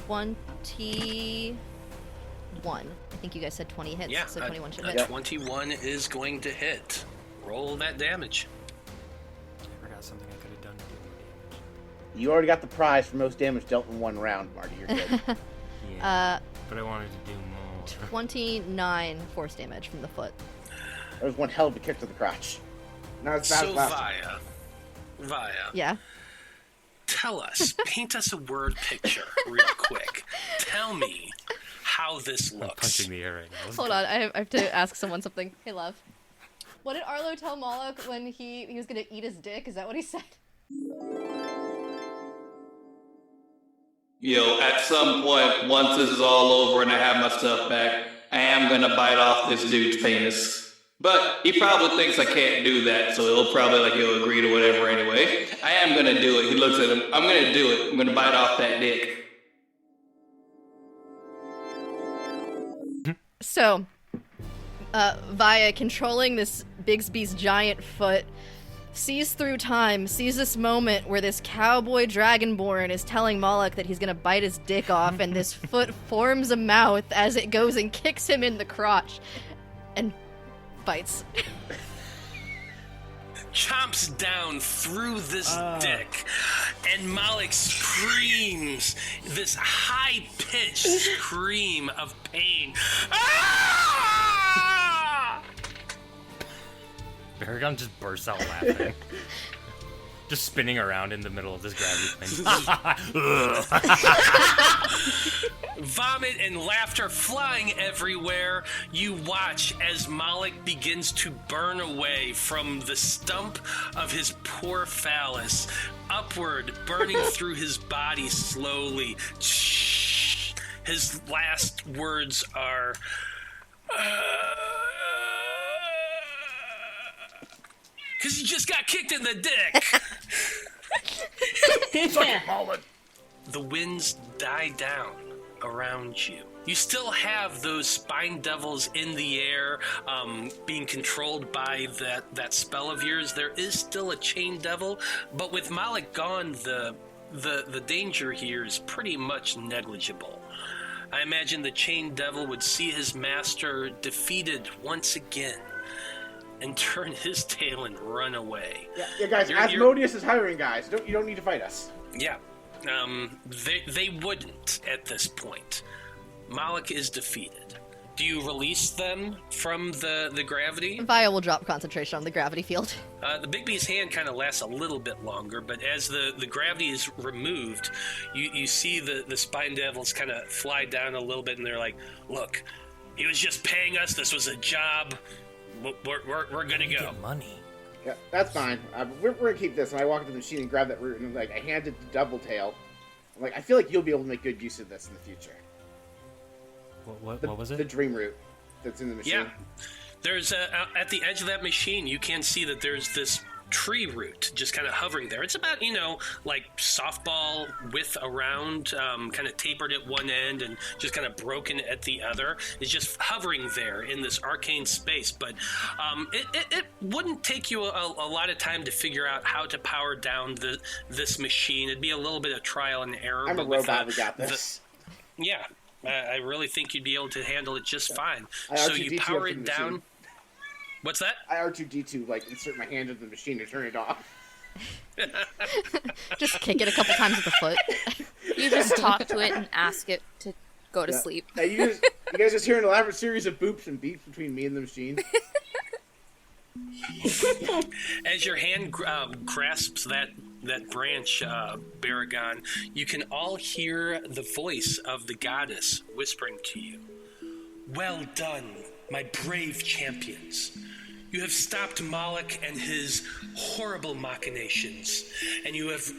21. I think you guys said 20 hits, Yeah, so 21 should a hit. 21 is going to hit. Roll that damage. I forgot something I could have done to do more damage. You already got the prize for most damage dealt in one round, Marty. You're good. Yeah. But I wanted to do more. 29 force damage from the foot. That was one hell of a kick to the crotch. Not as bad So as last. Via, Yeah. tell us, paint us a word picture real quick. Tell me how this I'm looks. punching the air right now. Hold on, I have to ask someone something. Hey, love. What did Arlo tell Moloch when he was gonna eat his dick? Is that what he said? Yo, at some point, once this is all over and I have my stuff back, I am gonna bite off this dude's penis. But he probably thinks I can't do that, so he'll agree to whatever anyway. I am gonna do it. He looks at him. I'm gonna do it. I'm gonna bite off that dick. So, Via, controlling this Bigsby's giant foot, sees through time, sees this moment where this cowboy dragonborn is telling Moloch that he's gonna bite his dick off, and this foot forms a mouth as it goes and kicks him in the crotch, and bites. Chomps down through this dick, and Moloch screams this high-pitched scream of pain. Ah! Baragon just bursts out laughing. Just spinning around in the middle of this gravity plane. Vomit and laughter flying everywhere. You watch as Moloch begins to burn away from the stump of his poor phallus, upward, burning through his body slowly. His last words are... Because he just got kicked in the dick. The winds die down around you. You still have those spine devils in the air, being controlled by that spell of yours. There is still a chain devil, but with Moloch gone, the danger here is pretty much negligible. I imagine the chain devil would see his master defeated once again and turn his tail and run away. Yeah, guys, Asmodeus is hiring guys. You don't need to fight us. Yeah. They wouldn't at this point. Moloch is defeated. Do you release them from the gravity? Via will drop concentration on the gravity field. The Big B's hand kind of lasts a little bit longer, but as the gravity is removed, you see the spine devils kind of fly down a little bit, and they're like, look, he was just paying us. This was a job. We're gonna go. Get money. Yeah, that's fine. We're gonna keep this. And I walk into the machine and grab that root, and I hand it to Double Tail. I'm like, I feel like you'll be able to make good use of this in the future. What was it? The dream root that's in the machine. Yeah. There's at the edge of that machine, you can see that there's this tree root just kind of hovering there. It's about, like softball width around, kind of tapered at one end and just kind of broken at the other. It's just hovering there in this arcane space. But it wouldn't take you a lot of time to figure out how to power down this machine. It'd be a little bit of trial and error. I'm a robot. We got this. Yeah. I really think you'd be able to handle it just fine. I So R2D2 you power up to the it down. machine. What's that? I R2D2, like, insert my hand into the machine and turn it off. Just kick it a couple times with the foot. You just talk to it and ask it to go to Yeah. sleep. You guys just hear an elaborate series of boops and beeps between me and the machine. As your hand grasps that branch, Baragon, you can all hear the voice of the goddess whispering to you. Well done, my brave champions. You have stopped Moloch and his horrible machinations, and you have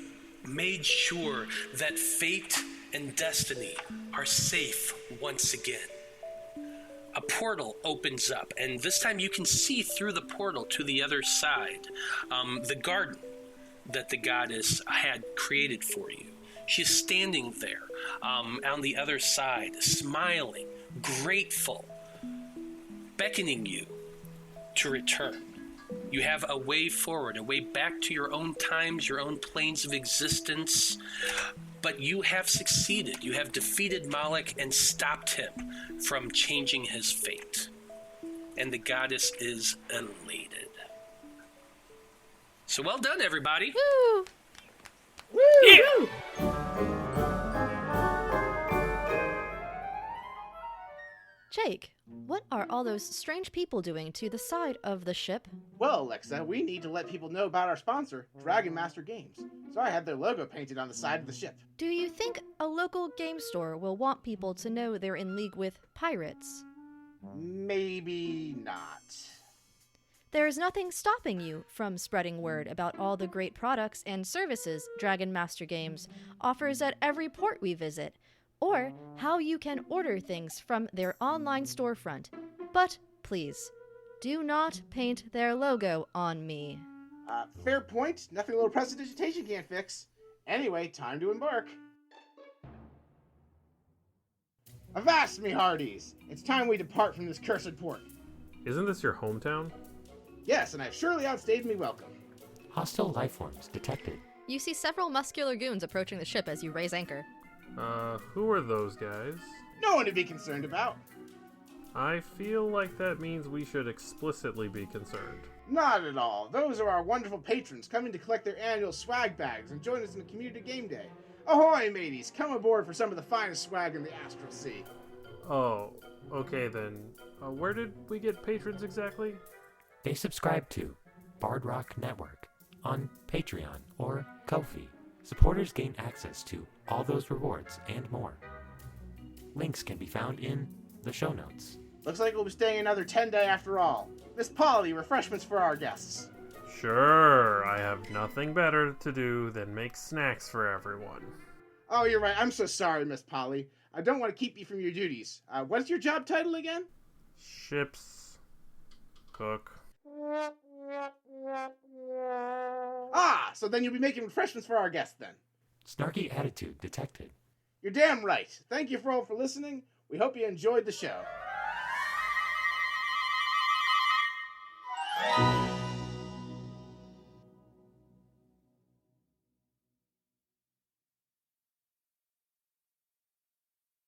made sure that fate and destiny are safe once again. A portal opens up, and this time you can see through the portal to the other side, the garden that the goddess had created for you. She's standing there on the other side, smiling, grateful, beckoning you to return. You have a way forward, a way back to your own times, your own planes of existence. But you have succeeded. You have defeated Moloch and stopped him from changing his fate. And the goddess is elated. So well done, everybody. Woo! Yeah! Jake, what are all those strange people doing to the side of the ship? Well, Alexa, we need to let people know about our sponsor, Dragon Master Games. So I had their logo painted on the side of the ship. Do you think a local game store will want people to know they're in league with pirates? Maybe not. There is nothing stopping you from spreading word about all the great products and services Dragon Master Games offers at every port we visit, or how you can order things from their online storefront. But please, do not paint their logo on me. Fair point. Nothing a little prestidigitation can't fix. Anyway, time to embark. Avast, me hearties! It's time we depart from this cursed port. Isn't this your hometown? Yes, and I've surely outstayed me welcome. Hostile lifeforms detected. You see several muscular goons approaching the ship as you raise anchor. Who are those guys? No one to be concerned about. I feel like that means we should explicitly be concerned. Not at all. Those are our wonderful patrons coming to collect their annual swag bags and join us in the community game day. Ahoy, mateys! Come aboard for some of the finest swag in the Astral Sea. Oh, okay then. Where did we get patrons exactly? They subscribe to Bard Rock Network on Patreon or Ko-fi. Supporters gain access to all those rewards and more. Links can be found in the show notes. Looks like we'll be staying another 10 day after all. Miss Polly, refreshments for our guests. Sure, I have nothing better to do than make snacks for everyone. Oh, you're right. I'm so sorry, Miss Polly. I don't want to keep you from your duties. What's your job title again? Ship's cook. Ah, so then you'll be making refreshments for our guests then. Snarky attitude detected. You're damn right. Thank you for all for listening. We hope you enjoyed the show.